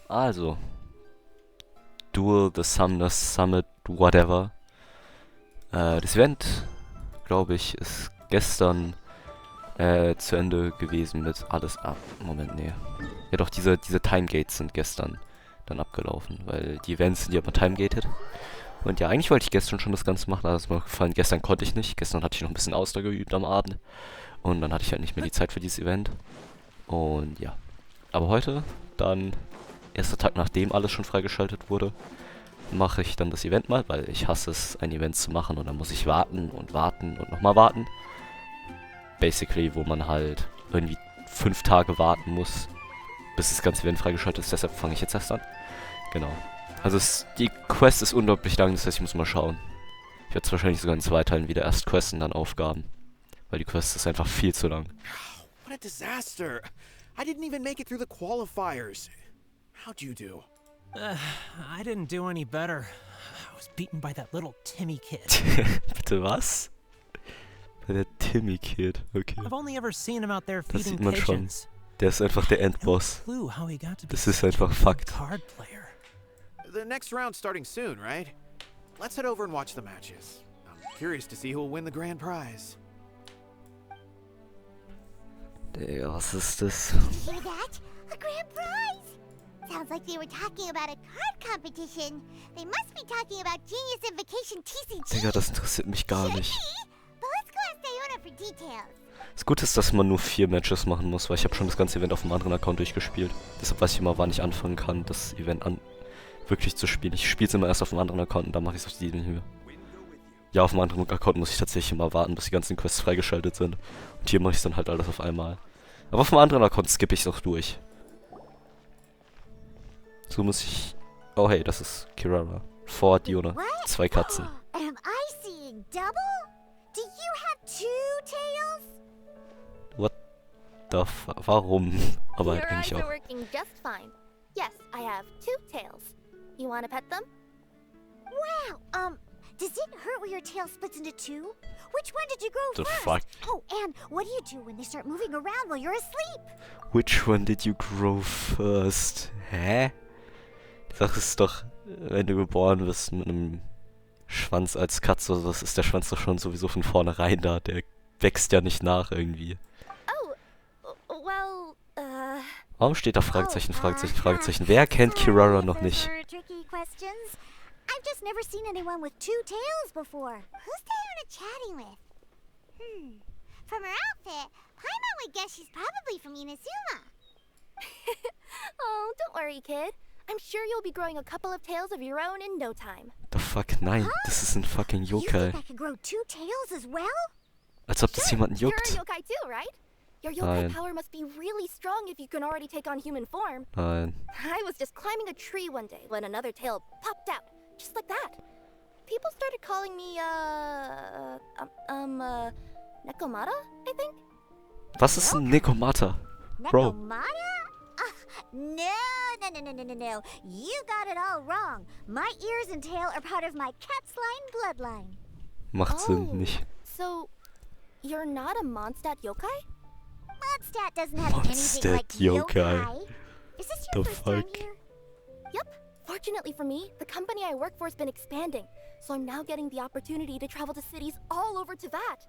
Also, Duel, the Summoner Summit, whatever. Das Event, glaube ich, ist gestern zu Ende gewesen mit alles ab. Moment, nee. Ja doch, diese Timegates sind gestern dann abgelaufen, weil die Events sind ja immer timegated. Und ja, eigentlich wollte ich gestern schon das Ganze machen, aber es ist mir gefallen, gestern konnte ich nicht. Gestern hatte ich noch ein bisschen Ausdauer geübt am Abend. Und dann hatte ich halt nicht mehr die Zeit für dieses Event. Und ja. Aber heute, dann, erster Tag nachdem alles schon freigeschaltet wurde, mache ich dann das Event mal, weil ich hasse es, ein Event zu machen und dann muss ich warten und warten und nochmal warten. Basically, wo man halt irgendwie 5 Tage warten muss, bis das ganze Event freigeschaltet ist. Deshalb fange ich jetzt erst an. Genau. Also die Quest ist unglaublich lang, das heißt, ich muss mal schauen. Ich werde es wahrscheinlich sogar in 2 Teilen wieder erst questen, dann Aufgaben. Weil die Quest ist einfach viel zu lang. What a disaster! I didn't even make it through the qualifiers. How'd you do? I didn't do any better. I was beaten by that little Timmy kid. Bitte was? Bei der Timmy Kid, okay. I've only ever seen him out there Das feeding sieht man schon. pigeons. Der ist einfach der No Endboss. clue how he got to be Das ist such einfach a good Fakt. card player. The next round's starting soon, right? Let's head over and watch the matches. I'm curious to see who'll win the grand prize. Digga, was ist das? Hear that? A grand prize! Sounds like they were talking about a card competition. They must be talking about Genius Invocation TCG. Digga, das interessiert mich gar nicht. But let's go ask Diona for details. Das Gute ist, dass man nur 4 Matches machen muss, weil ich habe schon das ganze Event auf einem anderen Account durchgespielt. Deshalb weiß ich immer, wann ich anfangen kann, das Event wirklich zu spielen. Ich spiele es immer erst auf einem anderen Account und dann mache ich es auf diesem hier. Ja, auf einem anderen Account muss ich tatsächlich immer warten, bis die ganzen Quests freigeschaltet sind. Und hier mache ich es dann halt alles auf einmal. Aber auf einem anderen Account skippe ich es auch durch. So muss ich... Oh hey, das ist Kirara. Vor Diona. 2 Katzen. Am I seeing double? Do you have 2 tails? What the warum? Aber halt Your eyes eigentlich are auch. working just fine. Yes, I have 2 tails. You want to pet them? Wow, does it hurt when your tail splits into 2? Which one did you grow The first? fuck? Oh, and what do you do when they start moving around while you're asleep? Which one did you grow first? Hä? Die Sache ist doch, wenn du geboren wirst mit einem Schwanz als Katze oder was, ist der Schwanz doch schon sowieso von vornherein da. Der wächst ja nicht nach irgendwie. Well, Warum steht da Fragezeichen, Fragezeichen, Fragezeichen? Wer kennt Kirara noch nicht? Tricky questions. I've just never seen anyone with 2 tails before. Who's Diona chatting with? From her outfit, Paimon would guess she's probably from Inazuma. oh, don't worry, kid. I'm sure you'll be growing a couple of tails of your own in no time. The fuck? Nein, das ist ein fucking You Yokai. think I could grow 2 tails as well? Als ob das jemanden You're a juckt. yokai too, right? Your yokai Nein. power must be really strong if you can already take on human form. Nein. I was just climbing a tree one day when another tail popped out, just like that. People started calling me, Nekomata, I think? Was ist ein Nekomata? Bro. Nekomata? No. You got it all wrong. My ears and tail are part of my cat's line bloodline. Macht Sinn, nicht. So, you're not a Mondstadt yokai? Mondstadt doesn't have anything like Mondstadt yokai. yokai. Is this your The first time fuck? here? Yep. Fortunately for me, the company I work for has been expanding, so I'm now getting the opportunity to travel to cities all over Teyvat.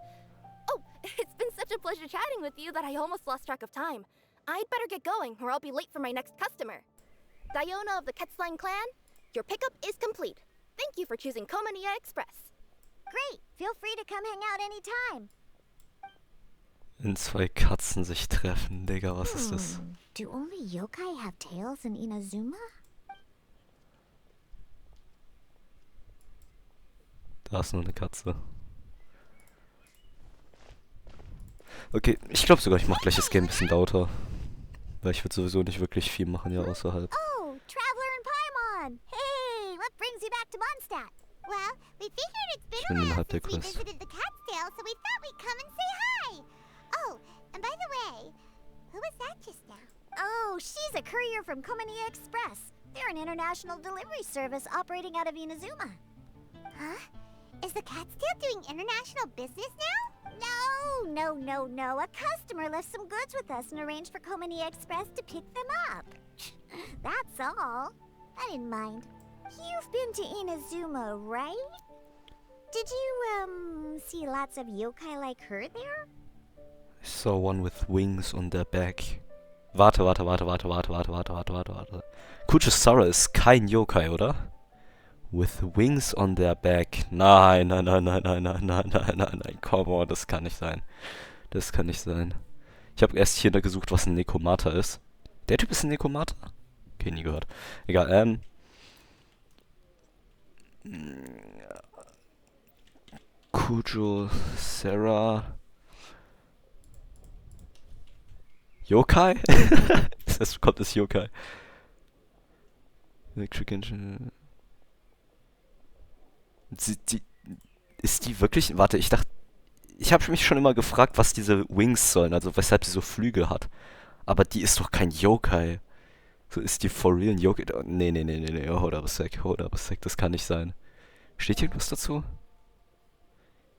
Oh, it's been such a pleasure chatting with you that I almost lost track of time. I'd better get going, or I'll be late for my next customer. Diona of the Ketzline clan, your pickup is complete. Thank you for choosing Komania Express. Great. Feel free to come hang out anytime. Wenn 2 Katzen sich treffen, Digga, was ist das? Do only yokai have tails in Inazuma? Da ist nur eine Katze. Okay, ich glaube sogar, ich mache gleich das Game ein bisschen lauter. Weil ich würde sowieso nicht wirklich viel machen hier außerhalb. Oh, Traveler and Paimon! Hey, what brings you back to Mondstadt? Well, we figured it's been Ich bin a while innerhalb der since we Quest. visited the Catskill, so we thought we'd come and say hi. Oh, and by the way, who was that just now? Oh, she's a courier from Komania Express. They're an international delivery service operating out of Inazuma. Huh? Is the Catskill doing international business now? No! Oh, no, no, no. A customer left some goods with us and arranged for Komini Express to pick them up. That's all. I didn't mind. You've been to Inazuma, right? Did you, see lots of yokai like her there? I saw one with wings on their back. Warte. Kuchisara ist kein Yokai, oder? With wings on their back. Nein. Come on, das kann nicht sein. Das kann nicht sein. Ich habe erst hier gesucht, was ein Nekomata ist. Der Typ ist ein Nekomata? Okay, nie gehört. Egal, Kujo, Sarah. Yokai? Kommt das Yokai? Electric Genshin. Ist die wirklich... Warte, ich dachte... Ich habe mich schon immer gefragt, was diese Wings sollen, also weshalb sie so Flügel hat. Aber die ist doch kein Yokai. So, ist die for real ein Yokai? Nee. Hold up a sec, das kann nicht sein. Steht hier irgendwas dazu?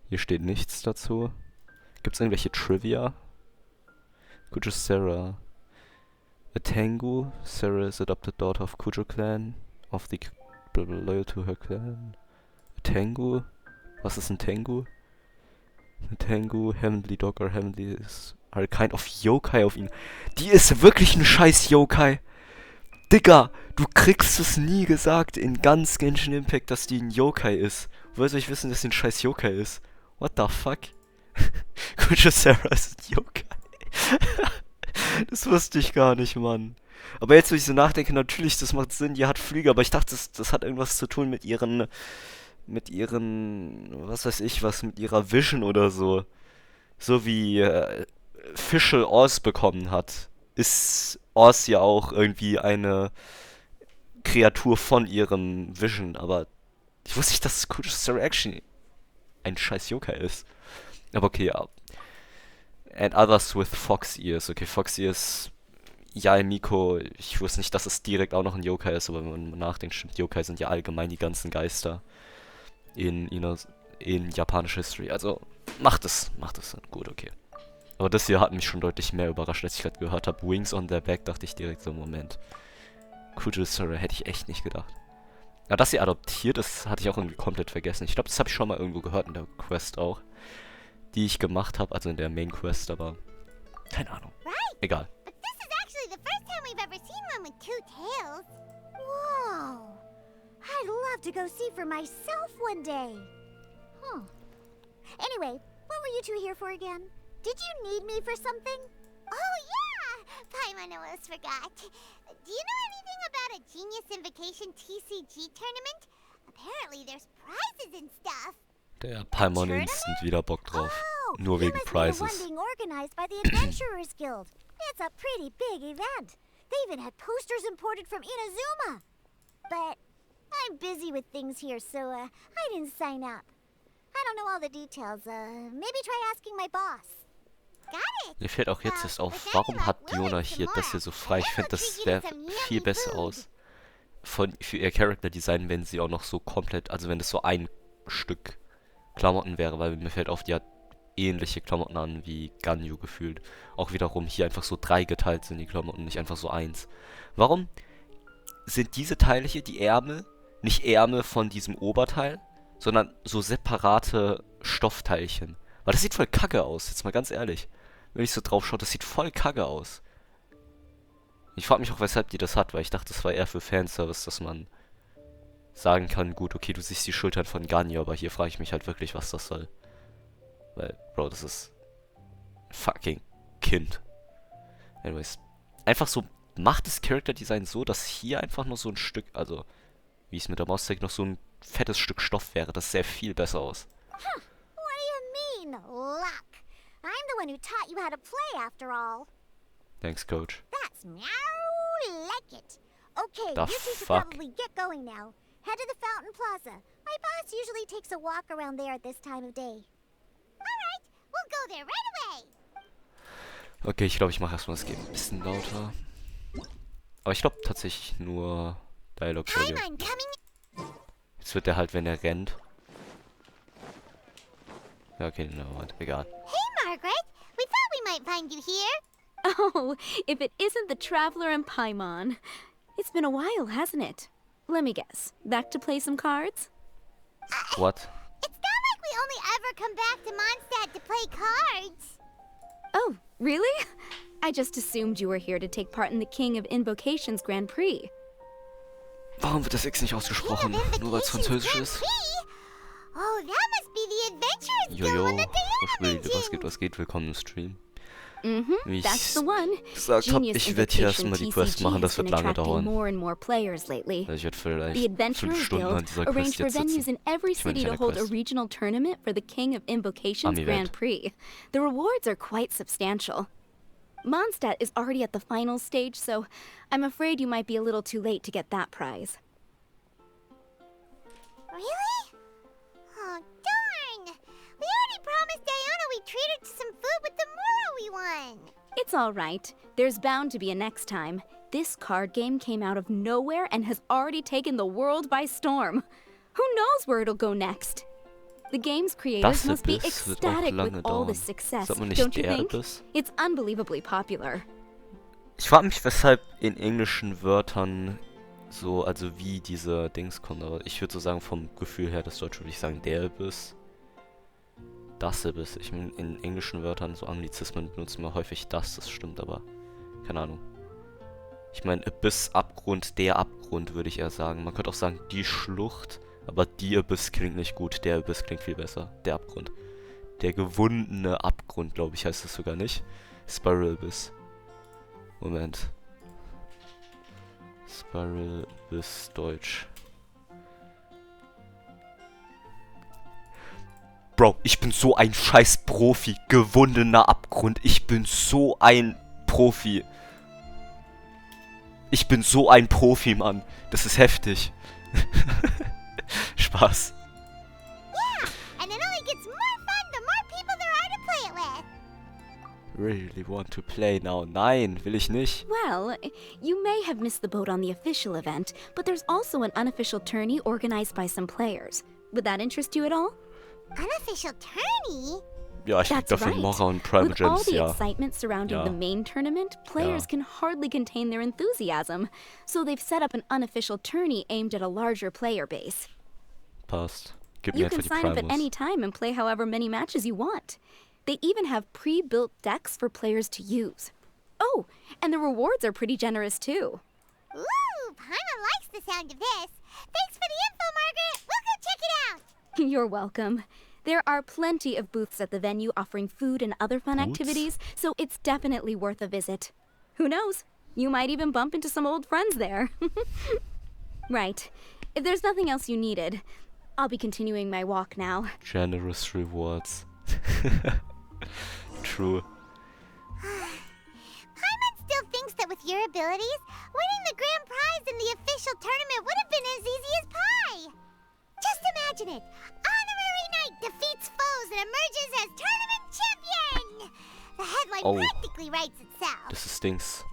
Hier steht nichts dazu. Gibt's irgendwelche Trivia? Kujo Sarah. A Tengu. Sarah is adopted daughter of Kujo clan. Of the... loyal to her clan. A Tengu. Was ist ein Tengu? A Tengu, Heavenly Dog or Heavenly is... are kind of Yokai auf ihn. Die ist wirklich ein scheiß Yokai. Digga, du kriegst es nie gesagt in ganz Genshin Impact, dass die ein Yokai ist. Woher soll ich wissen, dass sie ein scheiß Yokai ist? What the fuck? Kujo Sarah ist ein Yokai. Das wusste ich gar nicht, Mann. Aber jetzt, wo ich so nachdenke, natürlich, das macht Sinn, die hat Flügel, aber ich dachte, das hat irgendwas zu tun mit ihren, was weiß ich was, mit ihrer Vision oder so. So wie Fischl Oz bekommen hat, ist Oz ja auch irgendwie eine Kreatur von ihrem Vision, aber ich wusste nicht, dass Kujo Sarah actually ein scheiß Yokai ist. Aber okay, ja. And others with fox ears. Okay, fox ears. Ja, Miko, ich wusste nicht, dass es direkt auch noch ein Yokai ist, aber wenn man nachdenkt, stimmt, Yokai sind ja allgemein die ganzen Geister in japanischer History. Also, macht es dann. Gut, okay. Aber das hier hat mich schon deutlich mehr überrascht, als ich gerade gehört habe. Wings on their back, dachte ich direkt so, Moment. Kujo Sarah, hätte ich echt nicht gedacht. Ja, dass sie adoptiert ist, hatte ich auch irgendwie komplett vergessen. Ich glaube, das habe ich schon mal irgendwo gehört in der Quest auch, die ich gemacht habe, also in der Main Quest, aber keine Ahnung. Egal. But this is actually the first time we've ever seen one with two tails. Whoa. I'd love to go see for myself one day. Huh. Anyway, what were you two here for again? Did you need me for something? Oh, yeah! Paimon almost forgot. Do you know anything about a Genius Invocation TCG tournament? Apparently there's prizes and stuff. Der Paimon instant wieder Bock drauf. Nur wegen Prizes. One being organized by the Adventurers Guild. It's a pretty big event. They even had posters imported from Inazuma. But I'm busy with things here, so I didn't sign up. I don't know all the details. Maybe try asking my boss. Got it. Mir fällt auch jetzt erst auf, warum hat Diona hier das hier so frei? Ich finde, das sähe viel besser aus für ihr Character Design, wenn sie auch noch so komplett, also wenn das so ein Stück Klamotten wäre, weil mir fällt auf, die hat ähnliche Klamotten an wie Ganyu gefühlt. Auch wiederum hier einfach so 3 geteilt sind die Klamotten, nicht einfach so 1. Warum sind diese Teile hier, die Ärmel, nicht Ärmel von diesem Oberteil, sondern so separate Stoffteilchen? Weil das sieht voll kacke aus, jetzt mal ganz ehrlich. Wenn ich so drauf schaue, das sieht voll kacke aus. Ich frage mich auch, weshalb die das hat, weil ich dachte, das war eher für Fanservice, dass man sagen kann, gut, okay, du siehst die Schultern von Ganyu, aber hier frage ich mich halt wirklich, was das soll. Weil, Bro, das ist ein fucking Kind. Anyways, einfach so, macht das Character Design so, dass hier einfach nur so ein Stück, also, wie es mit der Maus zeigt, noch so ein fettes Stück Stoff wäre. Das sähe viel besser aus. Huh. What do you mean, luck? I'm the one who taught you how to play, after all. Thanks, Coach. That's meow like it. Okay, The you two should fuck? probably get going now. Head to the Fountain Plaza. My boss usually takes a walk around there at this time of day. Alright, we'll go there right away. Okay, ich glaube, ich mache erstmal das Game ein bisschen lauter. Aber ich glaube tatsächlich nur Dialog Audio. I'm coming. Jetzt wird er halt, wenn er rennt. Ja, okay, no, egal. Hey, Margaret. might find you here. Oh, if it isn't the Traveler and Paimon. It's been a while, hasn't it? Let me guess. Back to play some cards? What? It's not like we only ever come back to Mondstadt to play cards. Oh, really? I just assumed you were here to take part in the King of Invocations Grand Prix. Warum wird das X nicht ausgesprochen? Nur weil es französisch ist? Oh, that must be the adventurous Jojo, Duel that was geht, willkommen im Stream. Wie That's ich the one. gesagt habe, Genius ich werde hier Invocation erstmal die Quest machen, das TCG wird has been lange attracting dauern. more and more players lately. Also ich werde vielleicht The 5 Adventurers Stunden an Guild dieser arranged Quest for jetzt venues sitzen. in every Ich meine city nicht to eine hold a Quest. regional tournament for the King of Invocations Ami-Welt. Grand Prix. The rewards are quite substantial. Mondstadt is already at the final stage, so I'm afraid you might be a little too late to get that prize. Really? Oh, darn! We already promised Diana we'd treat her to some food with the Moro we won. It's all right. There's bound to be a next time. This card game came out of nowhere and has already taken the world by storm. Who knows where it'll go next? The game's creators Das must be Abyss wird auch ecstatic with lange all dauern. this success, Sagt man nicht don't you der think? Abyss? It's unbelievably popular. Ich frage mich, weshalb in englischen Wörtern so, also wie diese Dings kommen, aber ich würde so sagen, vom Gefühl her, das Deutsche würde ich sagen, der Abyss. Das Abyss. Ich meine, in englischen Wörtern, so Anglizismen benutzen wir häufig das stimmt, aber keine Ahnung. Ich meine, Abyss, Abgrund, der Abgrund, würde ich eher sagen. Man könnte auch sagen, die Schlucht, aber die Abyss klingt nicht gut, der Abyss klingt viel besser. Der Abgrund. Der gewundene Abgrund, glaube ich, heißt es sogar nicht. Spiral Abyss. Moment. Spiral Abyss Deutsch. Bro, ich bin so ein scheiß Profi. Gewundener Abgrund. Ich bin so ein Profi. Ich bin so ein Profi, Mann. Das ist heftig. Spaß. Yeah, and it only gets more fun the more people there are to play it with. Really want to play now? Nein, will ich nicht. Well, you may have missed the boat on the official event, but there's also an unofficial tourney organized by some players. Would that interest you at all? Unofficial tourney? Ja, ich krieg That's dafür right. Mora und Prime With all Gems, the ja. excitement surrounding Ja. the main tournament, players Ja. can hardly contain their enthusiasm. So they've set up an unofficial tourney aimed at a larger player base. Passt. Gib mir You einfach can die sign up at Primus. any time and play however many matches you want. They even have pre-built decks for players to use. Oh, and the rewards are pretty generous too. Ooh, Paimon likes the sound of this. Thanks for the info, Margaret. We'll go check it out. You're welcome. There are plenty of booths at the venue offering food and other fun Booths? activities, so it's definitely worth a visit. Who knows? You might even bump into some old friends there. Right. If there's nothing else you needed, I'll be continuing my walk now. Generous rewards. True. Paimon still thinks that with your abilities, winning the grand prize in the official tournament would have been as easy as pie. Just imagine it. Honorary Knight defeats foes and emerges as tournament champion. The headline Oh. practically writes itself. Das ist Dings.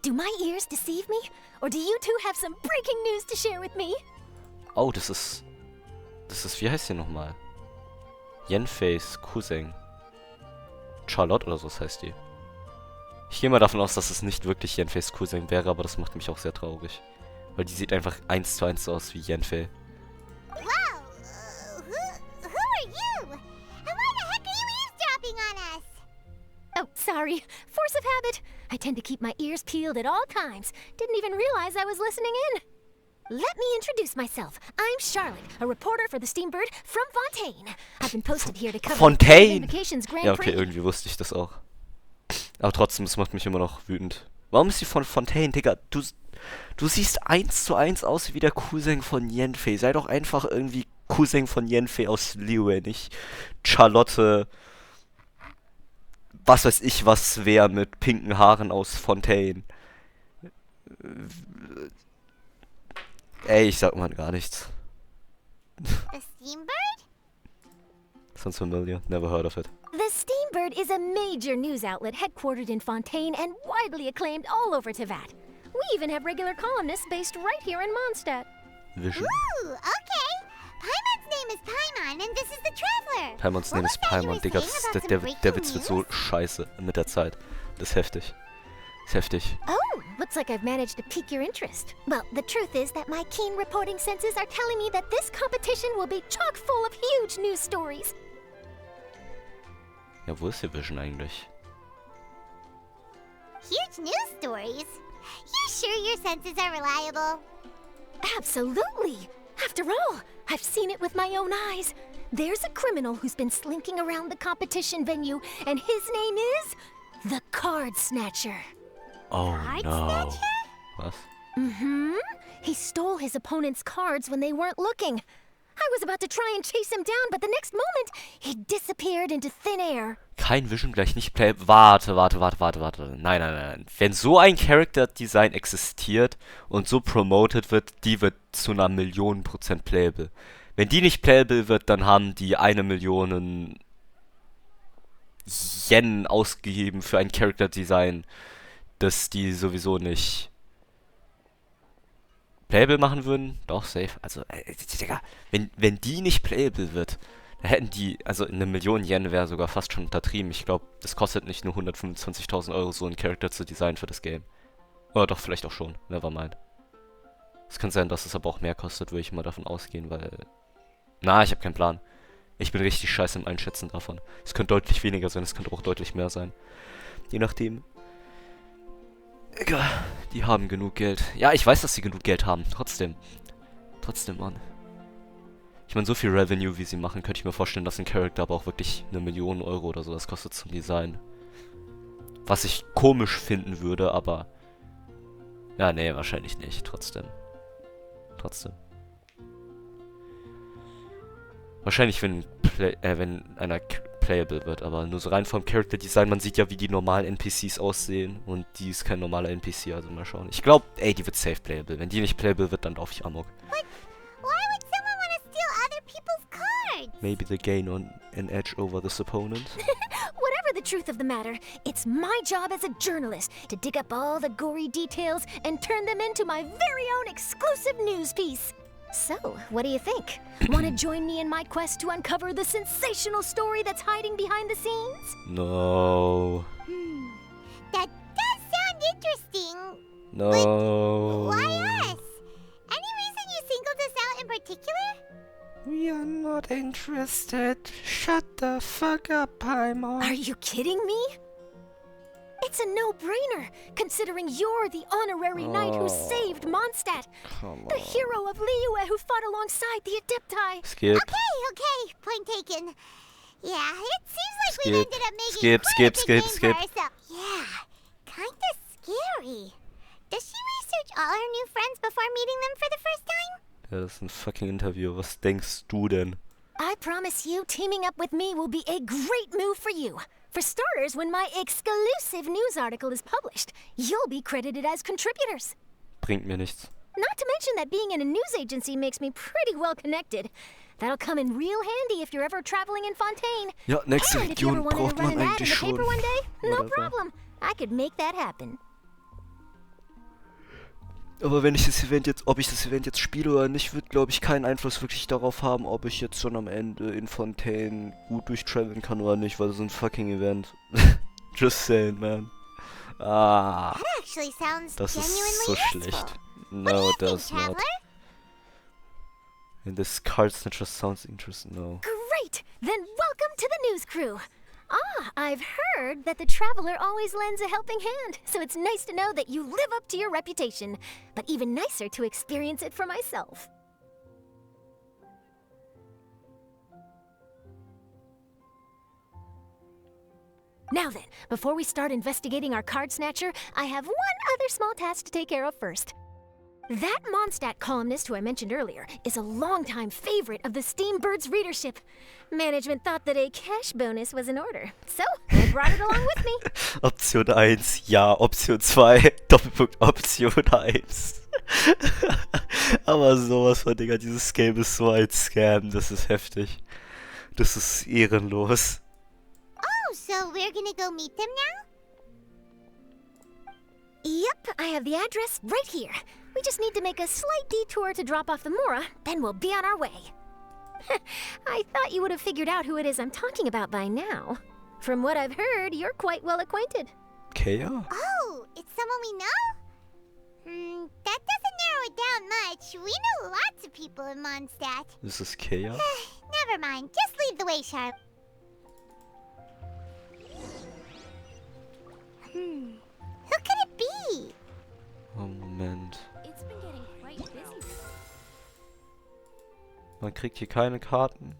Do my ears deceive me? Or do you two have some breaking news to share with me? Oh, das ist, wie heißt sie nochmal? Yenfeis Cousin. Charlotte oder so heißt die. Ich gehe mal davon aus, dass es nicht wirklich Yenfeis Cousin wäre, aber das macht mich auch sehr traurig. Weil die sieht einfach 1:1 aus wie Yenfei. Wow, who are you? And why the heck are you eavesdropping on us? Oh, sorry. Force of habit. I tend to keep my ears peeled at all times. Didn't even realize I was listening in. Let me introduce myself. I'm Charlotte, a reporter for the Steambird from Fontaine. I've been posted here to cover Fontaine? the Vacations Grand Ja, okay, Prix. irgendwie wusste ich das auch. Aber trotzdem, das macht mich immer noch wütend. Warum ist sie von Fontaine, Digga? Du siehst 1:1 aus wie der Cousin von Yenfei. Sei doch einfach irgendwie Cousin von Yenfei aus Liyue, nicht Charlotte, was weiß ich was wer mit pinken Haaren aus Fontaine. Ey, ich sag mal gar nichts. The Steambird? Sounds familiar. Never heard of it. The Steambird is a major news outlet headquartered in Fontaine and widely acclaimed all over Teyvat. We even have regular columnists based right here in Mondstadt. Vision. Ooh, okay. Paimon's name name is Paimon and this is the Traveler. Paimons Name ist Paimon, Digga. Der Witz wird so scheiße mit der Zeit. Das ist heftig. Das ist heftig. Oh, looks like I've managed to pique your interest. Well, the truth is that my keen reporting senses are telling me that this competition will be chock full of huge news stories. Ja, wo ist die Vision eigentlich? Huge news stories? You sure your senses are reliable? Absolutely. After all, I've seen it with my own eyes. There's a criminal who's been slinking around the competition venue, and his name is the Card Snatcher. Oh Card no. Snatcher? Was? Mm-hmm. He stole his opponent's cards when they weren't looking. I was about to try and chase him down, but the next moment, he disappeared into thin air. Kein Vision gleich nicht Play... Warte. Nein. Wenn so ein Character Design existiert und so promoted wird, die wird zu einer Millionen% playable. Wenn die nicht playable wird, dann haben die 1 Million Yen ausgegeben für ein Character Design, das die sowieso nicht playable machen würden. Doch, safe. Also, Digga, wenn die nicht playable wird, dann hätten die, also 1 Million Yen wäre sogar fast schon untertrieben. Ich glaube, das kostet nicht nur 125.000 Euro, so einen Charakter zu designen für das Game. Oder doch, vielleicht auch schon. Nevermind. Es kann sein, dass es aber auch mehr kostet, würde ich mal davon ausgehen, weil... Na, ich habe keinen Plan. Ich bin richtig scheiße im Einschätzen davon. Es könnte deutlich weniger sein, es könnte auch deutlich mehr sein. Je nachdem. Egal, die haben genug Geld. Ja, ich weiß, dass sie genug Geld haben. Trotzdem, Mann. Ich meine, so viel Revenue, wie sie machen, könnte ich mir vorstellen, dass ein Charakter aber auch wirklich 1 Million Euro oder so das kostet zum Design. Was ich komisch finden würde, aber... Ja, nee, wahrscheinlich nicht. Trotzdem. Wahrscheinlich, wenn einer playable wird, aber nur so rein vom Character Design. Man sieht ja, wie die normalen NPCs aussehen und die ist kein normaler NPC, also mal schauen. Ich glaube, die wird safe playable. Wenn die nicht playable wird, dann laufe ich amok. But why would someone want to steal other people's cards? Maybe they gain on an edge over this opponent. Whatever the truth of the matter, it's my job as a journalist to dig up all the gory details and turn them into my very own exclusive news piece. So, what do you think? Want to join me in my quest to uncover the sensational story that's hiding behind the scenes? No. That does sound interesting. No. Why us? Any reason you singled us out in particular? We are not interested. Shut the fuck up, Paimon. Are you kidding me? It's a no-brainer, considering you're the honorary knight who saved Mondstadt, the hero of Liyue who fought alongside the Adepti. Skip. Okay, point taken. Yeah, it seems like we've Skip. ended up making Skip. quite a big name for ourselves. Yeah, kinda scary. Does she research all her new friends before meeting them for the first time? Ja, das ist ein fucking Interview. Was denkst du denn? I promise you, teaming up with me will be a great move for you. For starters, when my exclusive news article is published, you'll be credited as contributors. Bringt mir nichts. Not to mention that being in a news agency makes me pretty well connected. That'll come in real handy if you're ever traveling in Fontaine. Ja, nächste And if you ever Region wanted braucht to run man an ad in eigentlich the schon. paper one day, no Whatever. problem. I could make that happen. Aber wenn ich das Event jetzt, ob ich das Event jetzt spiele oder nicht, wird, glaube ich, keinen Einfluss wirklich darauf haben, ob ich jetzt schon am Ende in Fontaine gut durchtraveln kann oder nicht, weil das ist ein fucking Event. Just saying, man. Ah, That actually sounds das genuinely ist so useful. schlecht. What do No, you it think, does not. Traveler? And this card snatcher sounds interesting, no. Great! Then welcome to the news crew. Ah, I've heard that the Traveler always lends a helping hand, so it's nice to know that you live up to your reputation. But even nicer to experience it for myself. Now then, before we start investigating our card snatcher, I have one other small task to take care of first. That Mondstadt columnist who I mentioned earlier is a longtime favorite of the Steambird's readership. Management thought that a cash bonus was in order, so I brought it along with me. Option 1, ja. Option 2, Doppelpunkt Option 1. Aber sowas von, Digga, dieses Game ist so ein Scam, das ist heftig. Das ist ehrenlos. Oh, so we're gonna go meet them now? Yep, I have the address right here. We just need to make a slight detour to drop off the Mora, then we'll be on our way. I thought you would have figured out who it is I'm talking about by now. From what I've heard, you're quite well acquainted. Kea? Oh, it's someone we know? That doesn't narrow it down much. We know lots of people in Mondstadt. Ist es Kea? Never mind. Just lead the way, Charlotte. Who could it be? Oh, Moment. It's been getting quite busy. Man kriegt hier keine Karten.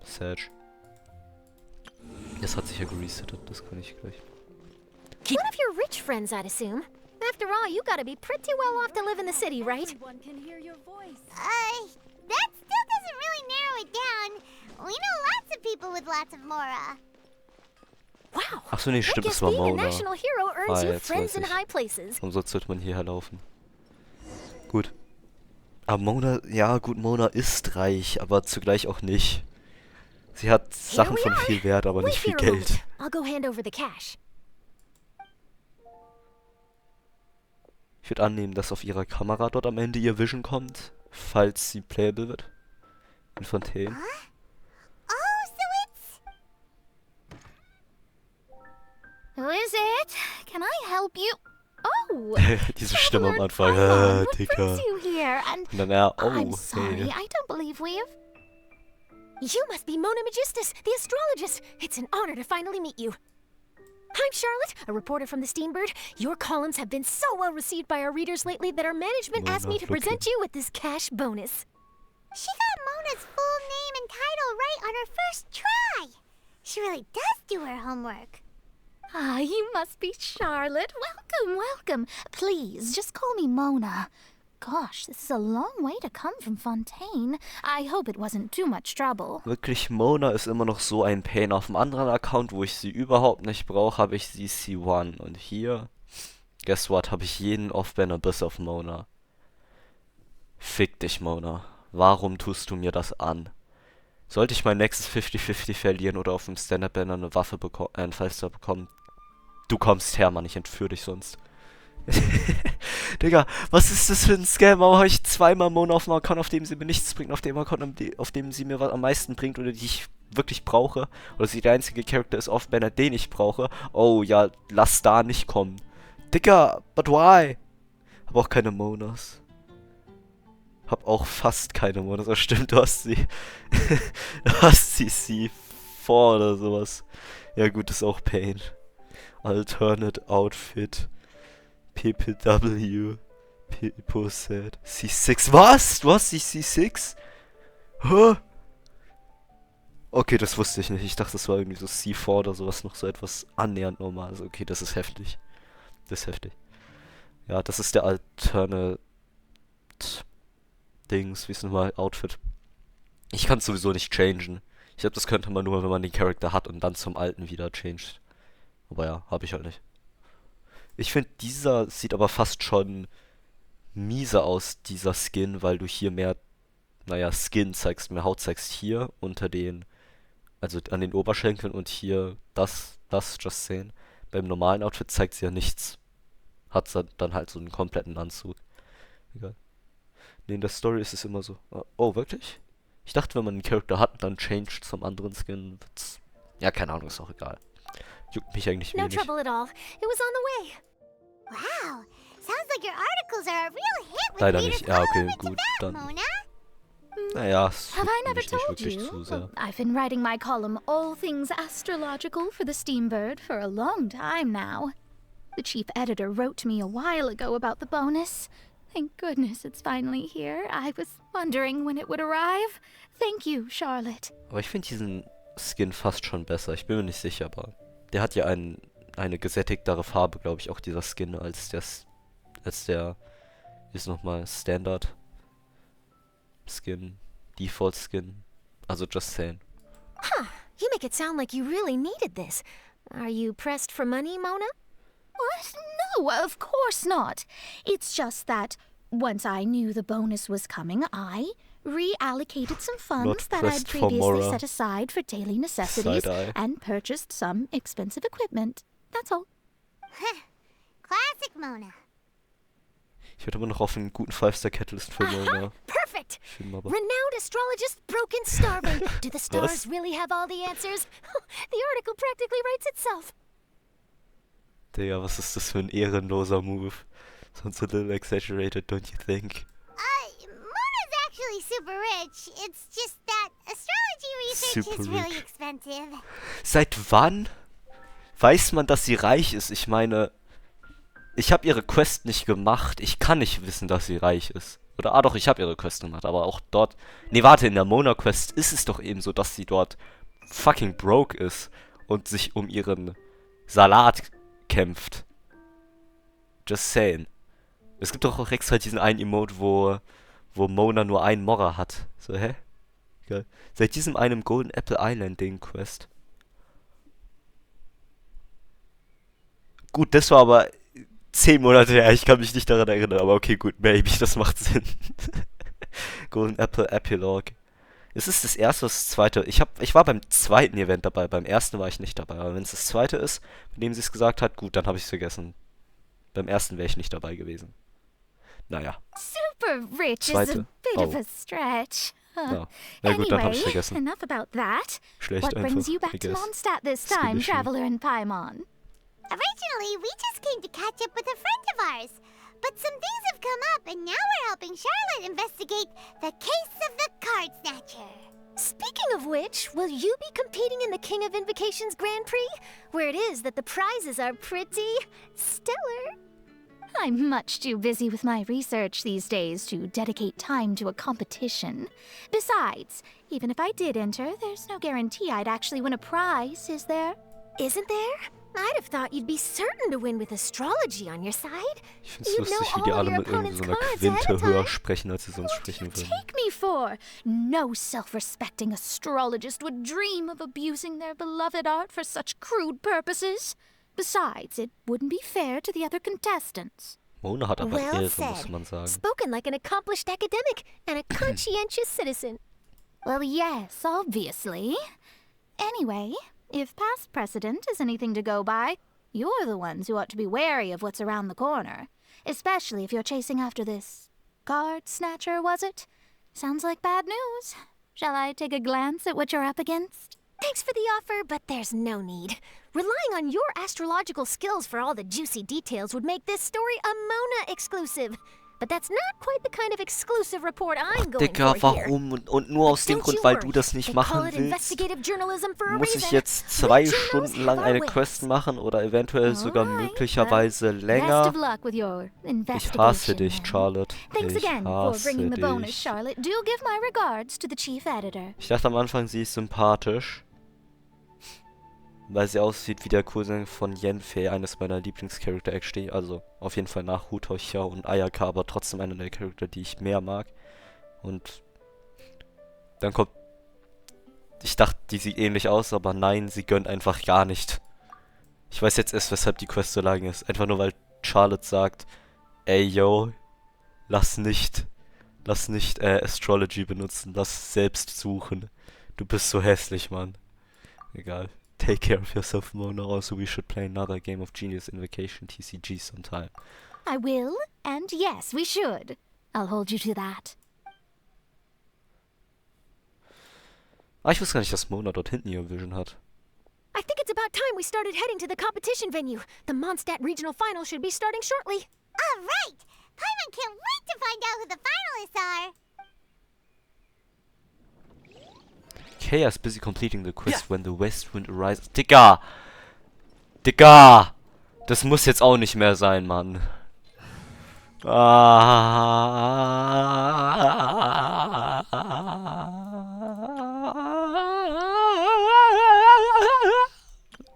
Sad. Das hat sich ja geresettet, das kann ich gleich. One of your rich friends, I'd assume. After all, you gotta be pretty well off to live in the city, right? Everyone can hear your voice. That still doesn't really narrow it down. We know lots of people with lots of Mora. Wow. Achso, nee, I stimmt, guess das war being a Mona. national hero earns you jetzt friends weiß in ich. high places. Und sonst sollte man hierher laufen. Gut. Aber Mona, ja gut, Mona ist reich, aber zugleich auch nicht. Sie hat Sachen we von are. viel Wert, aber nicht Wait viel here a moment. Geld. I'll go hand over the cash. Ich würde annehmen, dass auf ihrer Kamera dort am Ende ihr Vision kommt, falls sie playable wird. In Fontaine. Oh, so it's... Who is it? Can I help you? Oh, Diese Stimme am traveler, Anfang. come on, what Dicker. brings you here? And Und dann ja, I'm oh, sorry, hey. I don't believe we've... You must be Mona Magistus, the astrologist. It's an honor to finally meet you. I'm Charlotte, a reporter from the Steambird. Your columns have been so well received by our readers lately that our management asked me to present you with this cash bonus. She got Mona's full name and title right on her first try. She really does do her homework. Ah, you must be Charlotte. Welcome, welcome. Please, just call me Mona. Gosh, this is a long way to come from Fontaine. I hope it wasn't too much trouble. Wirklich, Mona ist immer noch so ein Pain. Auf dem anderen Account, wo ich sie überhaupt nicht brauche, habe ich sie C1. Und hier, guess what, habe ich jeden Off-Banner bis auf Mona. Fick dich, Mona. Warum tust du mir das an? Sollte ich mein nächstes 50-50 verlieren oder auf dem Standard-Banner eine Waffe bekommen, ein Fallstar bekommen, du kommst her, Mann, ich entführe dich sonst. Digga, was ist das für ein Scam? Warum habe ich zweimal Mona auf dem Account, auf dem sie mir nichts bringt, auf dem Account, auf dem sie mir was am meisten bringt oder die ich wirklich brauche? Oder sie der einzige Charakter ist Off-Banner, den ich brauche? Oh ja, lass da nicht kommen. Digga, but why? Hab auch keine Monas. Hab auch fast keine Monas. Das stimmt, du hast sie. Du hast sie C4 oder sowas. Ja gut, ist auch Pain. Alternate Outfit. PPW. Poset. C6. Was? Du hast die C6? Hä? Okay, das wusste ich nicht. Ich dachte, das war irgendwie so C4 oder sowas, noch so etwas annähernd normal. Also okay, das ist heftig. Das ist heftig. Ja, das ist der Alternate Dings, wie ist nochmal, Outfit. Ich kann es sowieso nicht changen. Ich glaube, das könnte man nur, wenn man den Charakter hat und dann zum alten wieder changed. Aber ja, habe ich halt nicht. Ich finde, dieser sieht aber fast schon mieser aus, dieser Skin, weil du hier mehr, naja, Skin zeigst, mehr Haut zeigst hier unter den, also an den Oberschenkeln und hier das just sehen. Beim normalen Outfit zeigt sie ja nichts. Hat dann halt so einen kompletten Anzug. Egal. Nee, in der Story ist es immer so. Oh, wirklich? Ich dachte, wenn man einen Charakter hat, dann changed zum anderen Skin. Ja, keine Ahnung, ist auch egal. Juckt mich eigentlich No wenig. trouble at all. It was on the way. Wow, sounds like your articles are a real hit with Leider readers nicht. Ja, okay, all over gut, Tibet, dann. Mona. Naja, es Have I juckt never mich nicht told wirklich you? zu sehr. I've been writing my column All Things Astrological for the Steambird for a long time now. The chief editor wrote to me a while ago about the bonus. Thank goodness it's finally here. I was wondering when it would arrive. Thank you, Charlotte. Aber ich finde diesen Skin fast schon besser. Ich bin mir nicht sicher, aber der hat ja eine gesättigtere Farbe, glaube ich, auch dieser Skin, als der ist nochmal Standard Skin, Default Skin. Also just saying. Huh. You make it sound like you really needed this. Are you pressed for money, Mona? What? No, of course not. It's just that once I knew the bonus was coming, I reallocated some funds that I'd pressed for previously Mora. set aside for daily necessities Side-eye. and purchased some expensive equipment. That's all. Classic Mona. Ich werde immer noch auf einen guten 5-Star-Catalyst für Mona. Perfect! Film, aber Renowned astrologist Broken Starling. Do the stars Was? really have all the answers? The article practically writes itself. Digga, was ist das für ein ehrenloser Move? Sounds a little exaggerated, don't you think? Mona's actually super rich. It's just that astrology research Super is really rich. expensive. Seit wann weiß man, dass sie reich ist? Ich meine, ich habe ihre Quest nicht gemacht. Ich kann nicht wissen, dass sie reich ist. Oder, doch, ich habe ihre Quest gemacht, aber auch dort... Nee, warte, in der Mona-Quest ist es doch eben so, dass sie dort fucking broke ist und sich um ihren Salat kämpft. Just saying. Es gibt doch auch extra diesen einen Emote, wo Mona nur einen Morra hat. So, hä? Geil. Seit diesem einem Golden Apple Island Ding Quest. Gut, das war aber 10 Monate her. Ich kann mich nicht daran erinnern, aber okay, gut, maybe, das macht Sinn. Golden Apple Epilogue. Es ist das erste, das zweite. Ich war beim zweiten Event dabei, beim ersten war ich nicht dabei. Aber wenn es das zweite ist, mit dem sie es gesagt hat, gut, dann habe ich es vergessen. Beim ersten wäre ich nicht dabei gewesen. Naja. Super rich is Zweite. a bit of Oh. a stretch. Ja. Na gut, dann habe ich Anyway, vergessen. enough about that. Schlecht What brings einfach, you back I to guess. Mondstadt this Skip time, issue. Traveler in Paimon? Originally, we just came to catch up with a friend of ours. But some things have come up, and now we're helping Charlotte investigate the case of the card snatcher. Speaking of which, will you be competing in the King of Invocations Grand Prix? Where it is that the prizes are pretty stellar. I'm much too busy with my research these days to dedicate time to a competition. Besides, even if I did enter, there's no guarantee I'd actually win a prize, is there? Isn't there? I'd have thought you'd be certain to win with astrology on your side. Ich find's You know lustig, wie die all alle your mit irgendeiner opponent's cards Quinte ahead of höher time. sprechen, als sie sonst What do sprechen you würden. take me for? No self-respecting astrologist would dream of abusing their beloved art for such crude purposes. Besides, it wouldn't be fair to the other contestants. Mona hat aber Well Ehre, said. muss man sagen. Spoken like an accomplished academic and a conscientious citizen. Well, yes, obviously. Anyway, if past precedent is anything to go by, you're the ones who ought to be wary of what's around the corner. Especially if you're chasing after this card snatcher, was it? Sounds like bad news. Shall I take a glance at what you're up against? Thanks for the offer, but there's no need. Relying on your astrological skills for all the juicy details would make this story a Mona exclusive. But that's not quite the kind of exclusive report I'm going Digga, for here. warum? Und nur aus dem Don't Grund, you weil worry. du das nicht They call machen it willst, investigative journalism for a muss reason. ich jetzt 2 We Stunden journals lang have eine our Quest ways. machen oder eventuell sogar Alright, möglicherweise Best länger. of luck with your Ich investigation. hasse dich, then. Charlotte. Thanks Ich again for hasse bringing the bonus, dich. Charlotte. Do give my regards to the chief editor. Ich dachte am Anfang, sie ist sympathisch. Weil sie aussieht wie der Cousin von Yenfei, eines meiner Lieblingscharakter actually. Also auf jeden Fall nach Hutochia und Ayaka, aber trotzdem einer der Charakter, die ich mehr mag. Und dann kommt... Ich dachte, die sieht ähnlich aus, aber nein, sie gönnt einfach gar nicht. Ich weiß jetzt erst, weshalb die Quest so lang ist. Einfach nur, weil Charlotte sagt, ey, yo, lass nicht Astrology benutzen, lass selbst suchen. Du bist so hässlich, Mann. Egal. Take care of yourself, Mona. Also, we should play another game of Genius Invocation TCG sometime. I will, and yes, we should. I'll hold you to that. Ah, ich wusste gar nicht, dass Mona dort hinten ihr Vision hat. I think it's about time we started heading to the competition venue. The Mondstadt Regional Final should be starting shortly. All right! Paimon can't wait to find out who the finalists are! Kea is busy completing the quest when the west wind arises. Digga! Digga! Das muss jetzt auch nicht mehr sein, Mann.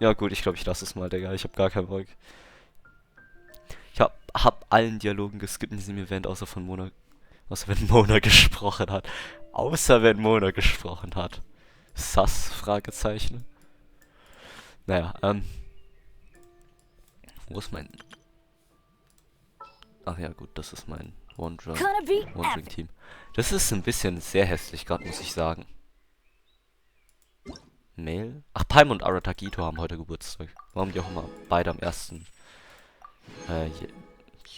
Ja gut, ich glaube, ich lasse es mal, Digga. Ich habe gar keinen Bock. Ich hab allen Dialogen geskippt in diesem Event, außer von Mona. Außer wenn Mona gesprochen hat. Außer wenn Mona gesprochen hat. Sass? Fragezeichen. Naja, wo ist mein... Ach ja, gut, das ist mein One-Drink-Team. Das ist ein bisschen sehr hässlich gerade, muss ich sagen. Mail? Ach, Palm und Aratagito haben heute Geburtstag. Warum die auch immer beide am 1.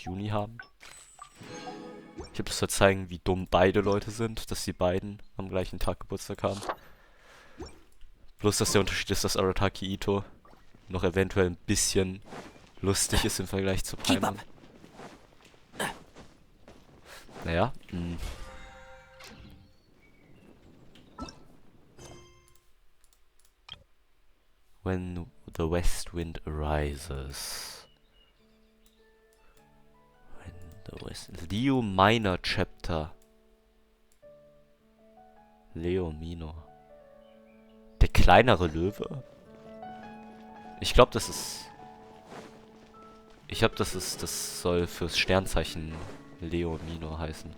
Juni haben. Ich habe das zu zeigen, wie dumm beide Leute sind, dass die beiden am gleichen Tag Geburtstag haben. Bloß, dass der Unterschied ist, dass Arataki Ito noch eventuell ein bisschen lustig ist im Vergleich zu Paimon. Naja, When the west wind arises. When the west... Leo Minor Chapter. Leo Minor. Der kleinere Löwe? Ich glaube, das ist... Das soll fürs Sternzeichen Leo Minor heißen.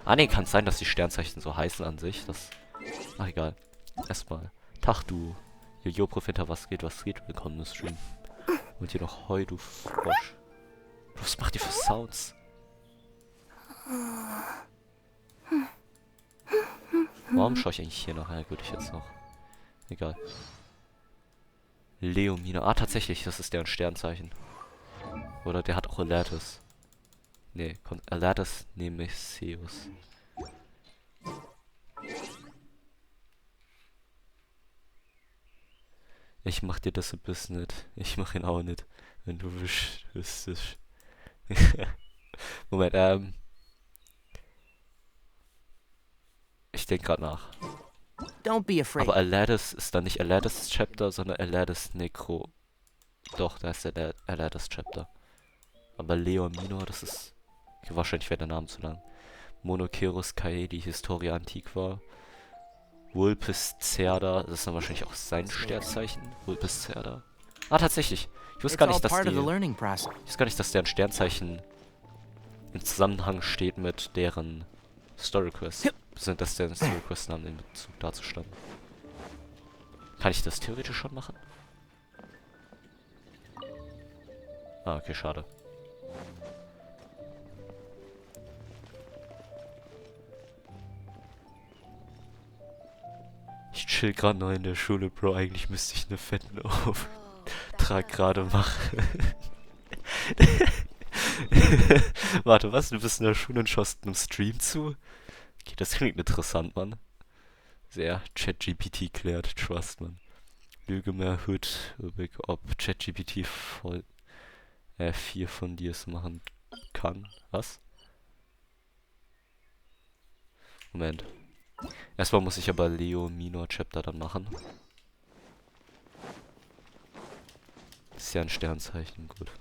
Ah ne, kann es sein, dass die Sternzeichen so heißen an sich. Das... Ach, egal. Erstmal. Tag, du Jojo-Profiter, was geht? Willkommen im Stream. Und hier noch Heu, du Frosch. Was macht ihr für Sounds? Warum schaue ich eigentlich hier noch? Ja gut, ich jetzt noch. Egal. Leo Minor. Ah, tatsächlich, das ist deren Sternzeichen. Oder der hat auch Alertes. Nee, Alertes Nemeseus. Ich mach dir das ein bisschen nicht. Ich mach ihn auch nicht. Wenn du wüsstest. Moment, ich denk grad nach. Don't be afraid. Aber Alertes ist dann nicht Alertes Chapter, sondern Alertes Necro. Doch, da ist der Alertes Chapter. Aber Leo Minor, das ist... Okay, wahrscheinlich wäre der Name zu lang. Monoceros Kaedi Historia Antiqua. Vulpes Cerda, das ist dann wahrscheinlich auch sein Sternzeichen. Vulpes Cerda. Ah, tatsächlich. Ich wusste gar nicht, dass deren Sternzeichen im Zusammenhang steht mit deren Story Quest. Sind das deren Story Quest Namen in Bezug dazu standen. Kann ich das theoretisch schon machen? Ah, okay, schade. Ich chill gerade noch in der Schule, Bro. Eigentlich müsste ich eine fetten Auftrag gerade machen. Warte, was? Du bist in der Schule und schaust einem Stream zu? Okay, das klingt interessant, Mann. Sehr ChatGPT klärt, trust, man. Lüge mehr Hood, ob ChatGPT voll 4 von dir es machen kann. Was? Moment. Erstmal muss ich aber Leo Minor Chapter dann machen. Ist ja ein Sternzeichen, gut.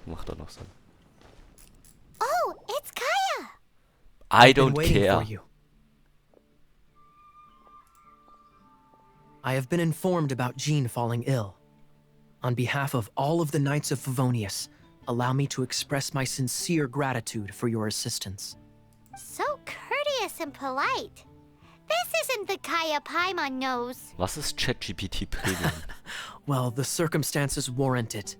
Macht doch noch Sinn. Oh, it's Kaya! I don't care. I have been informed about Jean falling ill. On behalf of all of the Knights of Favonius, allow me to express my sincere gratitude for your assistance. So courteous and polite. This isn't the Kaya Paimon knows. Was ist ChatGPT Premium? Well, the circumstances warrant it.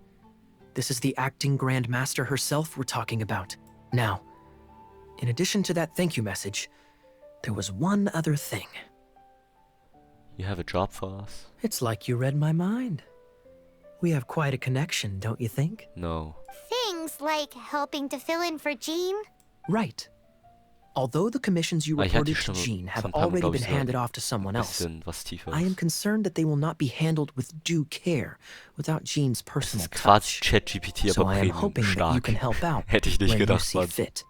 This is the acting Grand Master herself we're talking about. Now, in addition to that thank you message, there was one other thing. You have a job for us? It's like you read my mind. We have quite a connection, don't you think? No. Things like helping to fill in for Jean? Right. Although the commissions you reported to Jean have already been handed off to someone else, I am concerned that they will not be handled with due care without Jean's personal touch. So I am hoping that you can help out when you see fit.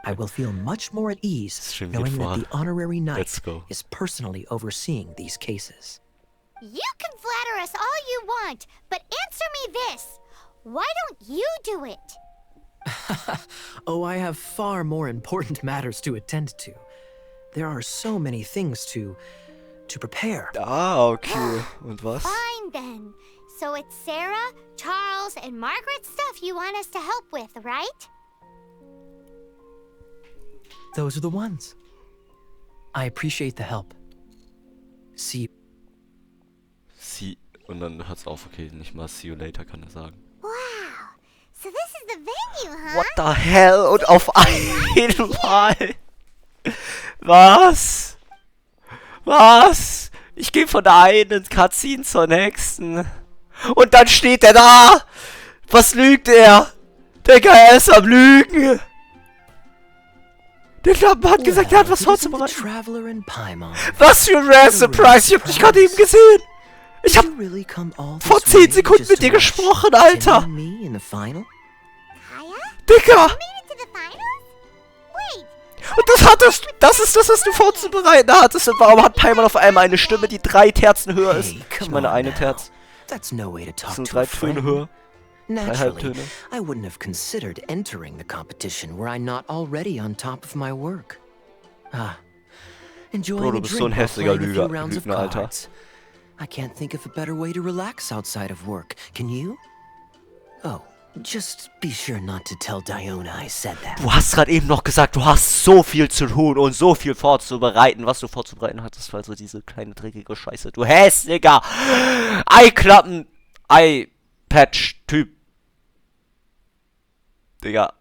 I will feel much more at ease knowing that the honorary knight is personally overseeing these cases. You can flatter us all you want, but answer me this. Why don't you do it? Oh, I have far more important matters to attend to. There are so many things to prepare. Ah, okay. Und was? Fine then. So it's Sarah, Charles, and Margaret's stuff you want us to help with, right? Those are the ones. I appreciate the help. See. Und dann hört's auf, okay, nicht mal see you later kann er sagen. Wow. So this is the venue, huh? What the hell? Und auf einmal. Was? Was? Ich gehe von der einen Cutscene zur nächsten. Und dann steht er da. Was lügt er? Der Geist ist am Lügen. Der Mann hat gesagt, er hat was vorzubereiten. Traveler in Paimon. Was für ein Rare Surprise. Ich hab dich gerade eben gesehen. Ich hab vor 10 Sekunden mit dir gesprochen, Alter. Dicker. Und das ist das, was du vorzubereiten hattest. Und warum hat Paimon auf einmal eine Stimme, die 3 Terzen höher ist? Ich meine, eine Terz. Das sind 3 Töne höher. 3 Halbtöne. I wouldn't have considered entering the competition were I not already on top of my work. Enjoying Bro, du bist so ein hässlicher Lügner, Alter. I can't think of a better way to relax outside of work. Can you? Oh, just be sure not to tell Diona I said that. Du hast gerade eben noch gesagt, du hast so viel zu tun und so viel vorzubereiten, was du vorzubereiten hattest, also diese kleine dreckige Scheiße. Du hässlicher Eiklappen, Eye-Patch-Typ. Digga.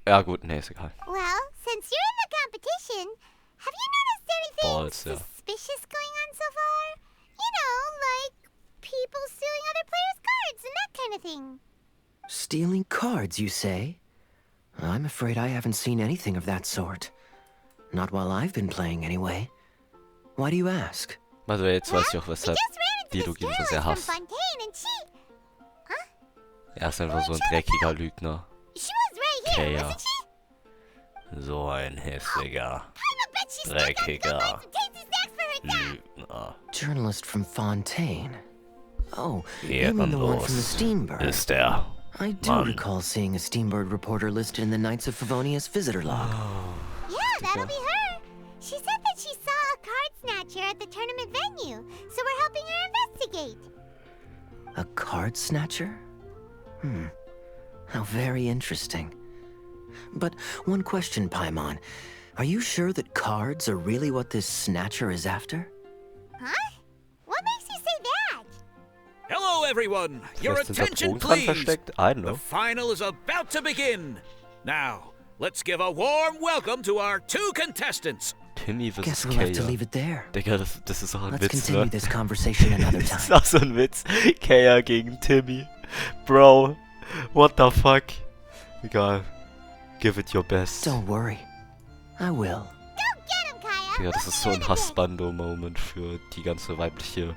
Ja gut, nee, ist egal. Well, since you're in the competition, have you noticed anything suspicious going on so far? You know, like people stealing other players' cards and that kind of thing. Stealing cards, you say? I'm afraid I haven't seen anything of that sort. Not while I've been playing, anyway. Why do you ask? Also jetzt weiß ich auch, weshalb die so sehr hasst. Er ist einfach so ein dreckiger Lügner. Okay, ja. So ein hässlicher, dreckiger Lügner. Journalist from Fontaine. Oh, you mean the one from the Steambird? Ist der I do recall seeing a Steambird reporter listed in the Knights of Favonia's visitor log. Yeah, that'll be her. She said that she saw a card snatcher at the tournament venue, so we're helping her investigate. A card snatcher? How very interesting. But one question, Paimon. Are you sure that cards are really what this snatcher is after? Huh? What makes you say that? Hello, everyone. Your attention, please. The final is about to begin. Now, let's give a warm welcome to our 2 contestants. Timmy vs. Guess we'll have to leave it there. Digga, das ist auch ein Let's Witz, continue ne? this conversation another time. Das ist auch so ein Witz. Kaya gegen Timmy. Bro, what the fuck? Egal. Give it your best. Don't worry. I will. Go get him, Kaya. Ja, das ist so ein Hassbando-Moment für die ganze weibliche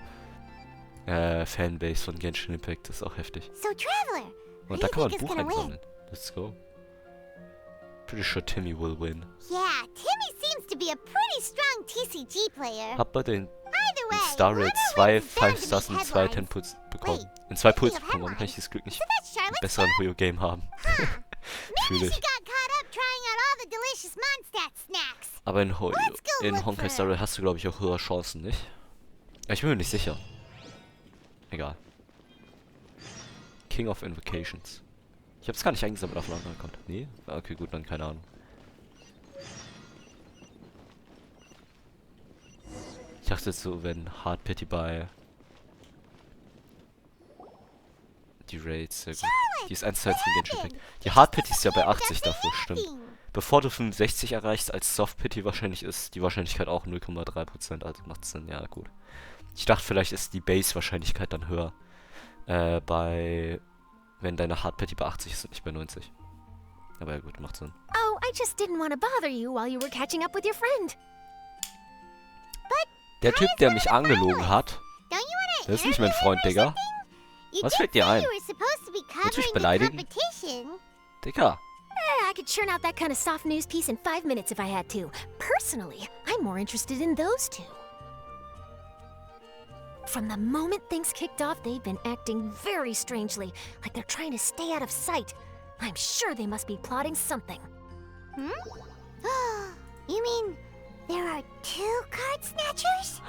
Fanbase von Genshin Impact. Das ist auch heftig. So, Traveler, und da kann man ein Buch einsammeln. Let's go. Pretty sure Timmy will win. Yeah, Timmy seems to be a pretty strong TCG player. Hab bei den Star Rail 2 5 Stars und 2 10 Puls bekommen. In 2 Puls bekommen. Warum kann ich das Glück nicht einen besseren Huyo-Game haben? Fühl ich. Aber in Honkai Star Rail hast du, glaube ich, auch höhere Chancen, nicht? Ich bin mir nicht sicher. Egal. King of Invocations. Ich hab's gar nicht eingesammelt auf einem anderen Account. Nee? Okay, gut, dann keine Ahnung. Ich dachte jetzt so, wenn Hard Pity bei die Raids, sehr gut. Die ist 1 zu 1 in Genshin Impact. Die Hard Pity ist ja bei 80 dafür, stimmt. Bevor du 65 erreichst, als Soft Pity wahrscheinlich ist die Wahrscheinlichkeit auch 0,3%, also macht Sinn, ja gut. Ich dachte, vielleicht ist die Base-Wahrscheinlichkeit dann höher. Wenn deine Hard Pity bei 80 ist und nicht bei 90. Aber ja gut, macht Sinn. Oh, I just didn't want to bother you while you were catching up with your friend. Der Typ, der mich angelogen hat, der ist nicht mein Freund, Digga. Was fällt dir ein? Willst du mich beleidigen? Digga. I could churn out that kind of soft news piece in 5 minutes if I had to. Personally, I'm more interested in those 2. From the moment things kicked off, they've been acting very strangely, like they're trying to stay out of sight. I'm sure they must be plotting something. You mean there are 2 card snatchers?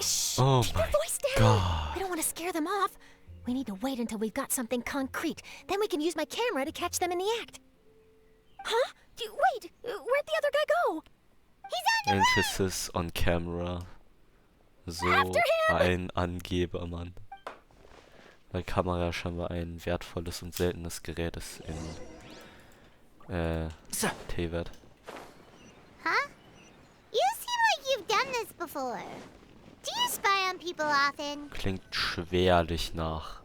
Shh, oh keep your voice down. God. We don't want to scare them off. We need to wait until we've got something concrete. Then we can use my camera to catch them in the act. Huh? Wait, where'd the other guy go? He's on your Emphasis on camera. So ein Angebermann. Weil Kamera scheinbar ein wertvolles und seltenes Gerät ist in T-Wert. Huh? You seem like you've done this before. Do you spy on people often? Klingt schwerlich nach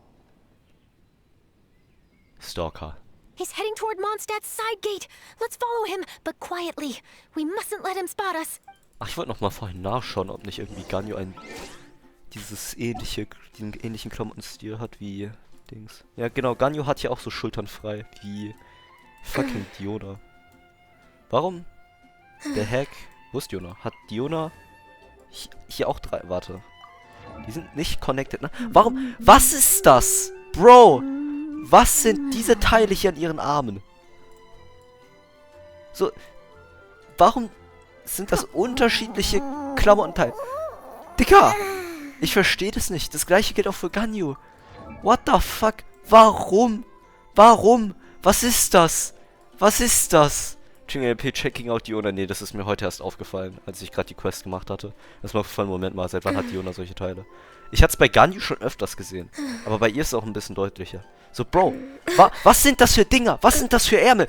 Stalker. He's heading toward Mondstadt's side gate. Let's follow him, but quietly. We mustn't let him spot us. Ach, ich wollte noch mal vorhin nachschauen, ob nicht irgendwie Ganyu diesen ähnlichen Klamottenstil hat wie Dings. Ja, genau, Ganyu hat ja auch so Schultern frei wie fucking Diona. Warum? Der Heck. Wo ist Diona? Hat Diona hier auch 3? Warte. Die sind nicht connected, ne? Warum? Was ist das? Bro! Was sind diese Teile hier an ihren Armen? So. Warum sind das unterschiedliche Klamottenteile? Digga! Ich verstehe das nicht. Das gleiche gilt auch für Ganyu. What the fuck? Warum? Warum? Was ist das? Was ist das? LP checking out Diona. Nee, das ist mir heute erst aufgefallen, als ich gerade die Quest gemacht hatte. Das ist mir aufgefallen, Moment mal, seit wann hat Diona solche Teile? Ich hatte es bei Ganyu schon öfters gesehen. Aber bei ihr ist es auch ein bisschen deutlicher. So, Bro, was sind das für Dinger? Was sind das für Ärmel?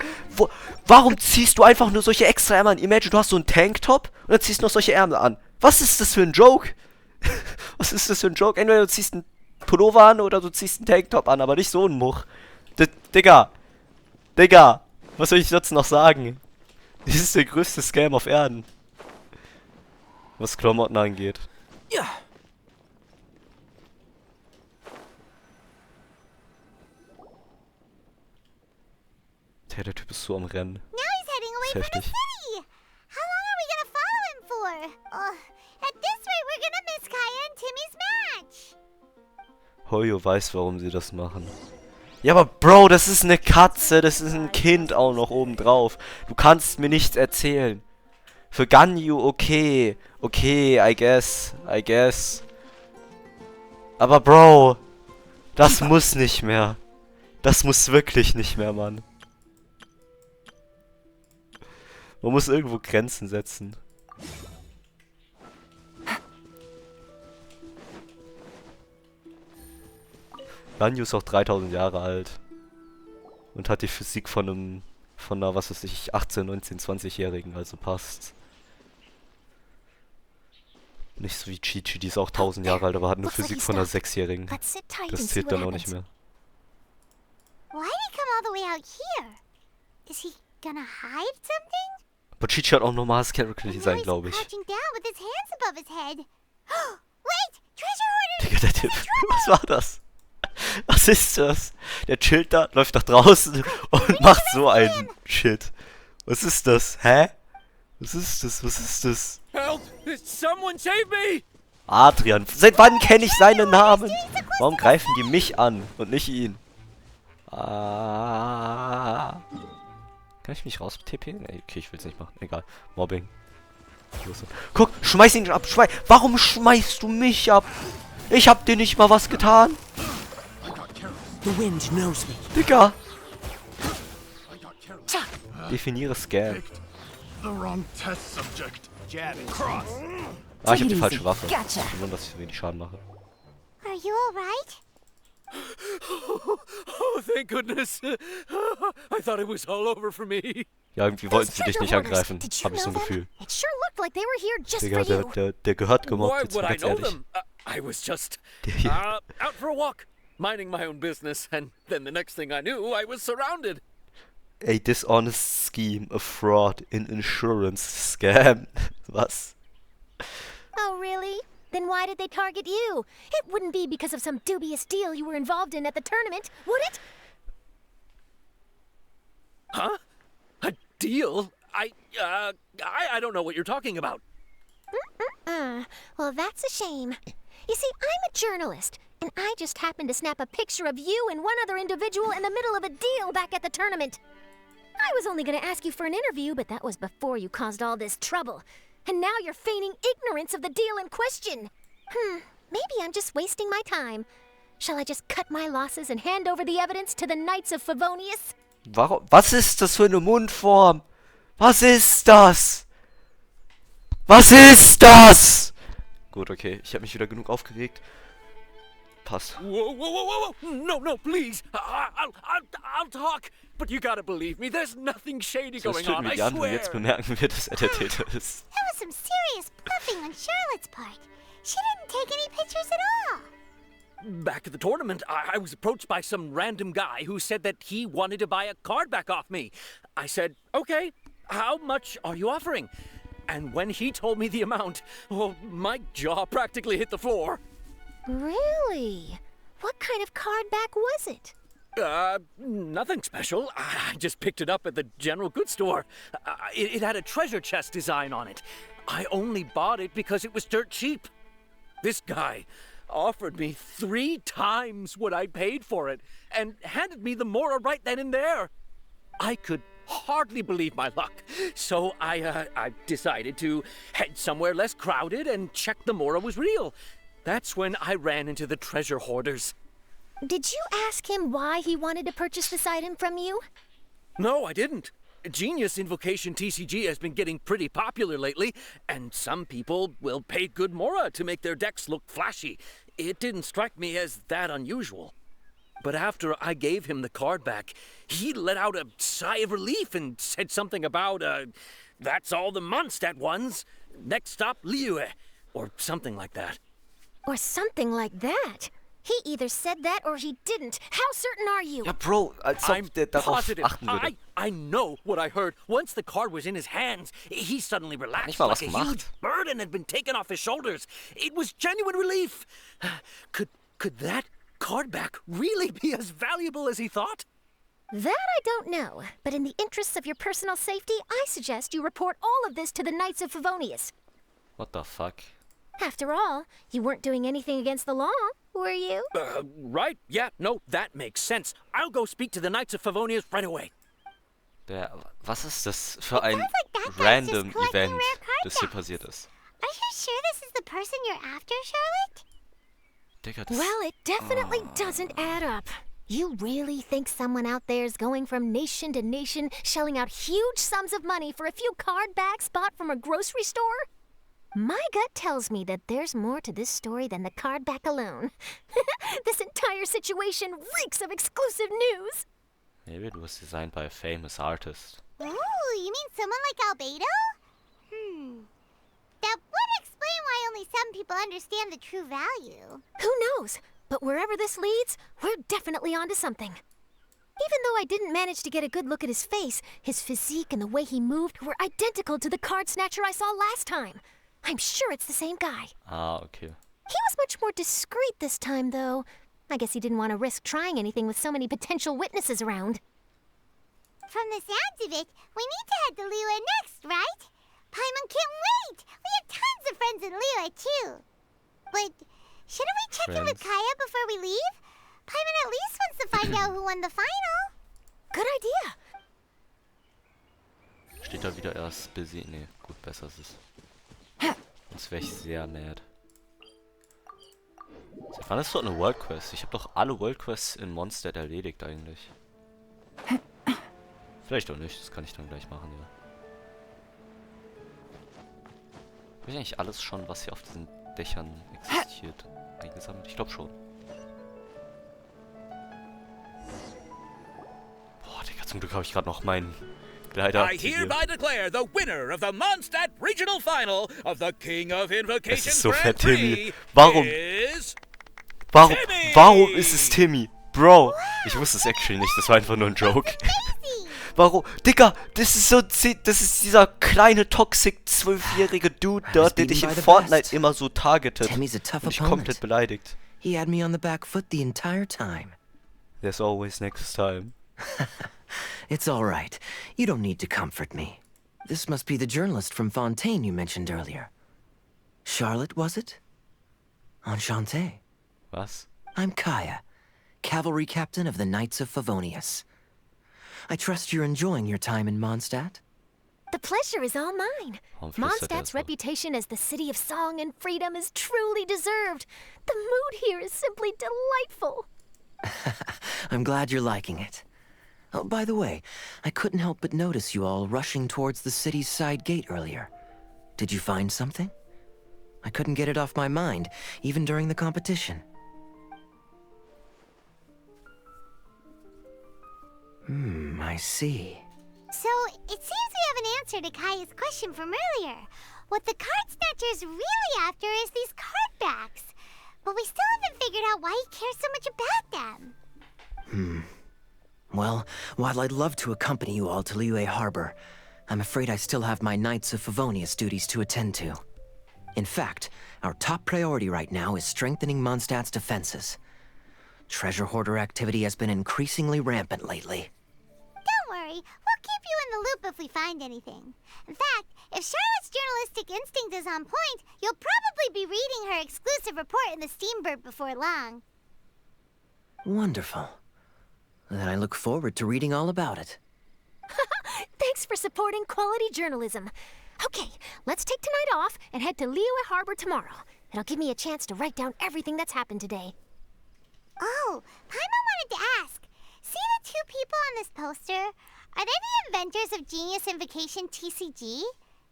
Warum ziehst du einfach nur solche extra Ärmel an? Imagine, du hast so einen Tanktop und dann ziehst du noch solche Ärmel an. Was ist das für ein Joke? Was ist das für ein Joke? Entweder du ziehst einen Pullover an oder du ziehst einen Tanktop an, aber nicht so einen Much. Digga, was soll ich dazu noch sagen? Das ist der größte Scam auf Erden. Was Klamotten angeht. Ja. Der Typ ist so am Rennen. Now he's heading away from the city. How long are we gonna follow him for? At this rate, we're gonna miss Kaya and Timmy's match. Hoyo weiß, warum sie das machen. Ja, aber Bro, das ist eine Katze, das ist ein Kind auch noch obendrauf. Du kannst mir nichts erzählen. Für Ganyu, okay. Okay, I guess. Aber Bro, das muss nicht mehr. Das muss wirklich nicht mehr, Mann. Man muss irgendwo Grenzen setzen. Ganyu ist auch 3000 Jahre alt. Und hat die Physik von einer, was weiß ich, 18, 19, 20-Jährigen, also passt. Nicht so wie Chi-Chi, die ist auch 1000 Jahre alt, aber hat eine Physik von einer 6-Jährigen. Das zählt dann auch nicht mehr. Why did he come all the way out here? Is he gonna hide something? Aber Chi-Chi hat auch normales Character Design, glaube ich. Digga, der Typ, was war das? Was ist das? Der chillt da, läuft nach draußen und macht so einen Shit. Was ist das? Hä? Was ist das? Was ist das? Help! Someone save me! Adrian, seit wann kenne ich seinen Namen? Warum greifen die mich an und nicht ihn? Kann ich mich raus TP? Nee, okay, ich will es nicht machen. Egal. Mobbing. Guck, schmeiß ihn ab. Warum schmeißt du mich ab? Ich hab dir nicht mal was getan. Digga. Definiere Scam. Ah, ich hab die falsche Waffe. Ich wundere, dass ich so wenig Schaden mache. Are you alright? Oh, thank goodness. I thought it was all over for me. Ja, irgendwie wollten sie dich nicht angreifen. Hab ich so ein Gefühl. Digga, der gehört gemobbt, jetzt mal ganz ehrlich. I was just out for a walk, minding my own business, and then the next thing I knew, I was surrounded. A dishonest scheme, a fraud, an insurance scam. Was? Oh, really? Then why did they target you? It wouldn't be because of some dubious deal you were involved in at the tournament, would it? Huh? A deal? I don't know what you're talking about. Well, that's a shame. You see, I'm a journalist, and I just happened to snap a picture of you and one other individual in the middle of a deal back at the tournament. I was only going to ask you for an interview, but that was before you caused all this trouble. And now you're feigning ignorance of the deal in question. Maybe I'm just wasting my time. Shall I just cut my losses and hand over the evidence to the Knights of Favonius? Warum? Was ist das für eine Mundform? Was ist das? Was ist das? Gut, okay. Ich habe mich wieder genug aufgeregt. Passt. Whoa. No, please. I'll talk. But you gotta believe me, there's nothing shady going on, I swear. Jetzt bemerken wir, dass er der Täter ist. That was some serious bluffing on Charlotte's part. She didn't take any pictures at all. back at the tournament, I was approached by some random guy who said that he wanted to buy a card back off me. I said, okay, how much are you offering? And when he told me the amount, well, my jaw practically hit the floor. Really? What kind of card back was it? Nothing special. I just picked it up at the general goods store. It had a treasure chest design on it. I only bought it because it was dirt cheap. This guy offered me 3 times what I paid for it and handed me the Mora right then and there. I could hardly believe my luck, so I decided to head somewhere less crowded and check the Mora was real. That's when I ran into the treasure hoarders. Did you ask him why he wanted to purchase this item from you? No, I didn't. Genius Invocation TCG has been getting pretty popular lately, and some people will pay good Mora to make their decks look flashy. It didn't strike me as that unusual. But after I gave him the card back, he let out a sigh of relief and said something about, that's all the Mondstadt ones. Next stop, Liyue, or something like that. Or something like that? He either said that or he didn't. How certain are you? Ja, Bro, als ob der darauf achten würde. I know what I heard. Once the card was in his hands, he suddenly relaxed Nicht mal was like a gemacht. huge burden had been taken off his shoulders. It was genuine relief. Could that card back really be as valuable as he thought? That I don't know, but in the interests of your personal safety, I suggest you report all of this to the Knights of Favonius. What the fuck? After all, you weren't doing anything against the law, were you? Right. Yeah, no, that makes sense. I'll go speak to the Knights of Favonius right away. Was ist das für ein random Event, das hier passiert ist? Are you sure this is the person you're after, Charlotte? Digga, das... Well, it definitely doesn't add up. You really think someone out there is going from nation to nation, shelling out huge sums of money for a few card backs bought from a grocery store? My gut tells me that there's more to this story than the card back alone. This entire situation reeks of exclusive news. Maybe it was designed by a famous artist. Ooh, you mean someone like Albedo? That would explain why only some people understand the true value. Who knows? But wherever this leads, we're definitely onto something. Even though I didn't manage to get a good look at his face, his physique and the way he moved were identical to the card snatcher I saw last time. I'm sure it's the same guy. Ah, okay. He was much more discreet this time, though. I guess he didn't want to risk trying anything with so many potential witnesses around. From the sounds of it, we need to head to Liyue next, right? Paimon can't wait! We have tons of friends in Liyue, too. But shouldn't we check in with Kaya before we leave? Paimon at least wants to find out who won the final. Good idea. Steht da wieder erst busy? Nee, gut, besser ist es. Sonst wäre ich sehr mad. Seit wann ist dort eine World Quest? Ich habe doch alle World Quests in Mondstadt erledigt eigentlich. Vielleicht auch nicht, das kann ich dann gleich machen, ja. Habe ich eigentlich alles schon, was hier auf diesen Dächern existiert, eingesammelt? Ich glaube schon. Boah, Digga, zum Glück habe ich gerade noch meinen Gleiter aktiviert. I hereby declare the winner of the Mondstadt Regional Final of the King of Invocation Es ist so Grand fett, Timmy. Prix Warum Timmy! Warum ist es Timmy? Bro, ich wusste es actually nicht, das war einfach nur ein Joke. Warum? Digga, das ist dieser kleine toxic 12-jährige Dude dort, der dich in Fortnite immer so targetet. Und dich komplett beleidigt. He had me on the back foot the entire time. There's always next time. It's all right. You don't need to comfort me. This must be the journalist from Fontaine you mentioned earlier. Charlotte, was it? Enchanté. Was? I'm Kaya, cavalry captain of the Knights of Favonius. I trust you're enjoying your time in Mondstadt? The pleasure is all mine. Mondstadt's reputation as the city of song and freedom is truly deserved. The mood here is simply delightful. I'm glad you're liking it. Oh, by the way, I couldn't help but notice you all rushing towards the city's side gate earlier. Did you find something? I couldn't get it off my mind, even during the competition. I see. So, it seems we have an answer to Kaya's question from earlier. What the card snatcher's really after is these card backs. but we still haven't figured out why he cares so much about them. Well, while I'd love to accompany you all to Liyue Harbor, I'm afraid I still have my Knights of Favonius duties to attend to. In fact, our top priority right now is strengthening Mondstadt's defenses. Treasure hoarder activity has been increasingly rampant lately. Don't worry, we'll keep you in the loop if we find anything. In fact, if Charlotte's journalistic instinct is on point, you'll probably be reading her exclusive report in the Steambird before long. Wonderful. Then I look forward to reading all about it. Thanks for supporting quality journalism. Okay, let's take tonight off and head to Liyue Harbor tomorrow. It'll give me a chance to write down everything that's happened today. Oh, Paimon wanted to ask. See the two people on this poster? Are they the inventors of Genius Invocation TCG?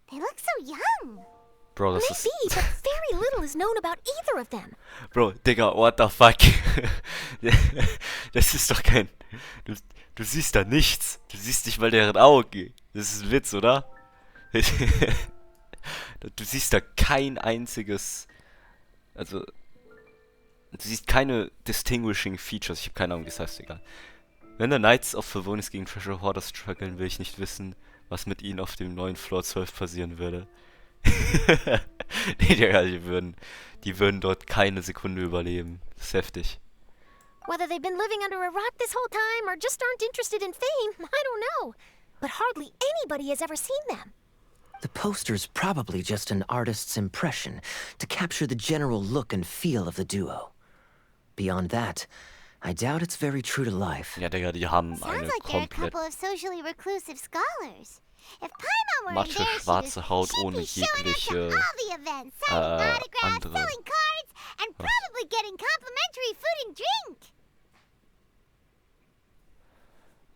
They look so young. Bro, das Maybe, but very little is known about either of them. Bro, Digga, what the fuck? Das ist doch kein... Du siehst da nichts. Du siehst nicht mal deren Augen. Das ist ein Witz, oder? Du siehst da kein einziges... Also... Du siehst keine distinguishing Features. Ich habe keine Ahnung, wie das heißt, egal. Wenn der Knights of Favonius gegen Treasure Hoarder strugglen, will ich nicht wissen, was mit ihnen auf dem neuen Floor 12 passieren würde. Nee, die würden dort keine Sekunde überleben. Das ist heftig. Whether they've been living under a rock this whole time or just aren't interested in fame, I don't know. But hardly anybody has ever seen them. The poster's probably just an artist's impression to capture the general look and feel of the duo. Beyond that, I doubt it's very true to life. Ja, Digga, die haben Sounds eine like they're a komplett couple of socially reclusive scholars. If Paimon were in matte, their schwarze shoes, Haut she'd ohne be showing up to jegliche all the events, signing autographs, andere... selling cards, and probably getting complimentary food and drink.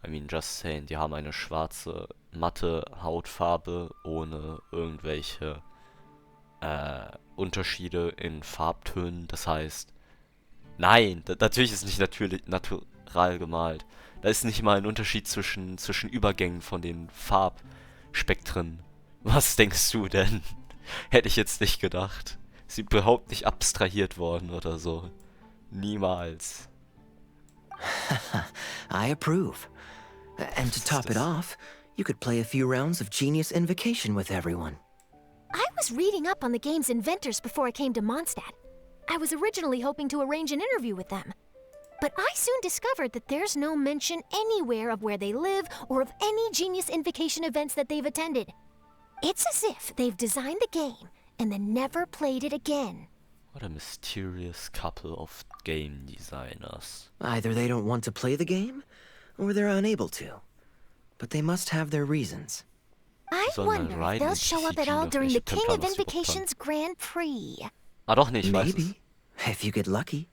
I mean, just saying, die haben eine schwarze, matte Hautfarbe ohne irgendwelche Unterschiede in Farbtönen. Das heißt, nein, natürlich ist nicht natural gemalt. Da ist nicht mal ein Unterschied zwischen Übergängen von den Farbspektren. Was denkst du denn? Hätte ich jetzt nicht gedacht. Ist überhaupt nicht abstrahiert worden oder so. Niemals. I approve. And to top it off, you could play a few rounds of Genius Invocation with everyone. I was reading up on the game's inventors before I came to Mondstadt. I was originally hoping to arrange an interview with them. But I soon discovered that there's no mention anywhere of where they live or of any Genius Invocation events that they've attended. It's as if they've designed the game and then never played it again. What a mysterious couple of game designers. Either they don't want to play the game, or they're unable to. But they must have their reasons. I wonder if they'll show up at all during the King of Invocation's Grand Prix. Ah, doch nicht, ich weiß es. Maybe, if you get lucky.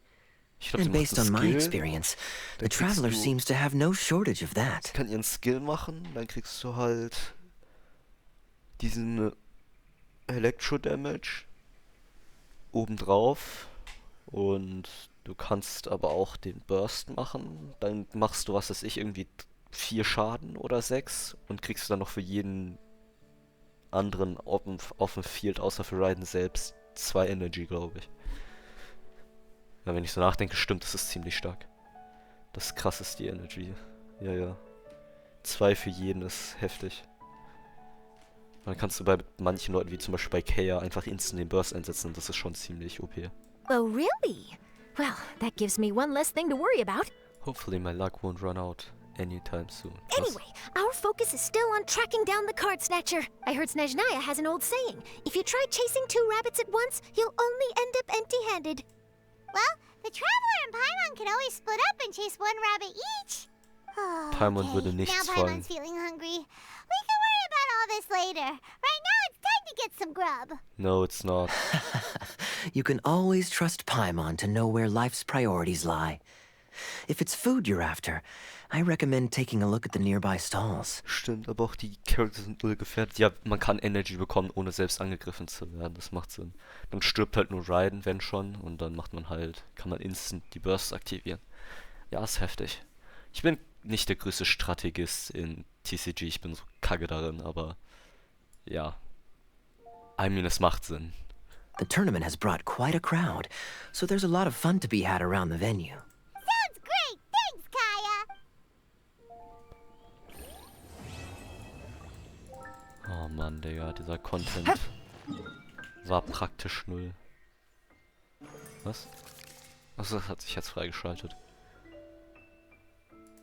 And based on my experience, the Traveler seems to have no shortage of that. Kann ihren Skill machen, dann kriegst du halt diesen Electro-Damage obendrauf und du kannst aber auch den Burst machen. Dann machst du, was weiß ich, irgendwie 4 Schaden oder 6 und kriegst dann noch für jeden anderen auf dem Field, außer für Raiden selbst, 2 Energy, glaube ich. Ja, wenn ich so nachdenke, stimmt, das ist ziemlich stark. Das krass ist die Energy. Ja, ja. 2 für jeden ist heftig. Dann kannst du bei manchen Leuten, wie zum Beispiel bei Kaya, einfach instant den Burst einsetzen. Das ist schon ziemlich OP. Oh, really? Well, that gives me one less thing to worry about. Hopefully my luck won't run out anytime soon. Anyway, our focus is still on tracking down the card snatcher. I heard Snezhnaya has an old saying. If you try chasing 2 rabbits at once, you'll only end up empty-handed. Well, the Traveler and Paimon can always split up and chase 1 rabbit each. Oh, Paimon würde nichts now fangen. Paimon's feeling hungry. We can worry about all this later. Right now, it's time to get some grub. No, it's not. You can always trust Paimon to know where life's priorities lie. If it's food you're after, I recommend taking a look at the nearby stalls. Stimmt, aber auch die Charakter sind null gefährdet. Ja, man kann Energy bekommen, ohne selbst angegriffen zu werden. Das macht Sinn. Dann stirbt halt nur Raiden, wenn schon. Und dann macht man halt, kann man instant die Bursts aktivieren. Ja, ist heftig. Ich bin nicht der größte Strategist in TCG. Ich bin so kacke darin, aber ja. I mean, es macht Sinn. The tournament has brought quite a crowd, so there's a lot of fun to be had around the venue. Sounds great! Thanks, Kaya! Oh Mann, Digga, dieser Content war praktisch null. Was? Achso, das hat sich jetzt freigeschaltet.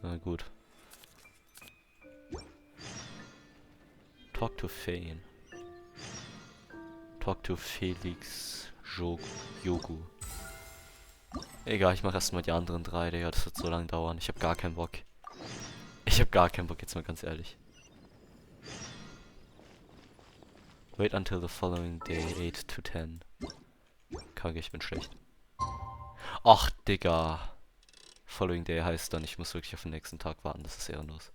Na gut. Talk to Fane. Talk to Felix Yogu. Egal, ich mach erstmal die anderen 3, Digga. Das wird so lange dauern. Ich hab gar keinen Bock. Ich hab gar keinen Bock, jetzt mal ganz ehrlich. Wait until the following day, 8 to 10. Kacke, ich bin schlecht. Ach, Digga. Following day heißt dann, ich muss wirklich auf den nächsten Tag warten. Das ist ehrenlos.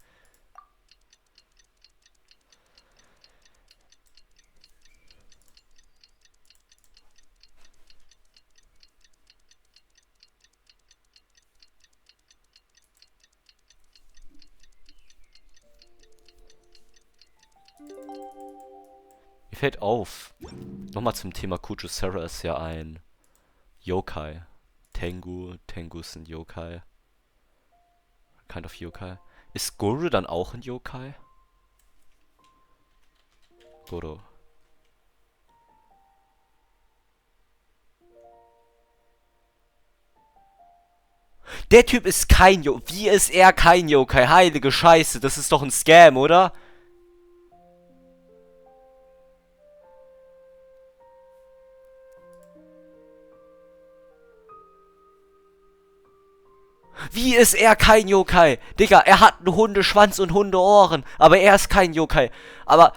Mir fällt auf, nochmal zum Thema Kujo-Sara ist ja ein Yokai. Tengu ist ein Yokai. Kind of Yokai. Ist Goro dann auch ein Yokai? Goro. Der Typ ist kein Yokai. Wie ist er kein Yokai? Heilige Scheiße, das ist doch ein Scam, oder? Wie ist er kein Yokai? Digga, er hat einen Hundeschwanz und Hundeohren, aber er ist kein Yokai. Aber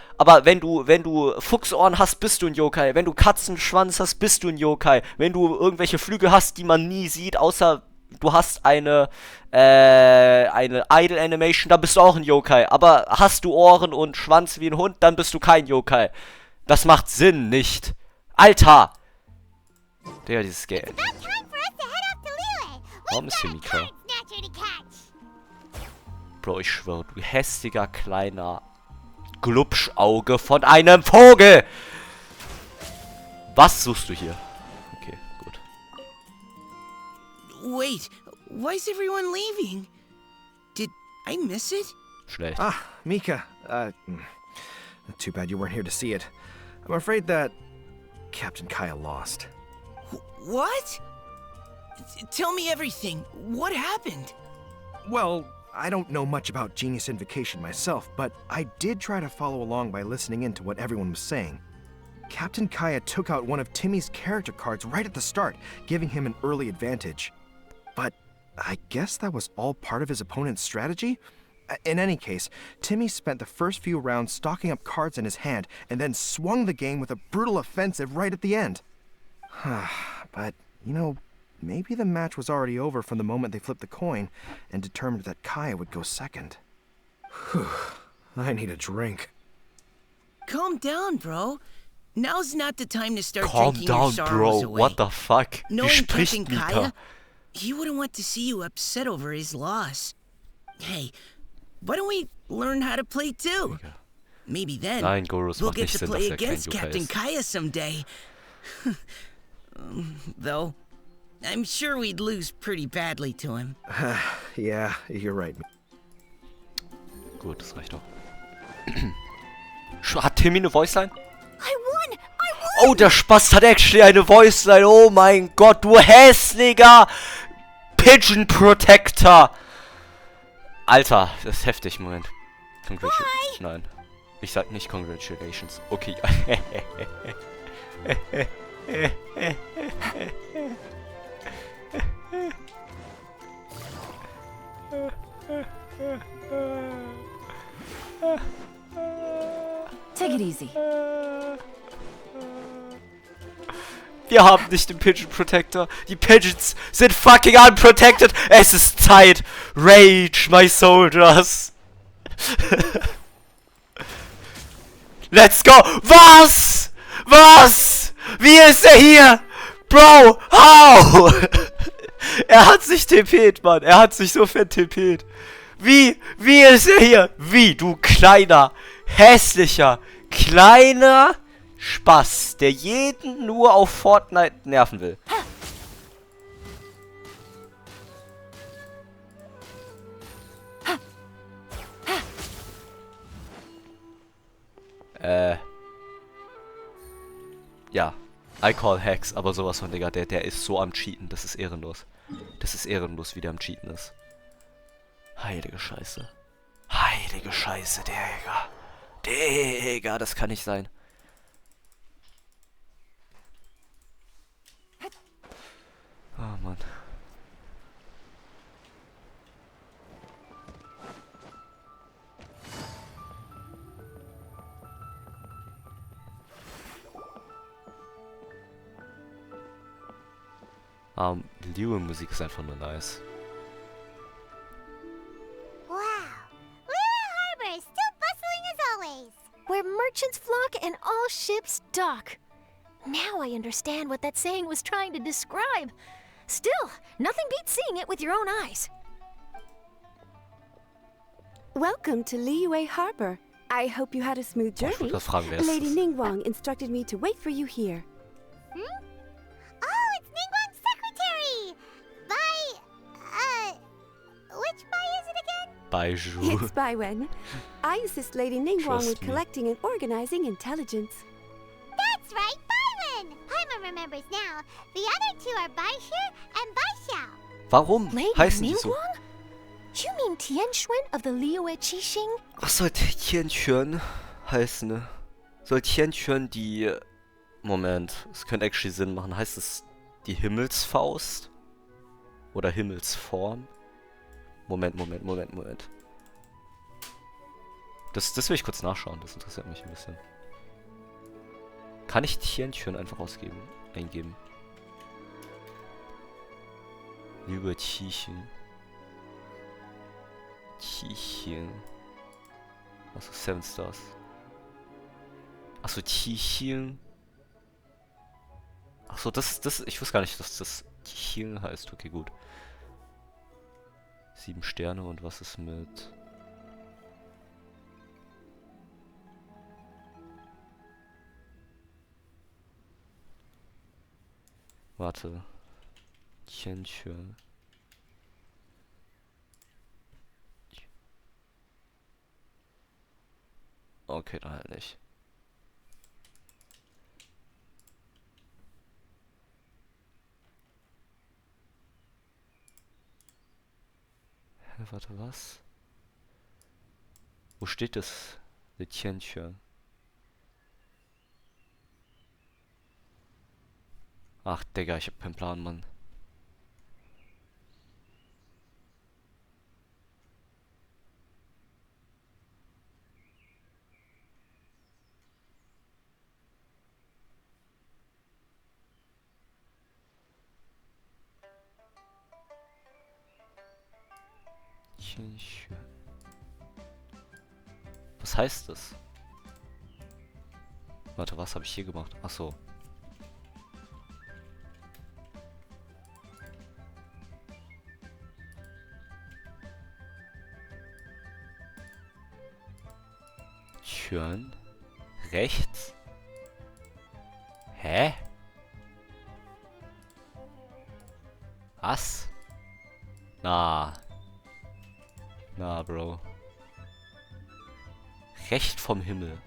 wenn du Fuchsohren hast, bist du ein Yokai. Wenn du Katzenschwanz hast, bist du ein Yokai. Wenn du irgendwelche Flügel hast, die man nie sieht, außer du hast eine Idle Animation, dann bist du auch ein Yokai. Aber hast du Ohren und Schwanz wie ein Hund, dann bist du kein Yokai. Das macht Sinn, nicht? Alter! Digga, dieses Geld. Warum ist hier Mika? Bro, ich schwör, du hässlicher kleiner Glubschauge von einem Vogel! Was suchst du hier? Okay, gut. Wait, why is everyone leaving? Did I miss it? Schlecht. Ah, Mika. Too bad you weren't here to see it. I'm afraid that Captain Kaya lost. What? Tell me everything. What happened? Well, I don't know much about Genius Invocation myself, but I did try to follow along by listening in to what everyone was saying. Captain Kaya took out one of Timmy's character cards right at the start, giving him an early advantage. But I guess that was all part of his opponent's strategy? In any case, Timmy spent the first few rounds stocking up cards in his hand and then swung the game with a brutal offensive right at the end. But, you know, maybe the match was already over from the moment they flipped the coin and determined that Kaya would go second. Whew, I need a drink. Calm down, bro. Now's not the time to start Calm drinking down, your sorrows bro. away. What the fuck? Wie Knowing spricht Captain Mika? Kaya, he wouldn't want to see you upset over his loss. Hey, why don't we learn how to play too? Maybe then Nein, Gorus we'll macht get nicht to Sinn, play dass er kein against Yokai Captain ist. Kaya someday. Though, I'm sure we'd lose pretty badly to him. Yeah, you're right. Gut, das reicht doch. Hat Timmy eine Voiceline? I won! I won! Oh, der Spast hat actually eine Voiceline. Oh mein Gott, du hässlicher Pigeon Protector. Alter, das ist heftig. Moment. Congratulations. Nein. Ich sag nicht Congratulations. Okay. Take it easy. Wir haben nicht den Pigeon Protector. Die Pigeons sind fucking unprotected. Es ist Zeit. Rage, my soldiers. Let's go. Was? Was? Wie ist er hier? Bro, how? Er hat sich TP't, Mann. Er hat sich so fett TP't. Wie? Wie ist er hier? Wie, du kleiner, hässlicher, kleiner, Spaß, der jeden nur auf Fortnite nerven will. Ja. I call Hacks, aber sowas von, Digga, der ist so am Cheaten, das ist ehrenlos. Das ist ehrenlos, wie der am Cheaten ist. Heilige Scheiße. Heilige Scheiße, Digga. Digga, das kann nicht sein. Oh, Mann. Duel-Musik ist einfach nur nice. Wow. Liyue Harbor is still bustling as always. Where merchants flock and all ships dock. Now I understand what that saying was trying to describe. Still, nothing beats seeing it with your own eyes. Welcome to Liyue Harbor. I hope you had a smooth journey. Lady Ningguang instructed me to wait for you here. Hmm? Oh, it's Ningguang's secretary! Which Bai is it again? Baiju. It's Baiwen. I assist Lady Ningguang with collecting and organizing intelligence. That's right, Baiwen! Paimon remembers now. The other two are Baishu and Baishao. Warum Lady heißen die so? Ningguang? You mean Tianxuan of the Liyue Qixing? Was soll Tianquan heißen, ne? Soll Tianquan die... Moment, es könnte actually Sinn machen. Heißt es die Himmelsfaust? Oder Himmelsform? Moment. Das will ich kurz nachschauen, das interessiert mich ein bisschen. Kann ich Tianquan einfach eingeben? Liyue Qixing. Achso, 7 Stars. Achso, Qixing. Achso, ich wusste gar nicht, dass das Qixing heißt. Okay, gut. 7 Sterne und was ist mit... Warte. Tianquan. Okay, dann halt nicht. Hä, warte, was? Wo steht das? Der Tianquan. Ach, Digga, ich hab keinen Plan, Mann. Was heißt das? Warte, was habe ich hier gemacht? Ach so. Schön. Rechts? Hä? Was? Na, Bro. Recht vom Himmel.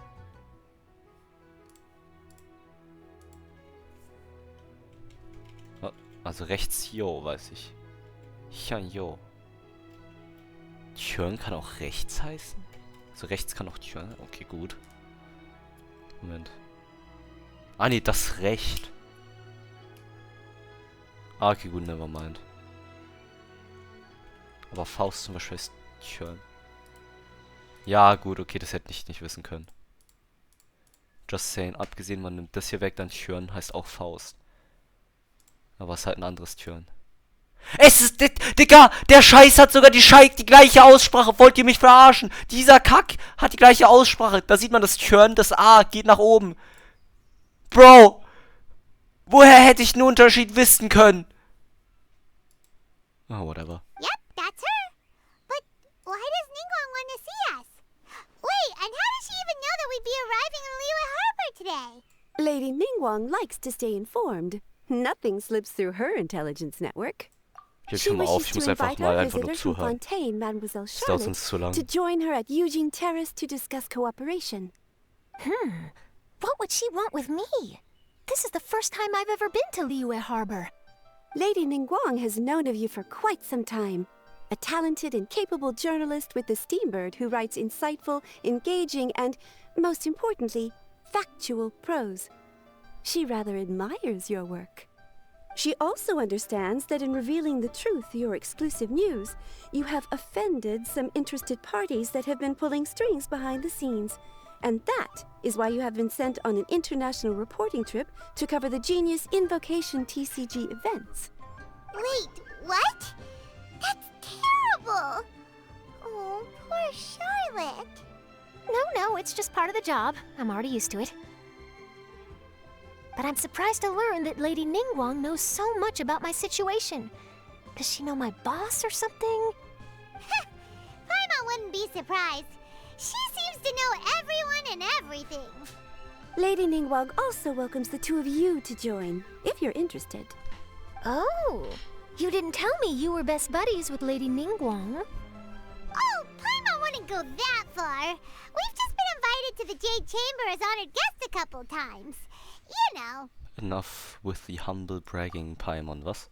Also rechts Jo, weiß ich. Jo. Tjörn kann auch rechts heißen? Also rechts kann auch Tjörn. Okay, gut. Moment. Ah, nee, das Recht. Ah, okay, gut, nevermind. Aber Faust zum Beispiel ist Tjörn. Ja, gut, okay, das hätte ich nicht wissen können. Just saying, abgesehen, man nimmt das hier weg, dann Tjörn heißt auch Faust. Aber es ist halt ein anderes Tjörn. Es ist, Digga, der Scheiß hat sogar die gleiche Aussprache. Wollt ihr mich verarschen? Dieser Kack hat die gleiche Aussprache. Da sieht man das Tjörn, das A geht nach oben. Bro, woher hätte ich einen Unterschied wissen können? Oh, whatever. Yep, that's her. But why does Ningguang want to see us? Wait, and how does she even know that we'd be arriving in Liyue Harbor today? Lady Ningguang likes to stay informed. Nothing slips through her intelligence network. She wishes to invite our visitor from Fontaine, Mademoiselle Das dauert sonst zu lang. to join her at Eugene Terrace to discuss cooperation. What would she want with me? This is the first time I've ever been to Liyue Harbor. Lady Ningguang has known of you for quite some time. A talented and capable journalist with the Steambird who writes insightful, engaging, and, most importantly, factual prose. She rather admires your work. She also understands that in revealing the truth, your exclusive news, you have offended some interested parties that have been pulling strings behind the scenes. And that is why you have been sent on an international reporting trip to cover the Genius Invocation TCG events. Wait, what? That's terrible! Oh, poor Charlotte. No, it's just part of the job. I'm already used to it. But I'm surprised to learn that Lady Ningguang knows so much about my situation. Does she know my boss or something? Paimon wouldn't be surprised. She seems to know everyone and everything. Lady Ningguang also welcomes the two of you to join, if you're interested. Oh, you didn't tell me you were best buddies with Lady Ningguang. Oh, Paimon wouldn't go that far. We've just been invited to the Jade Chamber as honored guests a couple times. You know. Enough with the humble bragging, Paimon, was?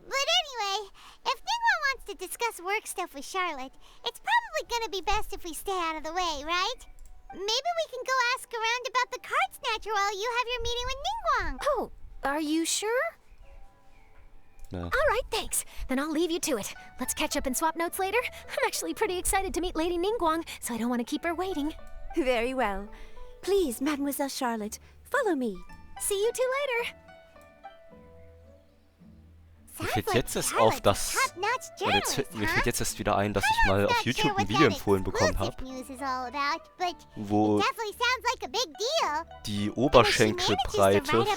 But anyway, if Ningguang wants to discuss work stuff with Charlotte, it's probably gonna be best if we stay out of the way, right? Maybe we can go ask around about the card snatcher while you have your meeting with Ningguang. Oh, are you sure? No. All right, thanks. Then I'll leave you to it. Let's catch up and swap notes later. I'm actually pretty excited to meet Lady Ningguang, so I don't want to keep her waiting. Very well. Please, Mademoiselle Charlotte, follow me. See you two later. Mir fällt jetzt erst auf, dass... Mir fällt jetzt erst wieder ein, dass ich mal auf YouTube ein Video empfohlen bekommen habe, wo die Oberschenkelbreite von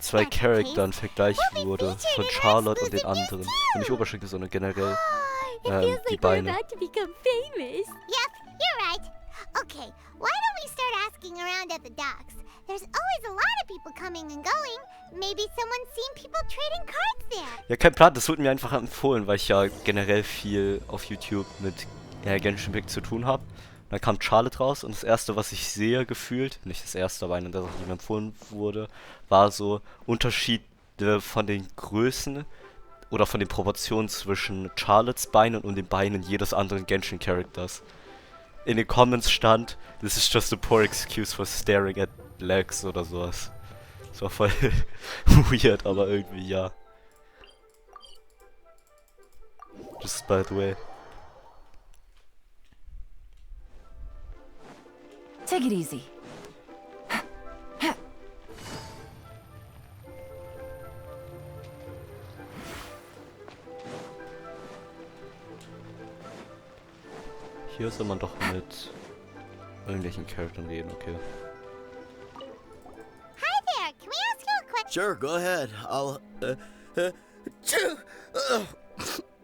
2 Charakteren vergleicht wurde, von Charlotte und den anderen. Nicht Oberschenkel, sondern generell die Beine. Yep, you're right. Okay, why don't we start asking around at the docks? There's always a lot of people coming and going. Maybe someone's seen people trading cards there. Ja, kein Plan, das wurde mir einfach empfohlen, weil ich ja generell viel auf YouTube mit Genshin Spieler zu tun habe. Dann kam Charlotte raus und das erste, was ich sehe, gefühlt, nicht das erste, aber eine der Sachen, die mir empfohlen wurde, war so Unterschiede von den Größen oder von den Proportionen zwischen Charlottes Beinen und den Beinen jedes anderen Genshin Charakters. In den Comments stand, this is just a poor excuse for staring at legs oder sowas. Das war voll weird, aber irgendwie ja. Just by the way. Take it easy. Hier soll man doch mit irgendwelchen Charakteren reden, okay. Hi there, can we ask you a question? Sure, go ahead. I'll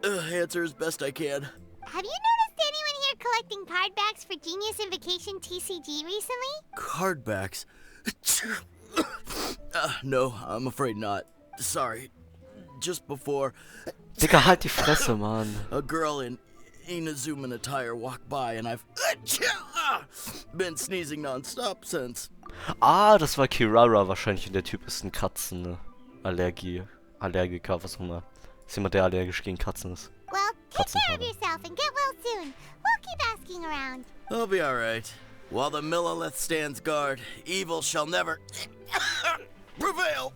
answer as best I can. Have you noticed anyone here collecting card backs for Genius Invocation TCG recently? Card backs? No, I'm afraid not. Sorry. Just before... Digga, halt die Fresse, Mann. A girl in Inazuman attire walked by and I've been sneezing non-stop since. Ah, das war Kirara wahrscheinlich und der Typ ist ein Katzenallergiker, was auch immer. Ist jemand, der allergisch gegen Katzen ist. Well, take care of yourself and get well soon. We'll keep asking around. I'll be alright. While the Millilith stands guard, evil shall never prevail.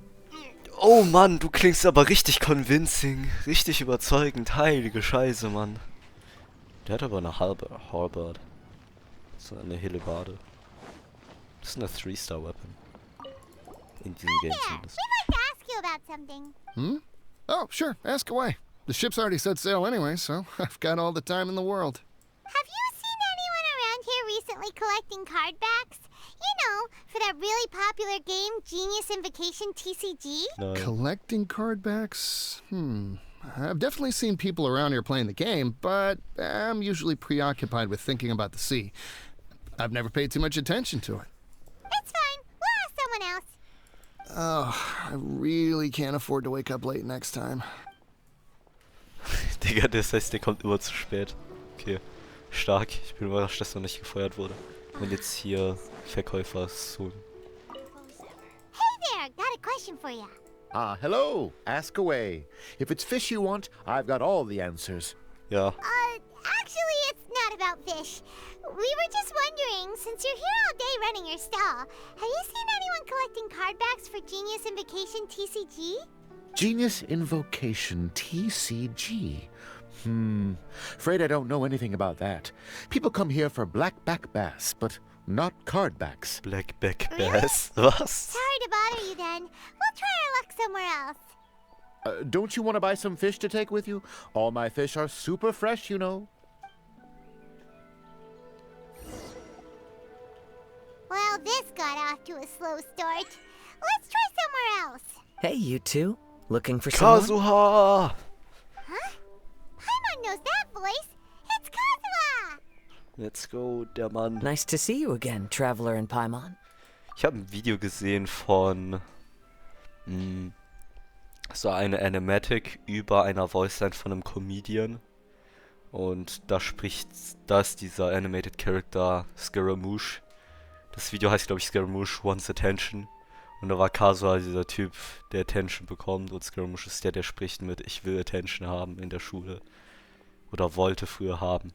Oh Mann, du klingst aber richtig convincing, richtig überzeugend, heilige Scheiße, Mann. Der hat aber eine Halberd. So eine Hellebarde. Das ist eine 3-Star-Weapon. In diesem Game zumindest. We'd like to ask you about something. Oh, sure, ask away. The ship's already set sail anyway, so I've got all the time in the world. Have you seen anyone around here recently collecting card backs? You know, for that really popular game, Genius Invocation TCG? No. Collecting card backs? I've definitely seen people around here playing the game, but I'm usually preoccupied with thinking about the sea. I've never paid too much attention to it. It's fine. Oh, I really can't afford to wake up late next time. Digga, das heißt, der kommt immer zu spät. Okay, stark. Ich bin überrascht, dass er nicht gefeuert wurde. Und jetzt hier Verkäufer suchen. Hey there, got a question for you. Hello. Ask away. If it's fish you want, I've got all the answers. Ja. Actually, it's not about fish. We were just wondering, since you're here all day running your stall, have you seen anyone collecting card backs for Genius Invocation TCG? Genius Invocation TCG. Afraid I don't know anything about that. People come here for blackback bass, but not card backs. Blackback bass? Was? Sorry to bother you then. We'll try our luck somewhere else. Don't you want to buy some fish to take with you? All my fish are super fresh, you know. Well, this got off to a slow start. Let's try somewhere else. Hey, you two. Looking for someone? Kazuha! Huh? Paimon knows that voice. It's Kazuha! Let's go, der Mann. Nice to see you again, Traveler and Paimon. Ich habe ein Video gesehen von so eine Animatic über einer Voiceline von einem Comedian. Und da ist dieser Animated Character Scaramouche. Das Video heißt, glaube ich, Scaramouche Wants Attention. Und da war Kazuha dieser Typ, der Attention bekommt. Und Scaramouche ist der spricht mit Ich will Attention haben in der Schule. Oder wollte früher haben.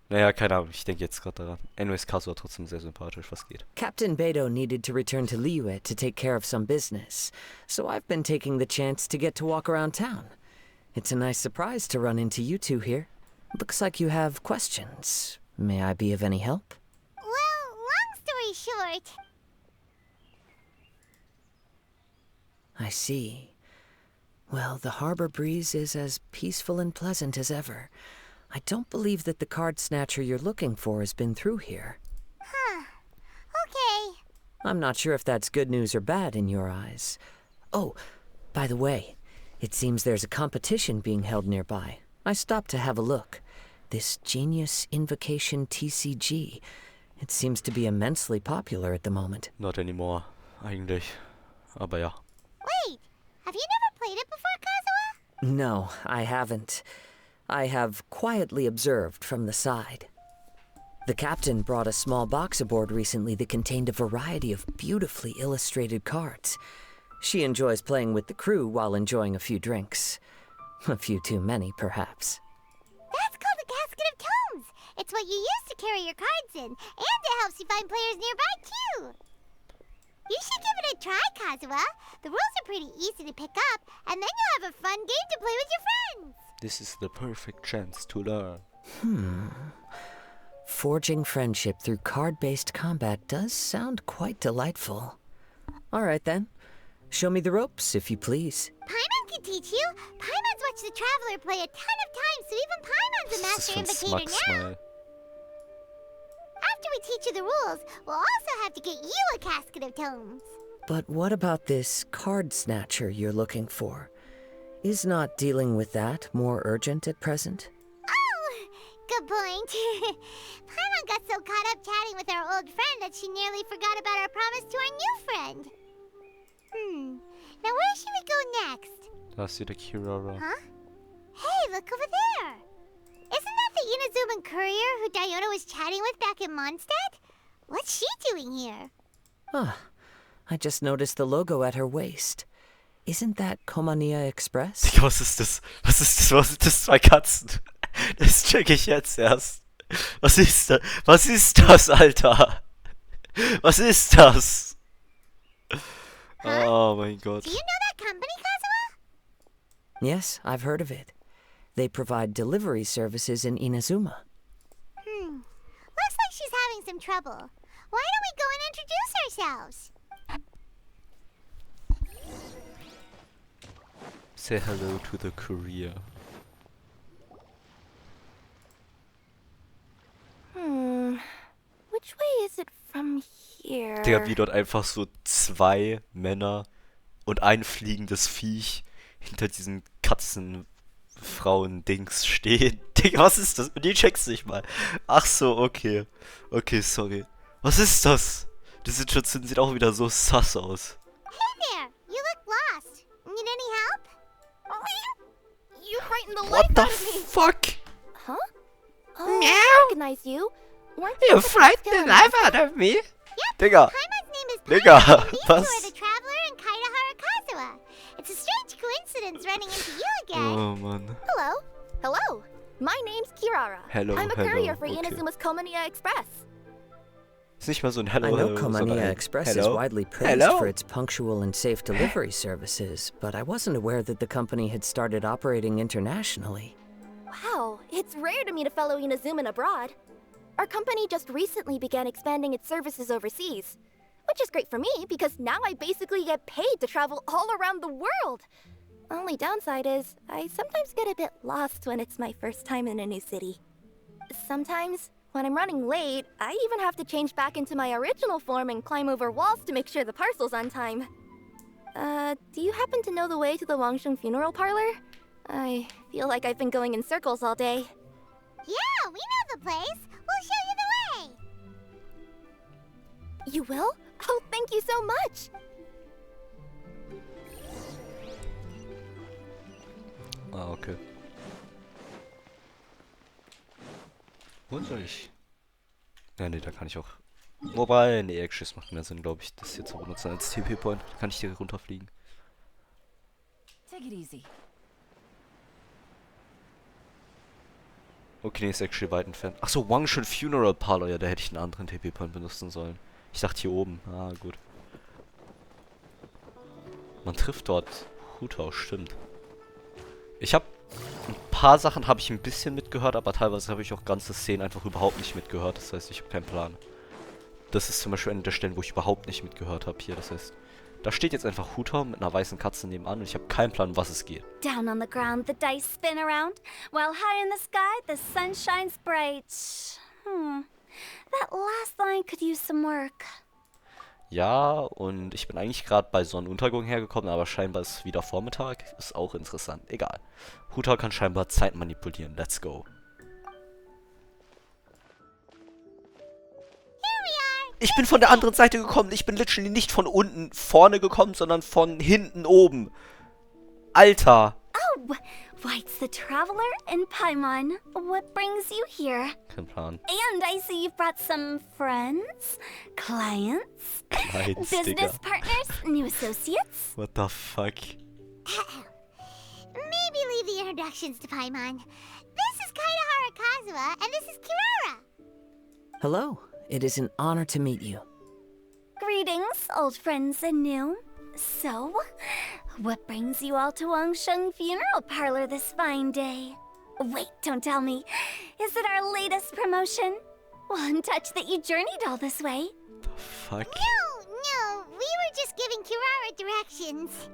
Naja, keine Ahnung, ich denke jetzt gerade daran. Anyways, Kazuha trotzdem sehr sympathisch, was geht. Captain Beidou needed to return to Liyue to take care of some business. So I've been taking the chance to get to walk around town. It's a nice surprise to run into you two here. Looks like you have questions. May I be of any help? Story short. I see. Well, the harbor breeze is as peaceful and pleasant as ever. I don't believe that the card snatcher you're looking for has been through here. Huh. Okay. I'm not sure if that's good news or bad in your eyes. Oh, by the way, it seems there's a competition being held nearby. I stopped to have a look. This Genius Invocation TCG. It seems to be immensely popular at the moment. Not anymore, eigentlich. Aber ja. Wait, have you never played it before, Kazuha? No, I haven't. I have quietly observed from the side. The captain brought a small box aboard recently that contained a variety of beautifully illustrated cards. She enjoys playing with the crew while enjoying a few drinks. A few too many, perhaps. That's called a casket of tomes. It's what you use to carry your cards in, and it helps you find players nearby, too. You should give it a try, Kazuha. The rules are pretty easy to pick up, and then you'll have a fun game to play with your friends. This is the perfect chance to learn. Forging friendship through card-based combat does sound quite delightful. All right, then. Show me the ropes, if you please. Paimon can teach you. Paimon's watched the Traveler play a ton of times, so even Paimon's a master invocator now. After we teach you the rules, we'll also have to get you a casket of tomes. But what about this card snatcher you're looking for? Is not dealing with that more urgent at present? Oh, good point. Paimon got so caught up chatting with our old friend that she nearly forgot about our promise to our new friend. Now where should we go next? Da ist wieder Kirara. Huh? Hey, look over there. Isn't that the Inazuman courier who Diona was chatting with back in Mondstadt? What's she doing here? I just noticed the logo at her waist. Isn't that Komania Express? Digga, was ist das? Was ist das? Was sind das? Zwei Katzen. Das check ich jetzt erst. Was ist das? Was ist das, Alter? Was ist das? Oh mein Gott. Do you know that company, Kazuha? Yes, I've heard of it. They provide delivery services in Inazuma. Looks like she's having some trouble. Why don't we go and introduce ourselves? Say hello to the courier. Which way is it from here? Digga, wie dort einfach so zwei Männer und ein fliegendes Viech hinter diesen Katzenfrauen-Dings stehen. Digga, was ist das? Die checkst nicht mal. Ach so, okay. Okay, sorry. Was ist das? Die Situation sieht auch wieder so sass aus. Hey there, you look lost. Need any help? You frightened the What life the out of me. fuck? Huh? Oh, I recognize you. Weren't you You at the frightened Pascal the life Investment? out of me? Yep. Digga. Paimon's name is Digga, Paimon, and these two was? are the Traveler and Kaida Harakazawa. It's a strange coincidence running into you again. Oh, Mann. Hello. Hello. My name's Kirara. Hello, I'm a hello, courier for okay. Inazuma's Komaniya Express. Ist nicht mal so ein Hello, I know hello, Komaniya sondern ein Express is Hello? widely praised Hello? for its punctual and safe delivery services, but I wasn't aware that the company had started operating internationally. Wow, it's rare to meet a fellow Inazuman abroad. Our company just recently began expanding its services overseas, which is great for me because now I basically get paid to travel all around the world. Only downside is I sometimes get a bit lost when it's my first time in a new city. Sometimes, when I'm running late, I even have to change back into my original form and climb over walls to make sure the parcel's on time. Do you happen to know the way to the Wangsheng funeral parlor? I feel like I've been going in circles all day. Yeah, we know the place. We'll show you the way. You will? Oh, thank you so much! Ah, okay. Wo soll ich? Ja, nee, da kann ich auch. Wobei, nee, actually, es macht mehr Sinn, glaube ich, das hier zu benutzen als TP-Point. Da kann ich hier runterfliegen. Take it easy. Okay, nee, ist actually weit entfernt. Achso, Wangsheng Funeral Parlor. Ja, da hätte ich einen anderen TP-Point benutzen sollen. Ich dachte hier oben. Ah, gut. Man trifft dort Hutau, stimmt. Ich habe ein paar Sachen habe ich ein bisschen mitgehört, aber teilweise habe ich auch ganze Szenen einfach überhaupt nicht mitgehört. Das heißt, ich habe keinen Plan. Das ist zum Beispiel eine der Stellen, wo ich überhaupt nicht mitgehört habe hier. Das heißt, da steht jetzt einfach Hutau mit einer weißen Katze nebenan und ich habe keinen Plan, um was es geht. Down on the ground, the dice spin around, while high in the sky, the sun shines bright. That last line could use some work. Ja, und ich bin eigentlich gerade bei Sonnenuntergang hergekommen, aber scheinbar ist wieder Vormittag. Ist auch interessant. Egal. Hutau kann scheinbar Zeit manipulieren. Let's go. Ich bin von der anderen Seite gekommen. Ich bin literally nicht von unten vorne gekommen, sondern von hinten oben. Alter. Oh, White's the Traveler and Paimon. What brings you here? Kein Plan. And I see you've brought some friends, clients, business Digga. partners, new associates. What the fuck? Maybe leave the introductions to Paimon. This is Kaida Harakazawa, and this is Kirara. Hello. It is an honor to meet you. Greetings, old friends and new. So, what brings you all to Wangsheng Funeral Parlor this fine day? Wait, don't tell me. Is it our latest promotion? One touch that you journeyed all this way. The fuck? No, we were just giving Kirara directions.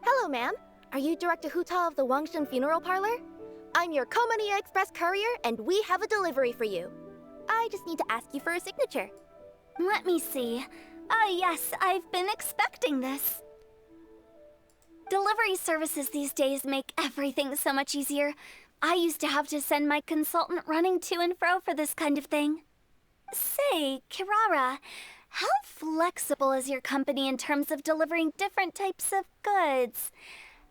Hello, ma'am. Are you Director Hutau of the Wangsheng Funeral Parlor? I'm your Komaniya Express courier, and we have a delivery for you. I just need to ask you for a signature. Let me see. Ah, yes, I've been expecting this. Delivery services these days make everything so much easier. I used to have to send my consultant running to and fro for this kind of thing. Say, Kirara, how flexible is your company in terms of delivering different types of goods?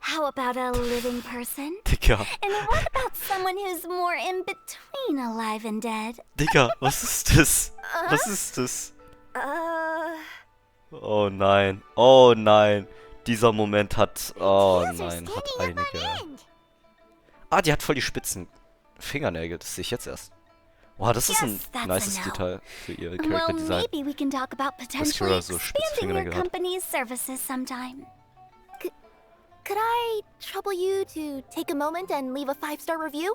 How about a living person? Digga. And what about someone who's more in between alive and dead? Digga, was ist das? Was ist das? Oh nein. Oh nein. Dieser Moment hat... Oh nein, hat einige... Ah, die hat voll die spitzen Fingernägel. Das sehe ich jetzt erst. Wow, das ist ein nices Detail für ihr Character Design. Well, maybe we can talk about potentially expanding your company's services sometime. Could I trouble you to take a moment and leave a 5-star review?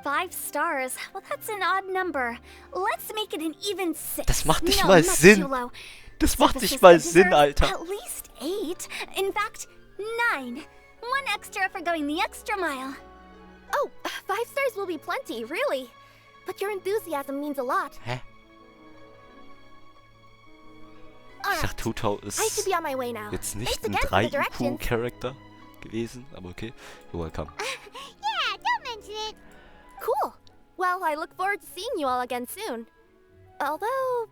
5 stars? Well, that's an odd number. Let's make it an even 6. Das macht nicht mal Sinn. Das macht nicht mal Sinn, Alter. At least 8. In fact, 9. 1 extra for going the extra mile. Oh, 5 stars will be plenty, really. But your enthusiasm means a lot. Hä? Ich dachte, Hutau ist jetzt nicht ein 3-IQ-Charakter gewesen, aber okay. You're welcome. Yeah, don't mention it. Cool. Well, I look forward to seeing you all again soon. Although,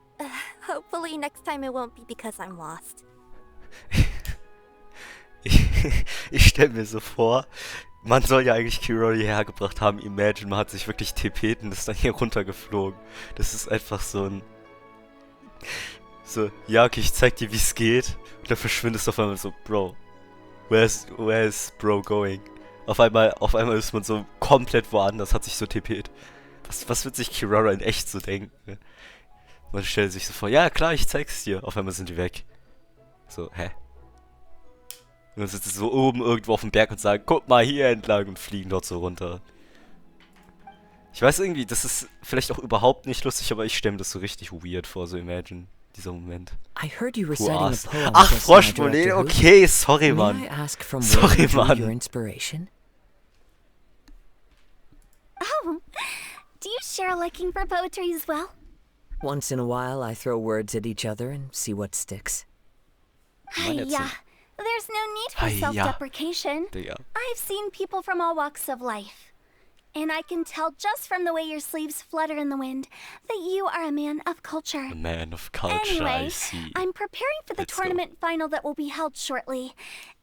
Hopefully next time it won't be because I'm lost. Ich stelle mir so vor, man soll ja eigentlich Kiroi hierher gebracht haben. Imagine, man hat sich wirklich TP't und ist dann hier runtergeflogen. Das ist einfach so ein... So, ja, okay, ich zeig dir, wie es geht. Und dann verschwindest du auf einmal so, Bro, where is Bro going? Auf einmal ist man so komplett woanders, hat sich so TP't. Was wird sich Kirara in echt so denken? Ne? Man stellt sich so vor, ja klar, ich zeig's dir. Auf einmal sind die weg. So, hä? Und dann sitzen sie so oben irgendwo auf dem Berg und sagen, guck mal hier entlang und fliegen dort so runter. Ich weiß irgendwie, das ist vielleicht auch überhaupt nicht lustig, aber ich stelle mir das so richtig weird vor, so Imagine, dieser Moment. I heard you reciting a poem. Ach, Froschmolé, okay, sorry, Mann. May I ask from Sorry, where Mann. your inspiration? Oh, do you share a liking for poetry as well? Once in a while, I throw words at each other and see what sticks. Yeah, there's no need for self-deprecation. I've seen people from all walks of life. And I can tell just from the way your sleeves flutter in the wind that you are a man of culture. A man of culture, anyway, I see. I'm preparing for the tournament final that will be held shortly.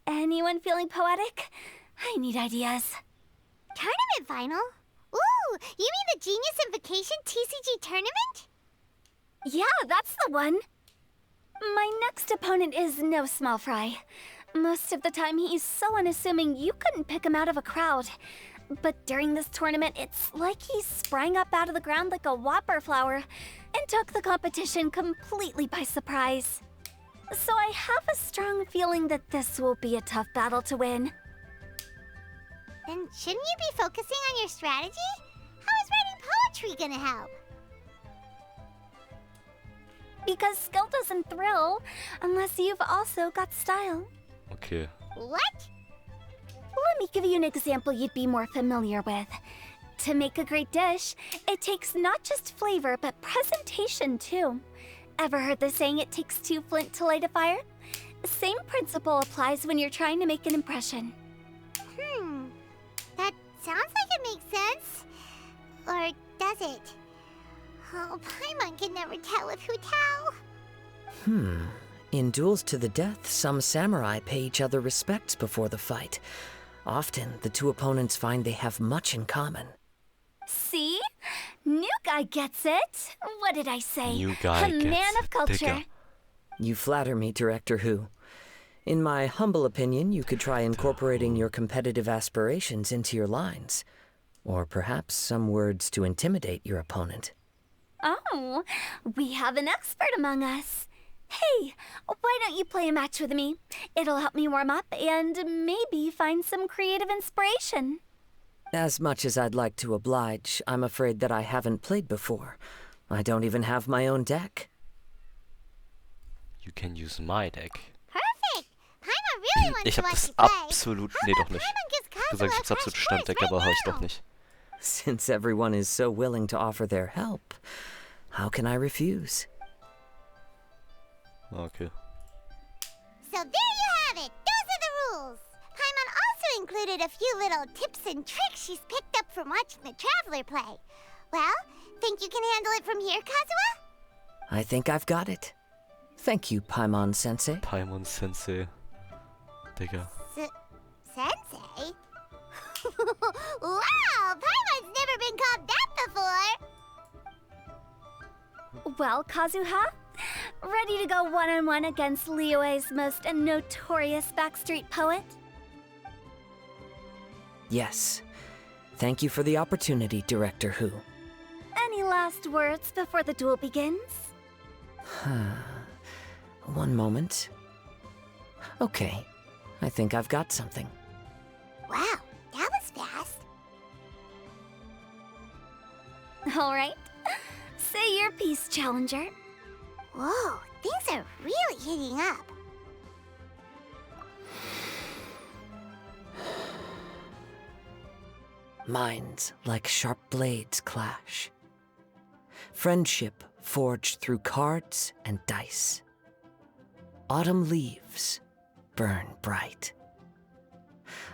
Anyone feeling poetic? I need ideas. Tournament final? Ooh, you mean the Genius Invocation TCG tournament? Yeah, that's the one. My next opponent is no small fry. Most of the time he's so unassuming you couldn't pick him out of a crowd. But during this tournament, it's like he sprang up out of the ground like a whopper flower and took the competition completely by surprise. So I have a strong feeling that this will be a tough battle to win. Then shouldn't you be focusing on your strategy? How is writing poetry gonna help? Because skill doesn't thrill unless you've also got style. Okay. What? Let me give you an example you'd be more familiar with. To make a great dish, it takes not just flavor, but presentation too. Ever heard the saying, it takes two flint to light a fire? The same principle applies when you're trying to make an impression. That sounds like it makes sense. Or does it? Oh, Paimon can never tell with Hu Tao. In duels to the death, some samurai pay each other respects before the fight. Often, the two opponents find they have much in common. See? New guy gets it. What did I say? New guy a gets man of culture. Digga. You flatter me, Director Who. In my humble opinion, you could try incorporating your competitive aspirations into your lines. Or perhaps some words to intimidate your opponent. Oh, we have an expert among us. Hey, why don't you play a match with me? It'll help me warm up and maybe find some creative inspiration. As much as I'd like to oblige, I'm afraid that I haven't played before. I don't even have my own deck. You can use my deck. Perfect! Paimon really wants Ich to hab watch das you play. absolut... Nee, doch nicht. Gesagt, ich hab's absolut Standdeck, aber habe ich doch nicht. Since everyone is so willing to offer their help, how can I refuse? Okay. So there you have it. Those are the rules. Paimon also included a few little tips and tricks she's picked up from watching the Traveler play. Well, think you can handle it from here, Kazuha? I think I've got it. Thank you, Paimon-sensei. Paimon-sensei. Digga. Sensei? Wow, Paimon's never been called that before. Well, Kazuha, ready to go one-on-one against Liyue's most notorious backstreet poet? Yes. Thank you for the opportunity, Director Who. Any last words before the duel begins? One moment. Okay, I think I've got something. Wow, that was fast. All right. Say your piece, Challenger. Whoa, things are really heating up. Minds like sharp blades clash. Friendship forged through cards and dice. Autumn leaves burn bright.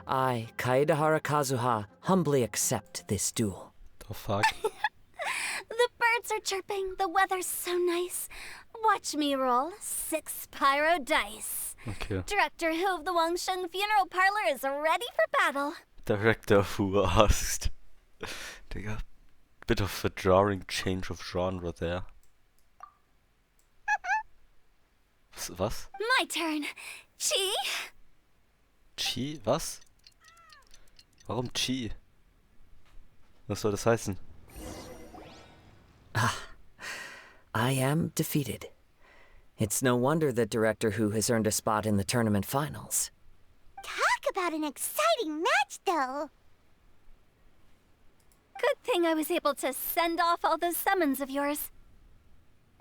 I, Kaedahara Kazuha, humbly accept this duel. The fuck? The birds are chirping, the weather's so nice. Watch me roll 6 pyro dice. Okay. Director Who of the Wangsheng Funeral Parlor is ready for battle. Director Who asked. Digga. Bit of a jarring change of genre there. Was? My turn. Chi? Chi? Was? Warum Chi? Was soll das heißen? I am defeated. It's no wonder that Director Who has earned a spot in the tournament finals. Talk about an exciting match, though. Good thing I was able to send off all those summons of yours.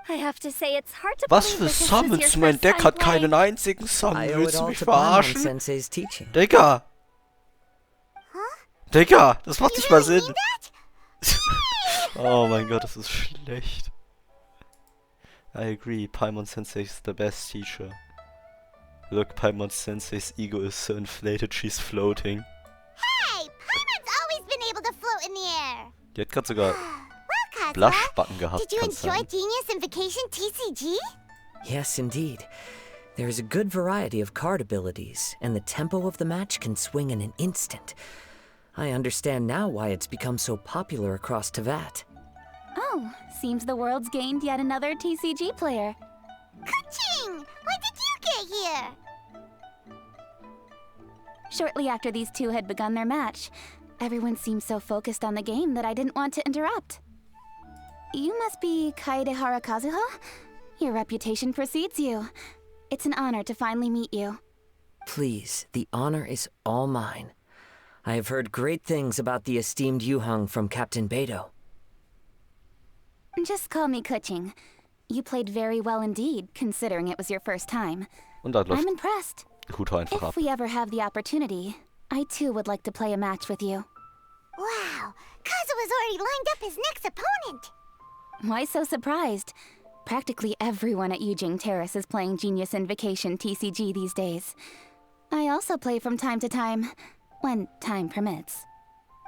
I have to say it's hard to Was believe für that this Summons? was your Mein first Deck time hat playing. keinen einzigen Summon. I owe Willst it du all mich to Paimon verarschen? Sensei's teaching. Digga! Digga, das macht nicht mal Sinn. Oh mein Gott, das ist schlecht. I agree, Paimon Sensei is the best teacher. Look, Paimon Sensei's ego is so inflated, she's floating. Hey, Paimon's always been able to float in the air. Die hat gerade sogar Well, Blushbacken gehabt. did you kann's enjoy sein. Genius Invocation TCG? Yes, indeed. There is a good variety of card abilities, and the tempo of the match can swing in an instant. I understand now why it's become so popular across Tevat. Oh, seems the world's gained yet another TCG player. Ka-ching! When did you get here? Shortly after these two had begun their match, everyone seemed so focused on the game that I didn't want to interrupt. You must be Kaede Harakazuha? Your reputation precedes you. It's an honor to finally meet you. Please, the honor is all mine. I have heard great things about the esteemed Yuheng from Captain Beidou. Just call me Kuching. You played very well indeed, considering it was your first time. Und da läuft I'm impressed. Huto einfach If ab. we ever have the opportunity, I too would like to play a match with you. Wow, Kazuha's already lined up his next opponent. Why so surprised? Practically everyone at Yujing Terrace is playing Genius Invocation TCG these days. I also play from time to time, when time permits.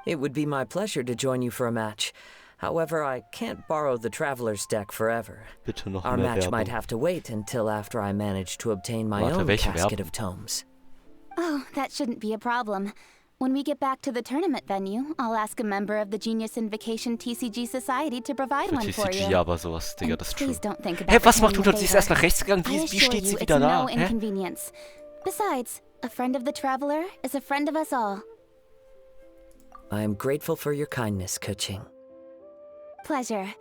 It would be my pleasure to join you for a match. However, I can't borrow the Traveler's deck forever. Bitte noch Our mehr match Werbung. might have to wait until after I manage to obtain my Warte, own welche casket Werbung? of tomes. Oh, that shouldn't be a problem. When we get back to the tournament venue, I'll ask a member of the Genius Invocation TCG Society to provide Für one for TCG, you. aber sowas, Digga, And das ist please true. don't think about Hä, was macht returning Huto? the Sie ist favor. erst nach rechts gegangen. I Wie assure steht you, sie it's wieder da? no Hä? inconvenience. Besides, a friend of the traveler is a friend of us all. I am grateful for your kindness, Kuching. Pleasure.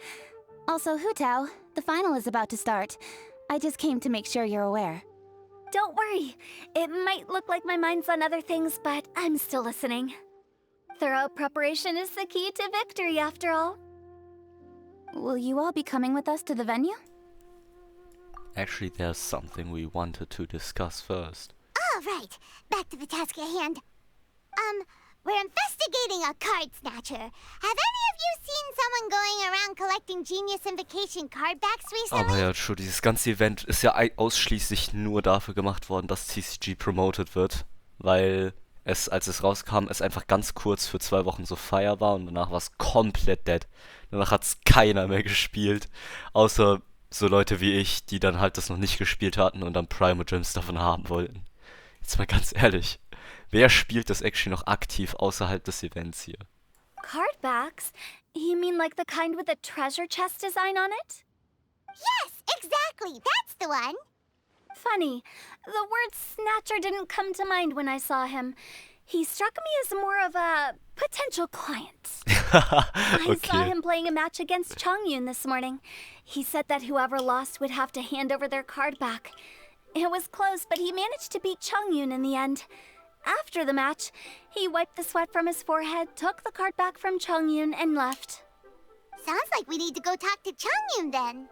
Also, Hutao, the final is about to start. I just came to make sure you're aware. Don't worry. It might look like my mind's on other things, but I'm still listening. Thorough preparation is the key to victory, after all. Will you all be coming with us to the venue? Actually, there's something we wanted to discuss first. All right, back to the task at hand. We're investigating a card snatcher. Have any of you seen someone going around collecting Genius Invocation card backs recently? Aber ja, schon, dieses ganze Event ist ja ausschließlich nur dafür gemacht worden, dass TCG promoted wird. Weil es, als es rauskam, es einfach ganz kurz für 2 Wochen so Fire war und danach war es komplett dead. Danach hat es keiner mehr gespielt. Außer so Leute wie ich, die dann halt das noch nicht gespielt hatten und dann Primo Gems davon haben wollten. Jetzt mal ganz ehrlich. Wer spielt das actually noch aktiv außerhalb des Events hier? Card backs? You mean like the kind with a treasure chest design on it? Yes, exactly. That's the one. Funny. The word snatcher didn't come to mind when I saw him. He struck me as more of a potential client. I saw him playing a match against Chongyun this morning. He said that whoever lost would have to hand over their card back. It was close, but he managed to beat Chongyun in the end. After the match, he wiped the sweat from his forehead, took the card back from Chongyun, and left. Sounds like we need to go talk to Chongyun then.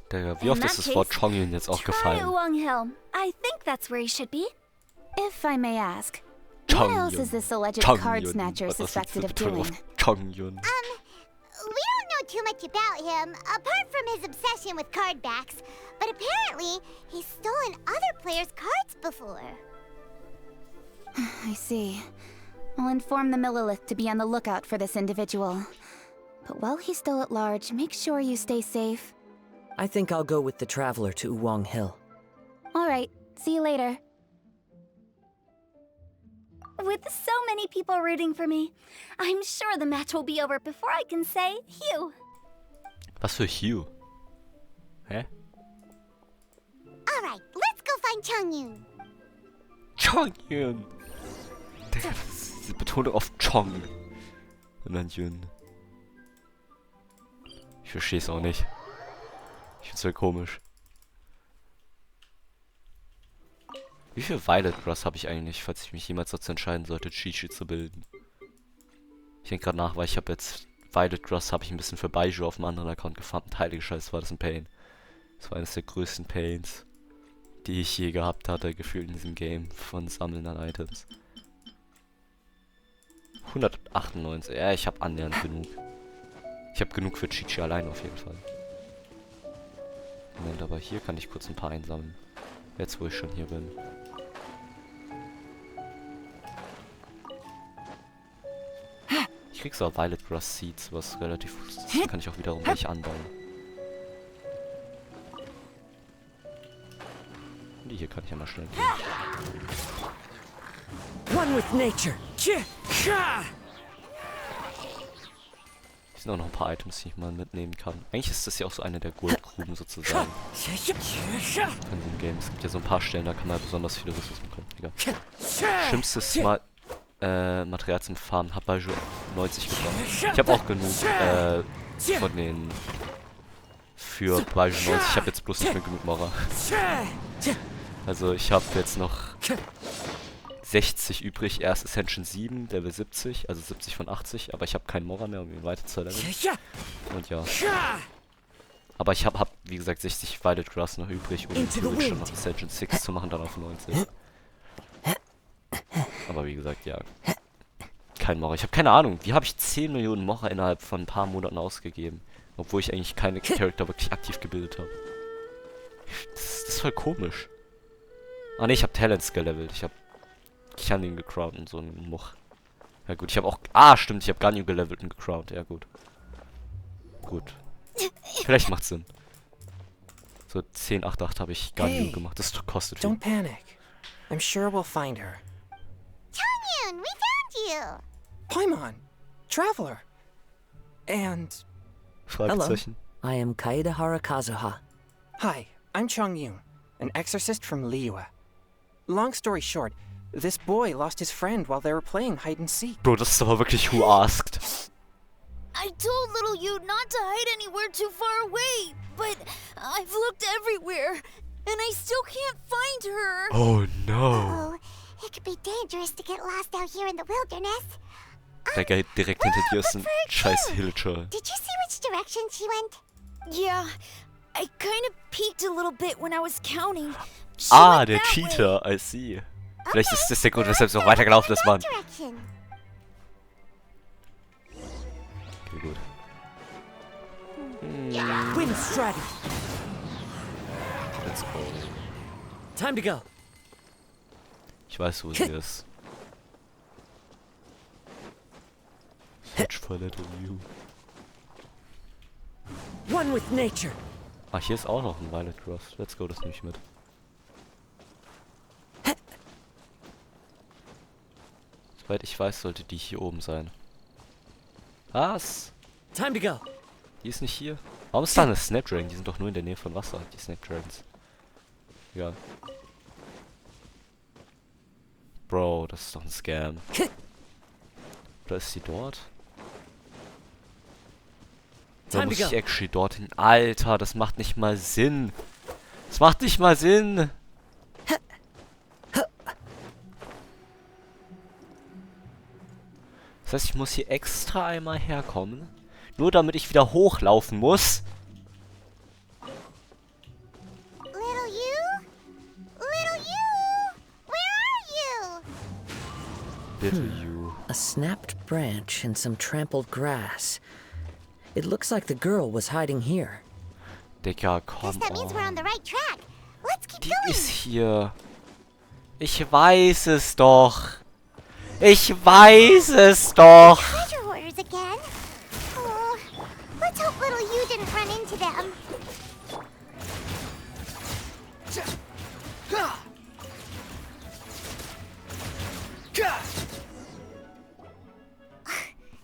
Digga, wie oft ist das Wort Chongyun jetzt auch gefallen? Uwang-Hill. I think that's where he should be. If I may ask, what else is this alleged card snatcher suspected of doing? Chongyun. We don't know too much about him, apart from his obsession with card backs. But apparently, he's stolen other players' cards before. I see. I'll inform the Millilith to be on the lookout for this individual. But while he's still at large, make sure you stay safe. I think I'll go with the Traveler to Uwang Hill. All right, see you later. With so many people rooting for me, I'm sure the match will be over before I can say Hugh. Was für Hugh? Hä? All right, let's go find Chongyun. Chongyun. Diese Betonung auf Chong. Und dann Yun. Ich verstehe es auch nicht. Ich find's voll komisch. Wie viel Violet Grass habe ich eigentlich, falls ich mich jemals dazu entscheiden sollte, Chi-Chi zu bilden? Ich denke gerade nach, weil ich habe jetzt Violet Grass habe ich ein bisschen für Baiju auf dem anderen Account gefarmt. Heilige Scheiße, war das ein Pain. Das war eines der größten Pains, die ich je gehabt hatte, gefühlt in diesem Game von Sammeln an Items. 198, ja, ich habe annähernd genug. Ich habe genug für Chi-Chi allein auf jeden Fall. Moment, aber hier kann ich kurz ein paar einsammeln. Jetzt, wo ich schon hier bin. Ich krieg so Violet Grass Seeds, was relativ gut ist. Das kann ich auch wiederum nicht anbauen. Die hier kann ich ja mal schnell gehen. One with nature. Hier sind auch noch ein paar Items, die ich mal mitnehmen kann. Eigentlich ist das ja auch so eine der Goldgruben sozusagen. Von dem Game. Es gibt ja so ein paar Stellen, da kann man ja besonders viele Ressourcen bekommen. Egal. Schlimmstes Material zum Farmen. Hab Baiju 90 bekommen. Ich habe auch genug von den für Baiju 90. Ich habe jetzt bloß nicht mehr genug Mora. Also ich habe jetzt noch 60 übrig, erst Ascension 7, Level 70, also 70 von 80, aber ich habe keinen Mora mehr, um ihn weiter zu leveln. Und ja. Aber ich hab wie gesagt 60 Violet Grass noch übrig, um theoretisch schon noch Ascension 6 zu machen, dann auf 90. Aber wie gesagt, ja. Kein Mora. Ich habe keine Ahnung, wie habe ich 10 Millionen Mora innerhalb von ein paar Monaten ausgegeben? Obwohl ich eigentlich keine Charakter wirklich aktiv gebildet habe. Das ist voll komisch. Ah ne, ich habe Talents gelevelt. Ich habe Kianin gecrowned und so einen Much. Ja gut, ich habe auch... Ah, stimmt, ich habe Ganyu gelevelt und gecrowned. Ja gut. Gut. Vielleicht macht's Sinn. So 10-8-8 habe ich Ganyu gemacht. Das kostet viel. Don't panic. I'm sure we'll find her. Chongyun, we found you! Paimon! Traveler! And... Fragezeichen. I am Kaede Harakazuha. Hi, I'm Chongyun, an exorcist from Liyue. Long story short, this boy lost his friend while they were playing hide and seek. Bro, das ist aber wirklich who asked. I told little you not to hide anywhere too far away, but I've looked everywhere, and I still can't find her. Oh no. Uh-oh. It could be dangerous to get lost out here in the wilderness. Der geht direkt hinter dir ist ein scheiß Hillcher. Did you see which direction she went? Yeah, I kind of peeked a little bit when I was counting. Ah, der Cheater, I see. Vielleicht ist das der Grund, weshalb es auch weitergelaufen ist, Mann. Okay, gut. Wind strategy. Let's go. Time to go. Ich weiß, wo sie ist. Search for little you. One with nature. Ah, hier ist auch noch ein Violet Grass. Let's go, das nehme ich mit. Soweit ich weiß, sollte die hier oben sein. Was? Time to go. Die ist nicht hier. Warum ist da eine Snapdragon? Die sind doch nur in der Nähe von Wasser, die Snapdragons. Ja. Bro, das ist doch ein Scam. Oder ist sie dort? Da muss ich actually dorthin. Alter, das macht nicht mal Sinn. Das macht nicht mal Sinn. Das heißt, ich muss hier extra einmal herkommen. Nur damit ich wieder hochlaufen muss. Little you? Little you? Where are you? Little you. A snapped branch and some trampled grass. It looks like the girl was hiding here. Digga, komm That means we're on the right track. Let's keep Die going. ist hier. Ich weiß es doch. Ich weiß es doch. Treasure hoarders again. Oh, didn't run into them.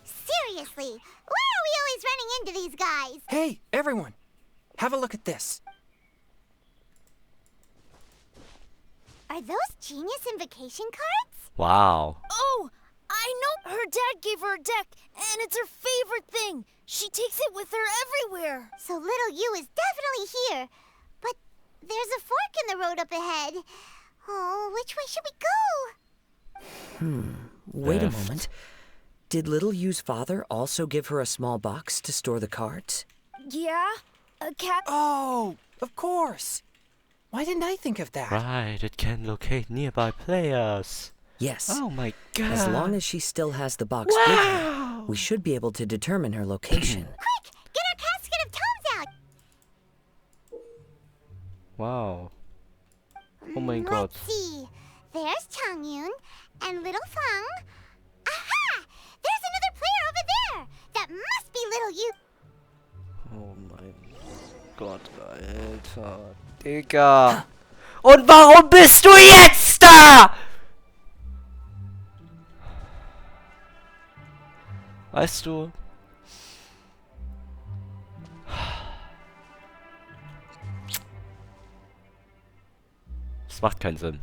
Seriously, why are we always running into these guys? Hey, everyone! Have a look at this. Are those genius invocation cards? Wow. Oh, I know her dad gave her a deck, and it's her favorite thing. She takes it with her everywhere. So little you is definitely here. But there's a fork in the road up ahead. Oh, which way should we go? Wait a moment. Did little Yu's father also give her a small box to store the cards? Yeah? A cat? Oh, of course. Why didn't I think of that? Right, it can locate nearby players. Yes. Oh my god. As long as she still has the box with her, we should be able to determine her location. Quick! Get our casket of tomes out! Wow. Oh my god. Let's see. There's Changyun and little Fang. Aha! There's another player over there! That must be little you. Oh mein Gott, Alter. Digga. Und warum bist du jetzt da? Weißt du? Das macht keinen Sinn.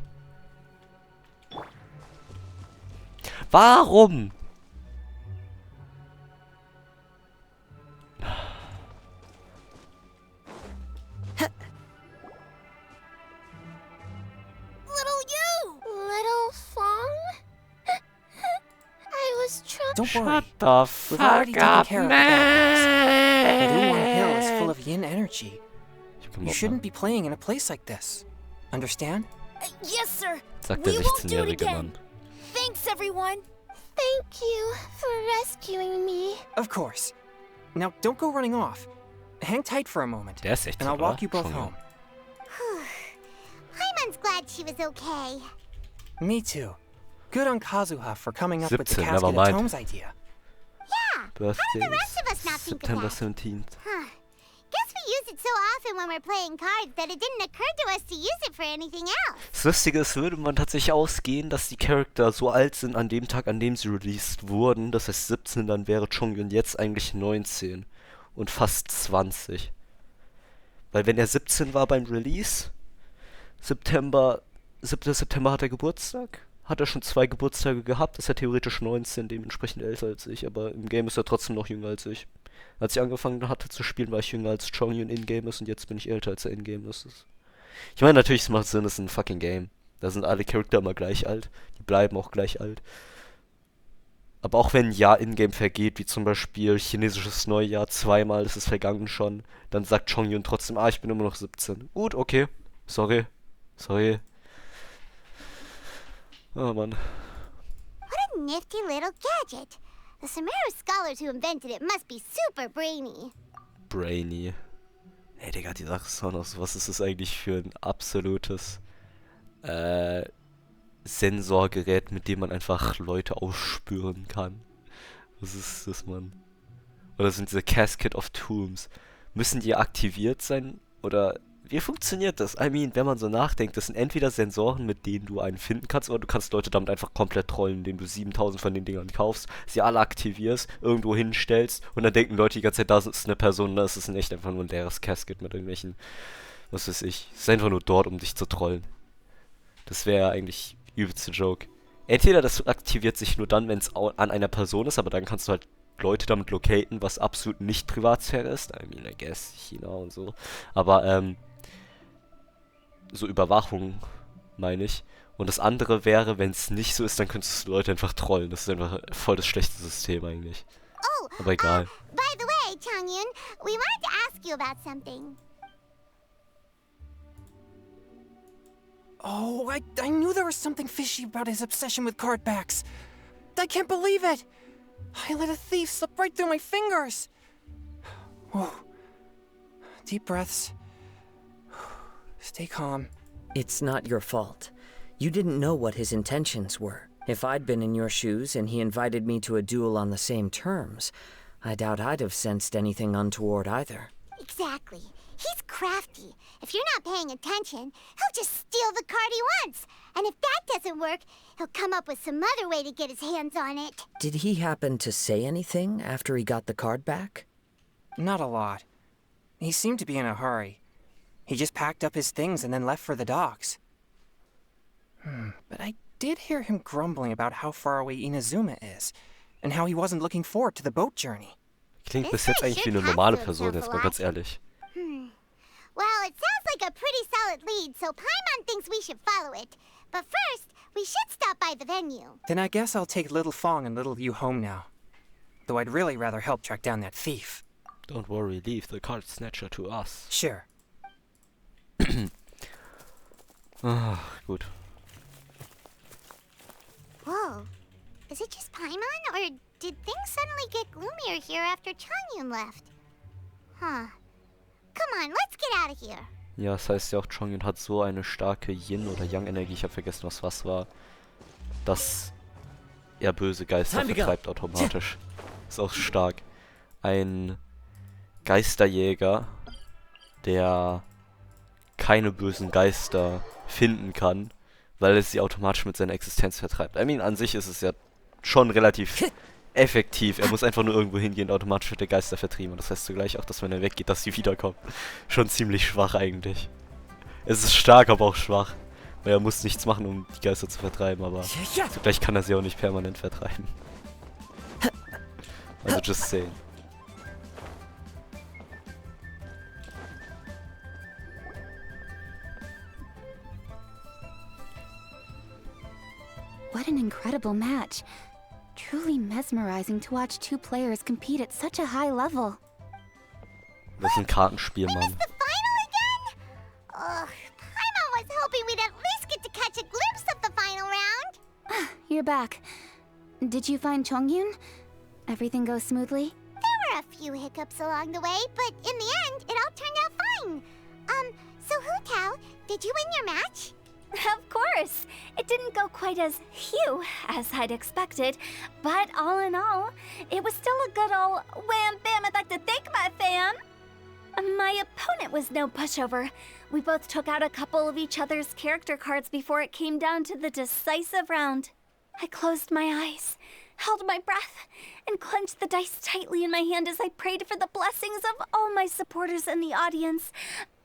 Warum? Don't Shut worry. the We've already fuck taken up, care of man. the Duel Hill is full of yin energy. You shouldn't be playing in a place like this. Understand? Yes, sir. Sagt der We won't do it 16-jährige again. Mann. Thanks, everyone. Thank you for rescuing me. Of course. Now, don't go running off. Hang tight for a moment, Der ist 16, and I'll walk you both Schon home. Paimon's glad she was okay. Me too. Good on Kazuha for coming up with the 17, casket never of mind. tomes idea. Yeah. Birthday How did the rest of us not think of September that? 17th. Huh. Guess we use it so often when we're playing cards that it didn't occur to us to use it for anything else. Das Lustige ist, würde man tatsächlich ausgehen, dass die Charakter so alt sind an dem Tag, an dem sie released wurden. Das heißt 17, dann wäre Chongyun jetzt eigentlich 19 und fast 20. Weil wenn er 17 war beim Release, 7. September hat er Geburtstag, hat er schon 2 Geburtstage gehabt, ist er theoretisch 19, dementsprechend älter als ich, aber im Game ist er trotzdem noch jünger als ich. Als ich angefangen hatte zu spielen, war ich jünger als Chongyun in-game ist und jetzt bin ich älter als er in-game ist. Ich meine, natürlich, es macht Sinn, es ist ein fucking Game. Da sind alle Charakter immer gleich alt, die bleiben auch gleich alt. Aber auch wenn ein Jahr in-game vergeht, wie zum Beispiel chinesisches Neujahr, zweimal ist es vergangen schon, dann sagt Chongyun trotzdem, ich bin immer noch 17. Gut, okay, sorry. Oh Mann. What a nifty little gadget. The Sumeru scholars who invented it must be super brainy. Brainy. Ey, Digga, die Sache ist auch noch so, was ist das eigentlich für ein absolutes Sensorgerät, mit dem man einfach Leute ausspüren kann? Was ist das, Mann? Oder sind diese Casket of Tombs? Müssen die aktiviert sein? Oder wie funktioniert das? I mean, wenn man so nachdenkt, das sind entweder Sensoren, mit denen du einen finden kannst, oder du kannst Leute damit einfach komplett trollen, indem du 7000 von den Dingern kaufst, sie alle aktivierst, irgendwo hinstellst und dann denken Leute die ganze Zeit, da ist eine Person, das ist echt einfach nur ein leeres Casket mit irgendwelchen, was weiß ich. Es ist einfach nur dort, um dich zu trollen. Das wäre eigentlich übelste Joke. Entweder das aktiviert sich nur dann, wenn es an einer Person ist, aber dann kannst du halt Leute damit locaten, was absolut nicht Privatsphäre ist. I mean, I guess, China und so. Aber, so Überwachung, meine ich. Und das andere wäre, wenn es nicht so ist, dann könntest du Leute einfach trollen. Das ist einfach voll das schlechte System eigentlich. Oh, aber egal. By the way, Changyun, we wanted to ask you about something. Oh, I knew there was something fishy about his obsession with card backs. I can't believe it. I let a thief slip right through my fingers. Oh, deep breaths. Stay calm. It's not your fault. You didn't know what his intentions were. If I'd been in your shoes and he invited me to a duel on the same terms, I doubt I'd have sensed anything untoward either. Exactly. He's crafty. If you're not paying attention, he'll just steal the card he wants. And if that doesn't work, he'll come up with some other way to get his hands on it. Did he happen to say anything after he got the card back? Not a lot. He seemed to be in a hurry. He just packed up his things and then left for the docks. But I did hear him grumbling about how far away Inazuma is, and how he wasn't looking forward to the boat journey. Klingt bis jetzt eigentlich wie eine normale Person, jetzt mal ganz ehrlich. Well, it sounds like a pretty solid lead, so Paimon thinks we should follow it. But first, we should stop by the venue. Then I guess I'll take Little Fong and Little Yu home now. Though I'd really rather help track down that thief. Don't worry, leave the card snatcher to us. Sure. Gut. Whoa. Is it just Paimon, or did things suddenly get gloomier here after Chongyun left? Huh. Come on, let's get out of here. Ja, das heißt ja auch, Chongyun hat so eine starke Yin- oder Yang-Energie, ich habe vergessen, was war, dass er böse Geister vertreibt automatisch. Ist auch stark. Ein Geisterjäger, der keine bösen Geister finden kann, weil es sie automatisch mit seiner Existenz vertreibt. I mean, an sich ist es ja schon relativ effektiv. Er muss einfach nur irgendwo hingehen und automatisch wird der Geister vertrieben. Und das heißt zugleich auch, dass wenn er weggeht, dass sie wiederkommen. Schon ziemlich schwach eigentlich. Es ist stark, aber auch schwach. Weil er muss nichts machen, um die Geister zu vertreiben, aber zugleich kann er sie auch nicht permanent vertreiben. Also just saying. What an incredible match. Truly mesmerizing to watch two players compete at such a high level. Das ist ein Kartenspiel, Mann. The final again? Ugh, Paimon was hoping we'd at least get to catch a glimpse of the final round. You're back. Did you find Chongyun? Everything goes smoothly? There were a few hiccups along the way, but in the end, it all turned out fine. So Hu Tao, did you win your match? Of course! It didn't go quite as phew as I'd expected, but all in all, it was still a good old wham bam. I'd like to thank my fam! My opponent was no pushover. We both took out a couple of each other's character cards before it came down to the decisive round. I closed my eyes, held my breath, and clenched the dice tightly in my hand as I prayed for the blessings of all my supporters in the audience,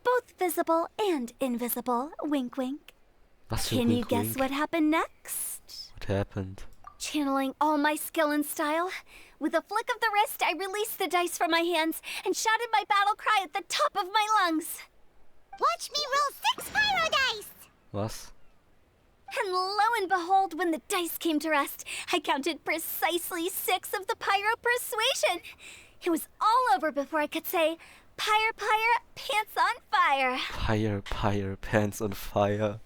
both visible and invisible. Wink, wink. Can you guess what happened next? What happened? Channeling all my skill and style, with a flick of the wrist, I released the dice from my hands and shouted my battle cry at the top of my lungs. Watch me roll 6 pyro dice! Was? And lo and behold, when the dice came to rest, I counted precisely 6 of the pyro persuasion. It was all over before I could say, pyre, pyre, pants on fire. Pyre, pyre, pants on fire.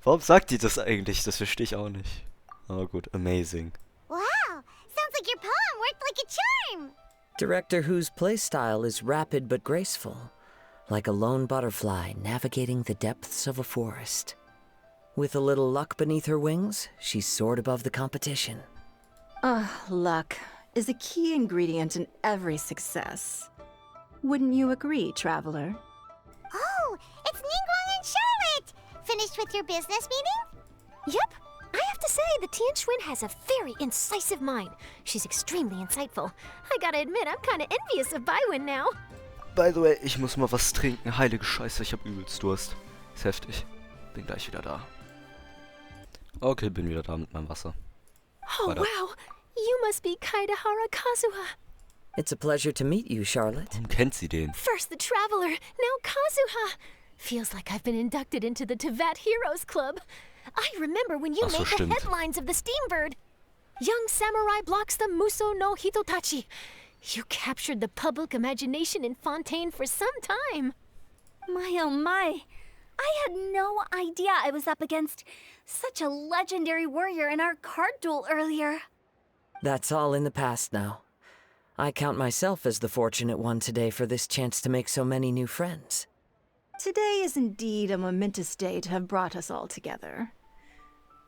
Warum sagt die das eigentlich? Das verstehe ich auch nicht. Aber gut, amazing. Wow, sounds like your poem worked like a charm. Director Who's playstyle is rapid but graceful, like a lone butterfly navigating the depths of a forest. With a little luck beneath her wings, she soared above the competition. Luck is a key ingredient in every success. Wouldn't you agree, traveler? Oh, it's Ningguang and Charlotte! Finished with your business meeting? Yep. I have to say, the Tianquan has a very incisive mind. She's extremely insightful. I gotta admit, I'm kinda envious of Baiwen now. By the way, ich muss mal was trinken. Heilige Scheiße, ich hab übelst Durst. Ist heftig. Bin gleich wieder da. Okay, bin wieder da mit meinem Wasser. Oh, wow. You must be Kaidahara Kazuha. It's a pleasure to meet you, Charlotte. Warum kennt sie den? First the Traveler, now Kazuha. Feels like I've been inducted into the Tevat Heroes Club. I remember when you made the headlines of the Steambird. Young samurai blocks the Muso no Hitotachi. You captured the public imagination in Fontaine for some time. My oh my. I had no idea I was up against such a legendary warrior in our card duel earlier. That's all in the past now. I count myself as the fortunate one today for this chance to make so many new friends. Today is indeed a momentous day to have brought us all together.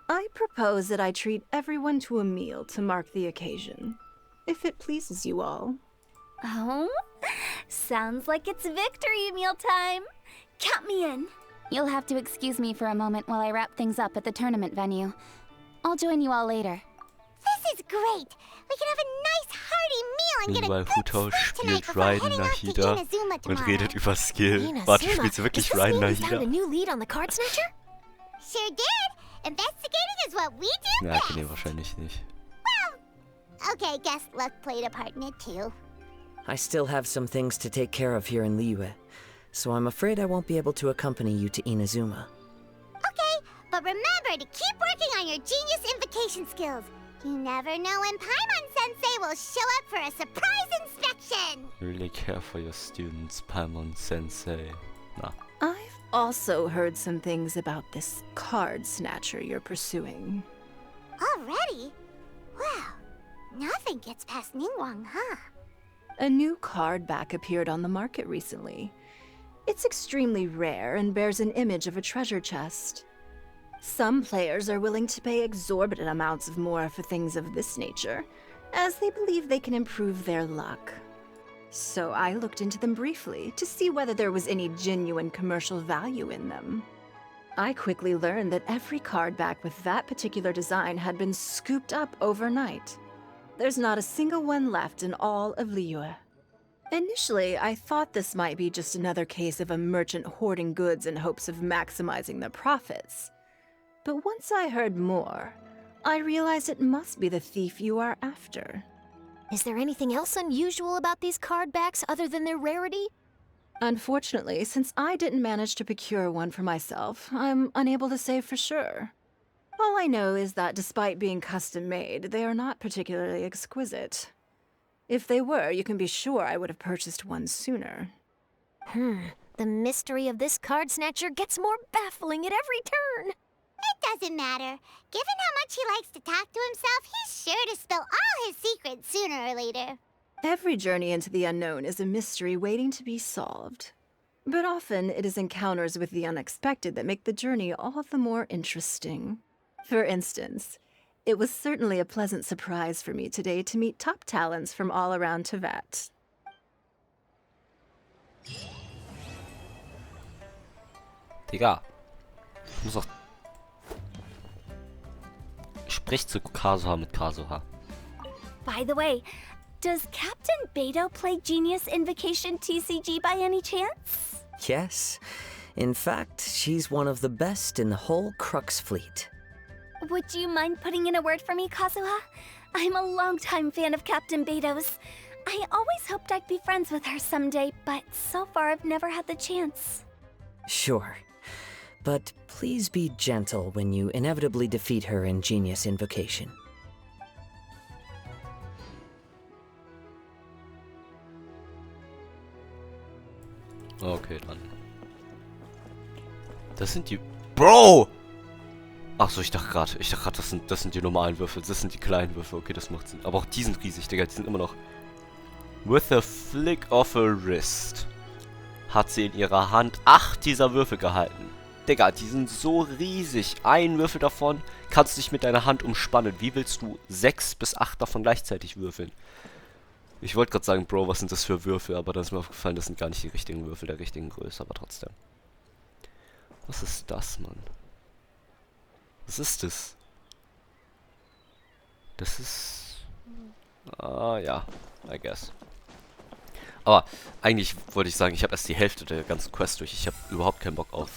I propose that I treat everyone to a meal to mark the occasion, if it pleases you all. Oh? Sounds like it's victory meal time. Count me in. You'll have to excuse me for a moment while I wrap things up at the tournament venue. I'll join you all later. This is great. We can have a nice hearty meal and get a Meanwhile, good Huto sleep tonight spielt before Ryan heading off to Nahida Inazuma und tomorrow. redet über Skill. Warte, spielt sie wirklich Ryan Nahida? new lead on the card snatcher? Sure did. Investigating is what we do Ja, best. nee, wahrscheinlich nicht. Okay, guess luck played a part in it too. I still have some things to take care of here in Liyue, so I'm afraid I won't be able to accompany you to Inazuma. Okay, but remember to keep working on your genius invocation skills. You never know when Paimon-sensei will show up for a surprise inspection. Really care for your students, Paimon-sensei. Nah. I've also heard some things about this card snatcher you're pursuing. Already? Well, nothing gets past Ningguang, huh? A new card back appeared on the market recently. It's extremely rare and bears an image of a treasure chest. Some players are willing to pay exorbitant amounts of more for things of this nature, as they believe they can improve their luck. So I looked into them briefly to see whether there was any genuine commercial value in them. I quickly learned that every card back with that particular design had been scooped up overnight. There's not a single one left in all of Liyue. Initially, I thought this might be just another case of a merchant hoarding goods in hopes of maximizing their profits. But once I heard more, I realized it must be the thief you are after. Is there anything else unusual about these card backs other than their rarity? Unfortunately, since I didn't manage to procure one for myself, I'm unable to say for sure. All I know is that despite being custom-made, they are not particularly exquisite. If they were, you can be sure I would have purchased one sooner. The mystery of this card snatcher gets more baffling at every turn. It doesn't matter. Given how much he likes to talk to himself, he's sure to spill all his secrets sooner or later. Every journey into the unknown is a mystery waiting to be solved. But often it is encounters with the unexpected that make the journey all the more interesting. For instance, it was certainly a pleasant surprise for me today to meet top talents from all around Teyvat. Digga. Ich muss doch... Sprich zu Kazuha mit Kazuha. By the way, does Captain Beto play Genius Invocation TCG by any chance? Yes. In fact, she's one of the best in the whole Crux fleet. Would you mind putting in a word for me, Kazuha? I'm a longtime fan of Captain Beto's. I always hoped I'd be friends with her someday, but so far I've never had the chance. Sure. But please be gentle when you inevitably defeat her in Genius Invocation. Okay, dann. Das sind die... Bro! Achso, ich dachte gerade, das sind die normalen Würfel. Das sind die kleinen Würfel. Okay, das macht Sinn. Aber auch die sind riesig, Digga. Die sind immer noch... With a flick of a wrist hat sie in ihrer Hand 8 dieser Würfel gehalten. Digga, die sind so riesig. Ein Würfel davon kannst du nicht mit deiner Hand umspannen. Wie willst du 6 bis 8 davon gleichzeitig würfeln? Ich wollte gerade sagen, Bro, was sind das für Würfel? Aber dann ist mir aufgefallen, das sind gar nicht die richtigen Würfel, der richtigen Größe. Aber trotzdem. Was ist das, Mann? Was ist das? Das ist... Ah, ja. I guess. Aber eigentlich wollte ich sagen, ich habe erst die Hälfte der ganzen Quest durch. Ich habe überhaupt keinen Bock auf...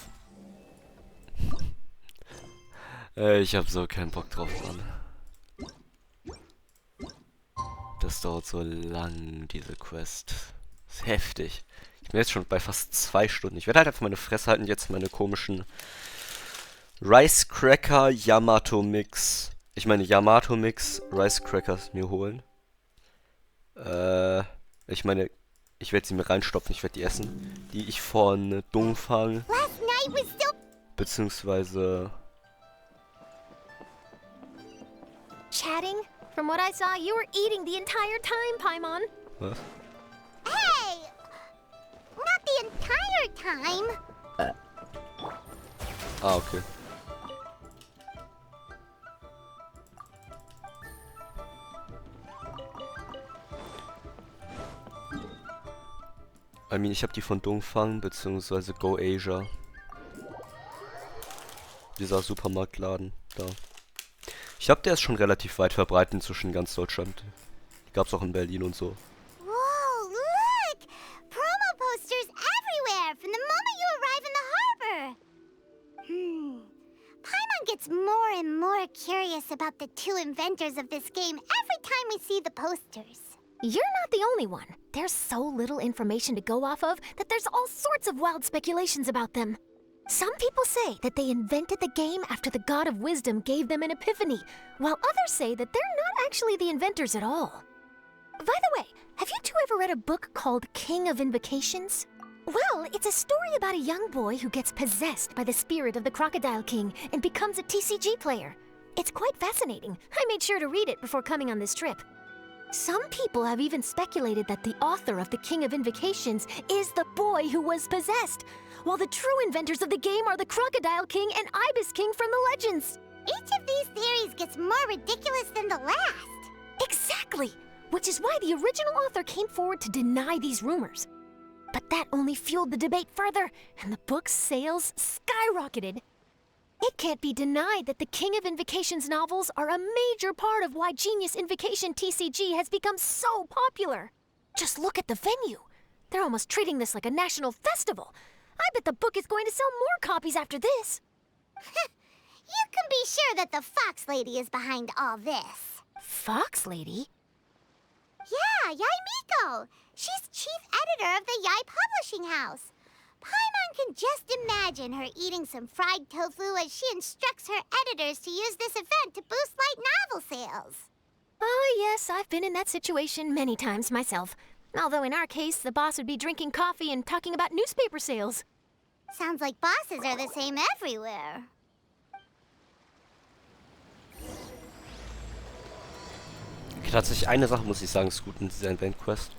ich habe so keinen Bock drauf, Mann. Das dauert so lang, diese Quest. Das ist heftig. Ich bin jetzt schon bei fast 2 Stunden. Ich werde halt einfach meine Fresse halten und jetzt meine komischen Rice Cracker Yamato Mix. Ich meine Yamato Mix Rice Crackers mir holen. Ich meine, ich werde sie mir reinstopfen, ich werde die essen. Die ich von Dongfang beziehungsweise... Chatting? From what I saw, you were eating the entire time, Paimon. Was? Hey! Not the entire time. Ah, okay. I mean, ich habe die von Dongfang bzw. Go Asia. Dieser Supermarktladen da. Ich glaube, der ist schon relativ weit verbreitet inzwischen in ganz Deutschland. Die gab's auch in Berlin und so. Whoa, look! Promo posters everywhere from the moment you arrive in the harbor. Paimon gets more and more curious about the two inventors of this game every time we see the posters. You're not the only one. There's so little information to go off of that there's all sorts of wild speculations about them. Some people say that they invented the game after the God of Wisdom gave them an epiphany, while others say that they're not actually the inventors at all. By the way, have you two ever read a book called King of Invocations? Well, it's a story about a young boy who gets possessed by the spirit of the Crocodile King and becomes a TCG player. It's quite fascinating. I made sure to read it before coming on this trip. Some people have even speculated that the author of the King of Invocations is the boy who was possessed, while the true inventors of the game are the Crocodile King and Ibis King from the legends. Each of these theories gets more ridiculous than the last. Exactly! Which is why the original author came forward to deny these rumors. But that only fueled the debate further, and the book's sales skyrocketed. It can't be denied that the King of Invocations novels are a major part of why Genius Invocation TCG has become so popular. Just look at the venue. They're almost treating this like a national festival. I bet the book is going to sell more copies after this. You can be sure that the Fox Lady is behind all this. Fox Lady? Yeah, Yai Miko. She's chief editor of the Yai Publishing House. Paimon can just imagine her eating some fried tofu as she instructs her editors to use this event to boost light novel sales. Oh, yes, I've been in that situation many times myself. Although in our case, the boss would be drinking coffee and talking about newspaper sales. Sounds like bosses are the same everywhere. Okay, tatsächlich eine Sache muss ich sagen, ist gut in dieser Event-Quest.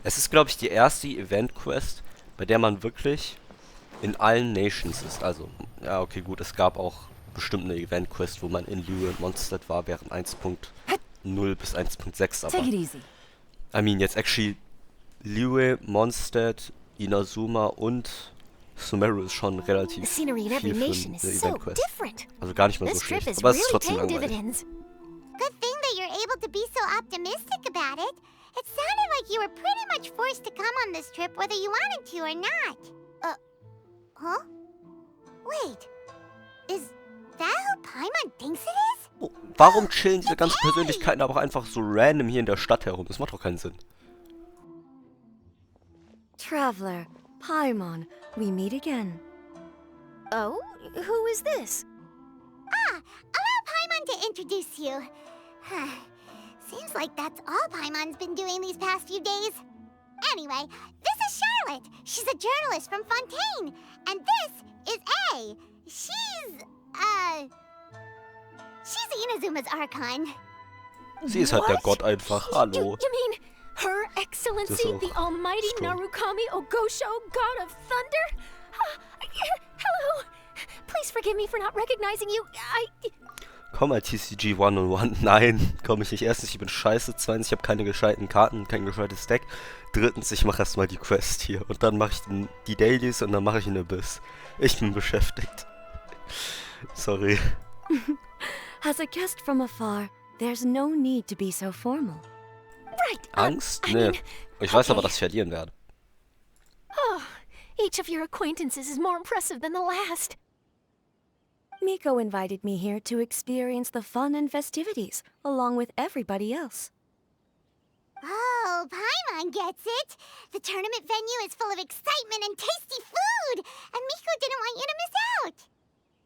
Es ist, glaube ich, die erste Event-Quest, bei der man wirklich in allen Nations ist. Also, ja, okay, gut, es gab auch bestimmt eine Event-Quest, wo man in Liyue und Mondstadt war, während 1.0 bis 1.6, aber... Take it easy. I mean, jetzt actually Liyue, Mondstadt, Inazuma und Sumeru ist schon relativ viel für eine Event-Quest. Also gar nicht mal so schlecht, aber es ist trotzdem langweilig. Good thing that you're able to be so optimistic about it. It sounded like you were pretty much forced to come on this trip whether you wanted to or not. Huh? Wait. Is that who Paimon thinks it is? Oh, warum chillen diese ganzen Persönlichkeiten aber auch einfach so random hier in der Stadt herum? Das macht doch keinen Sinn. Traveler, Paimon, we meet again. Oh? Who is this? Allow Paimon to introduce you. Seems like that's all Paimon's been doing these past few days. Anyway, this is Charlotte. She's a journalist from Fontaine. And this is A. She's Inazuma's Archon. Sie ist halt der Gott einfach. Hallo. You mean Her Excellency, the Almighty Narukami Ogosho, God of Thunder? Hello. Please forgive me for not recognizing you. Komm mal, TCG 101. Nein, komm ich nicht. Erstens, ich bin scheiße. Zweitens, ich habe keine gescheiten Karten, kein gescheites Deck. Drittens, ich mache erstmal die Quest hier. Und dann mache ich die Dailies und dann mache ich einen Abyss. Ich bin beschäftigt. Sorry. As a guest from afar, there's no need to be so formal. Right. Angst? Nee. Ich weiß aber, dass ich verlieren werde. Oh, each of your acquaintances is more impressive than the last. Miko invited me here to experience the fun and festivities, along with everybody else. Oh, Paimon gets it. The tournament venue is full of excitement and tasty food, and Miko didn't want you to miss out.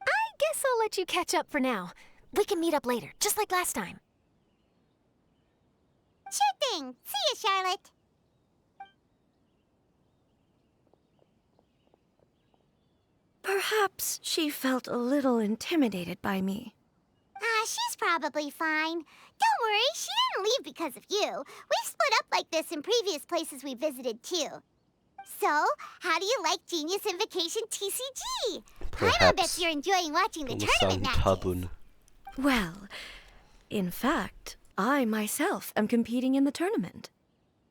I guess I'll let you catch up for now. We can meet up later, just like last time. Sure thing. See you, Charlotte. Perhaps she felt a little intimidated by me. She's probably fine. Don't worry, she didn't leave because of you. We've split up like this in previous places we visited, too. So, how do you like Genius Invocation TCG? Paimon bets you're enjoying watching the tournament matches. Well, in fact, I myself am competing in the tournament.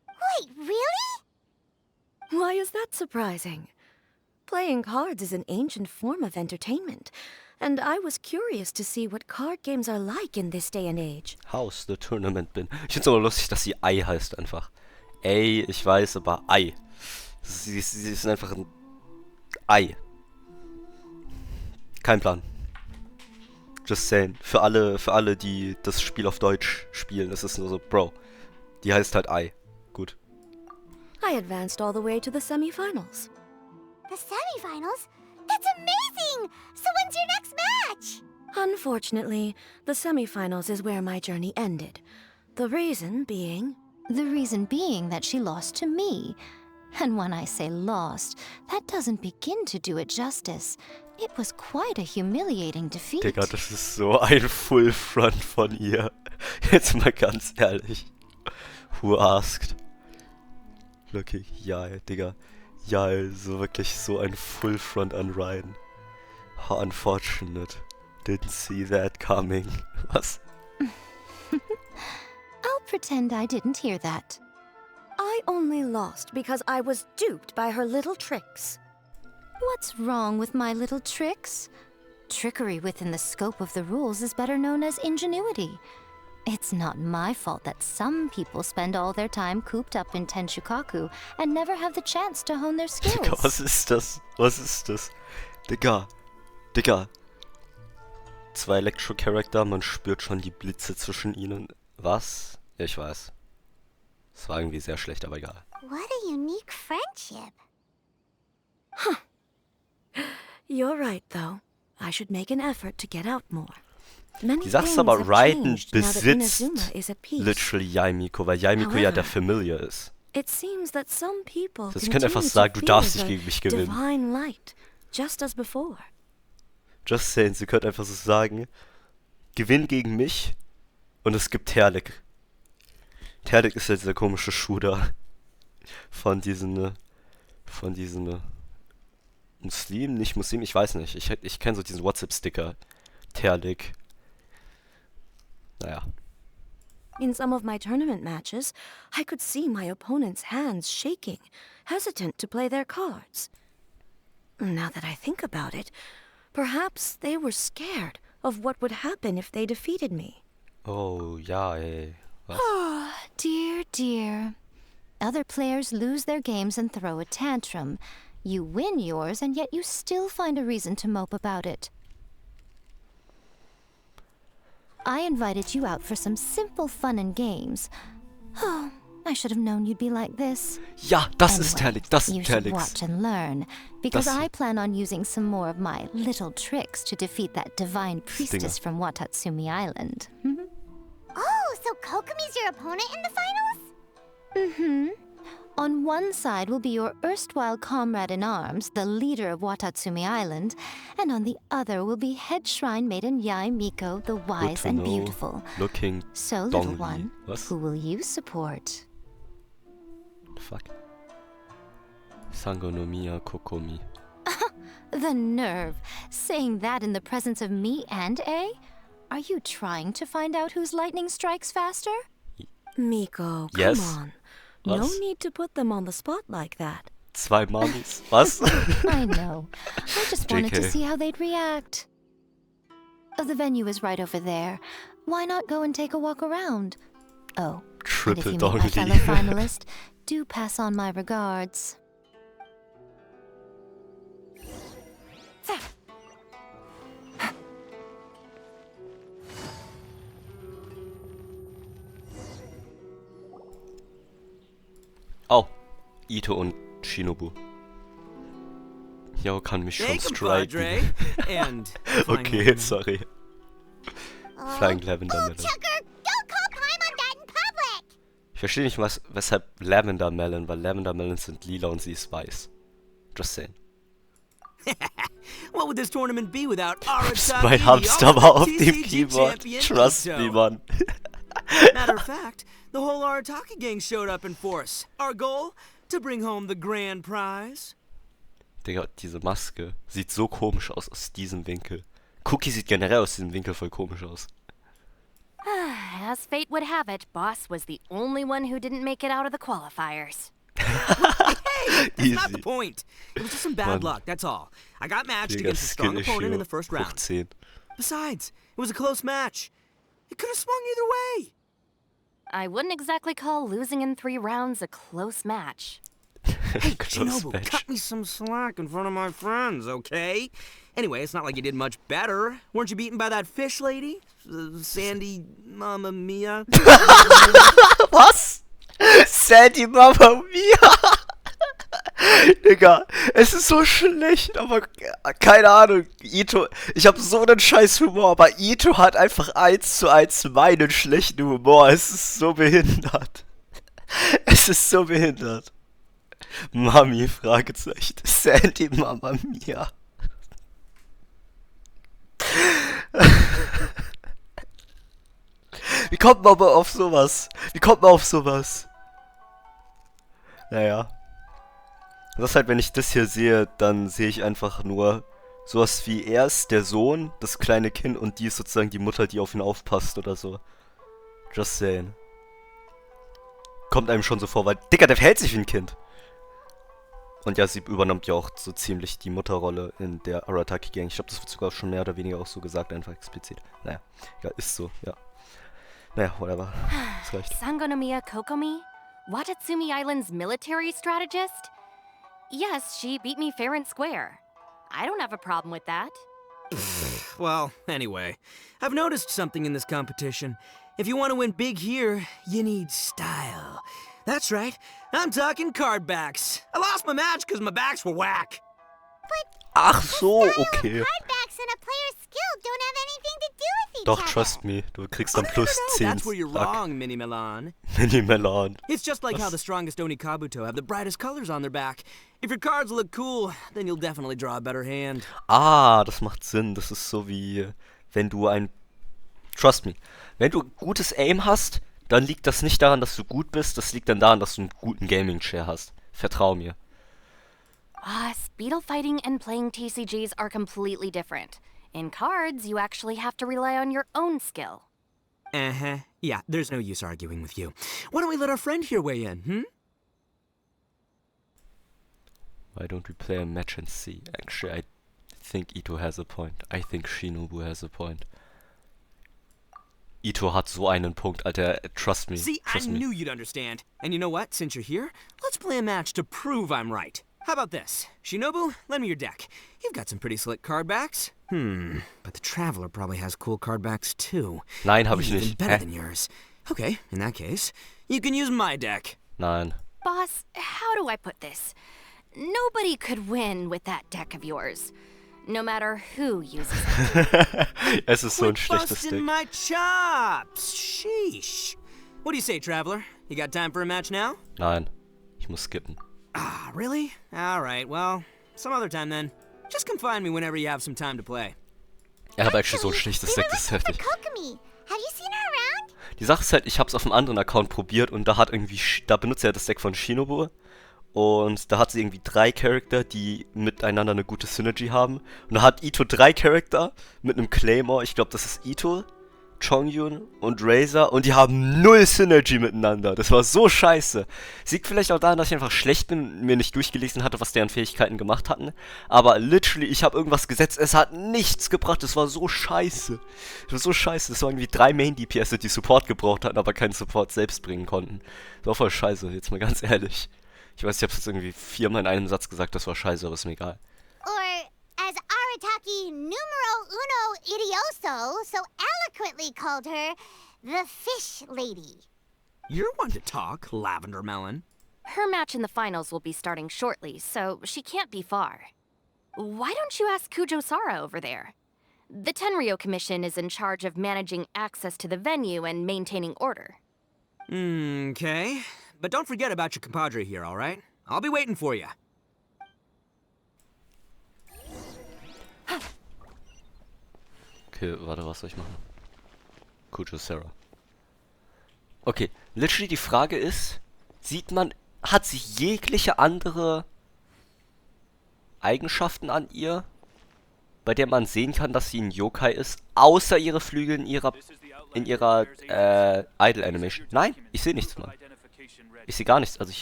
Wait, really? Why is that surprising? Playing cards is an ancient form of entertainment, and I was curious to see what card games are like in this day and age. House the Tournament bin. Ich find's aber lustig, dass sie Ei heißt einfach. Ey, ich weiß, aber Ei. Sie ist einfach ein Ei. Kein Plan. Just saying. Für alle, die das Spiel auf Deutsch spielen, ist es nur so, Bro. Die heißt halt Ei. Gut. I advanced all the way to the semifinals. The semifinals? That's amazing! So when's your next match? Unfortunately, the semifinals is where my journey ended. The reason being... The reason being that she lost to me. And when I say lost, that doesn't begin to do it justice. It was quite a humiliating defeat. Digga, das ist so ein Full Front von ihr. Jetzt mal ganz ehrlich. Who asked? Wirklich, ja, Digga. Ja, so wirklich so ein Full Front an Ryan. How unfortunate. Didn't see that coming. Was? I'll pretend I didn't hear that. I only lost because I was duped by her little tricks. What's wrong with my little tricks? Trickery within the scope of the rules is better known as ingenuity. It's not my fault that some people spend all their time cooped up in Tenshukaku and never have the chance to hone their skills. Digga, was ist das? Was ist das? Digga. Digga. 2 Electro-Charakter, man spürt schon die Blitze zwischen ihnen. Was? Ja, ich weiß. Das war irgendwie sehr schlecht, aber egal. What a unique friendship. Huh. You're right, though. I should make an effort to get out more. Die Sache ist aber, Raiden besitzt literally Yaimiko, weil Yaimiko ja der Familiar ist. Das heißt, ich könnte einfach sagen, du darfst nicht gegen mich gewinnen. Light, just as before. Just saying, sie könnte einfach so sagen, gewinn gegen mich und es gibt Terlik. Terlik ist ja dieser komische Schuh da von diesen Muslimen, nicht Muslimen, ich weiß nicht. Ich kenne so diesen WhatsApp-Sticker. Terlik. Naja. In some of my tournament matches, I could see my opponent's hands shaking, hesitant to play their cards. Now that I think about it, perhaps they were scared of what would happen if they defeated me. Oh, ja, ey. Was? Oh, dear, dear. Other players lose their games and throw a tantrum. You win yours, and yet you still find a reason to mope about it. I invited you out for some simple fun and games. Oh, I should have known you'd be like this. Ja, das ist Terlik, das ist Terlik. You should watch and learn, because I plan on using some more of my little tricks to defeat that divine priestess from Watatsumi Island. Oh, so Kokomi's your opponent in the finals? Mm-hmm. On one side will be your erstwhile comrade-in-arms, the leader of Watatsumi Island, and on the other will be head shrine maiden Yaimiko, the wise and beautiful. So, little one, who will you support? Fuck. Sangonomiya Kokomi. The nerve! Saying that in the presence of me and A? Are you trying to find out whose lightning strikes faster? Miko, come on. Was? No need to put them on the spot like that. 2 Mamis. Was? I know. I just wanted to see how they'd react. The venue is right over there. Why not go and take a walk around? Oh, and if you meet my fellow finalist, do pass on my regards. Oh, Ito und Shinobu. Jo, kann mich schon striken. Okay, sorry. Flying Lavender Melon. Ich verstehe nicht, weshalb Lavender Melon, weil Lavender Melons sind lila und sie ist weiß. Just saying. What would this tournament be without Arasaki? Mein Hamster war auf dem Keyboard. Trust me, Mann. Matter of fact, the whole Arataki gang showed up in force. Our goal? To bring home the grand prize. Digga, diese Maske sieht so komisch aus diesem Winkel. Cookie sieht generell aus diesem Winkel voll komisch aus. As fate would have it, Boss was the only one who didn't make it out of the qualifiers. Hey, that's not the point. It was just some bad luck, that's all. I got matched against a strong opponent in the first round. Besides, it was a close match. It could have swung either way. I wouldn't exactly call losing in 3 rounds a close match. Hey, Shinobu, cut me some slack in front of my friends, okay? Anyway, it's not like you did much better. Weren't you beaten by that fish lady? Sandy Mamma Mia? Was? Sandy Mamma Mia? Digga, es ist so schlecht, aber keine Ahnung. Ito, ich habe so einen scheiß Humor, aber Ito hat einfach 1:1 meinen schlechten Humor. Es ist so behindert. Es ist so behindert. Mami, Fragezeichen. Sandy Mamma Mia. Wie kommt man aber auf sowas? Wie kommt man auf sowas? Naja. Das ist halt, wenn ich das hier sehe, dann sehe ich einfach nur sowas wie er ist der Sohn, das kleine Kind und die ist sozusagen die Mutter, die auf ihn aufpasst oder so. Just saying. Kommt einem schon so vor, weil, Digga, der verhält sich wie ein Kind. Und ja, sie übernimmt ja auch so ziemlich die Mutterrolle in der Arataki Gang. Ich glaube, das wird sogar schon mehr oder weniger auch so gesagt, einfach explizit. Naja, ja, ist so, ja. Naja, whatever. Das reicht. Sangonomiya Kokomi? Watatsumi Island's military strategist? Yes, she beat me fair and square. I don't have a problem with that. Well, anyway, I've noticed something in this competition. If you want to win big here, you need style. That's right, I'm talking card backs. I lost my match because my backs were whack. Ach so, okay. Card backs and a player's skill don't have anything to do with each Doch, other. trust me, du kriegst dann plus 10. That's where you're wrong, Mini Milan. Mini Milan. It's just like how the strongest Oni Kabuto have the brightest colors on their back. If your cards look cool, then you'll definitely draw a better hand. Ah, das macht Sinn. Das ist so wie, wenn du Trust me. Wenn du gutes Aim hast, dann liegt das nicht daran, dass du gut bist. Das liegt dann daran, dass du einen guten Gaming-Share hast. Vertrau mir. Speedle fighting and playing TCGs are completely different. In cards, you actually have to rely on your own skill. Uh-huh. Yeah, there's no use arguing with you. Why don't we let our friend here weigh in, Why don't we play a match and see? Actually, I think Ito has a point. I think Shinobu has a point. Ito hat so einen Punkt, Alter. Trust me. See, I knew you'd understand. And you know what? Since you're here, let's play a match to prove I'm right. How about this? Shinobu, lend me your deck. You've got some pretty slick card backs. But the Traveler probably has cool card backs too. Nein, hab ich Even nicht. better than yours. Okay, in that case, you can use my deck. Nein. Boss, how do I put this? Nobody could win with that deck of yours. No matter who uses it. Es ist so ein schlechtes Busting Deck. my chops. Sheesh. What do you say, Traveler? You got time for a match now? Nein. Ich muss skippen. Ah, really? Alright, well, some other time then. Just come find me whenever you have some time to play. Er hat actually so ein schlechtes Deck, das ist heftig. Kokomi. Have you seen her around? Die Sache ist halt, ich hab's auf einem anderen Account probiert und da hat irgendwie, da benutzt er das Deck von Shinobu. Und da hat sie irgendwie 3 Charakter, die miteinander eine gute Synergy haben. Und da hat Ito 3 Charakter mit einem Claymore. Ich glaube, das ist Ito, Chongyun und Razor. Und die haben 0 Synergy miteinander. Das war so scheiße. Liegt vielleicht auch daran, dass ich einfach schlecht bin und mir nicht durchgelesen hatte, was deren Fähigkeiten gemacht hatten. Aber literally, ich habe irgendwas gesetzt. Es hat nichts gebracht. Das war so scheiße. Das war so scheiße. Das waren irgendwie 3 Main-DPS, die Support gebraucht hatten, aber keinen Support selbst bringen konnten. Das war voll scheiße, jetzt mal ganz ehrlich. Ich weiß, ich hab's jetzt irgendwie 4-mal in einem Satz gesagt, das war scheiße, aber ist mir egal. Or, as Arataki numero uno idioso so eloquently called her, the Fish Lady. You're one to talk, Lavender Melon. Her match in the finals will be starting shortly, so she can't be far. Why don't you ask Kujo-Sara over there? The Tenryo Commission is in charge of managing access to the venue and maintaining order. Okay. But don't forget about your compadre here, alright? I'll be waiting for you. Okay, warte, was soll ich machen? Kujo-Sara. Okay, literally die Frage ist, hat sie jegliche andere Eigenschaften an ihr, bei der man sehen kann, dass sie ein Yokai ist, außer ihre Flügel in ihrer Idle Animation? Nein, ich sehe nichts, Mann. Ich sehe gar nichts. Also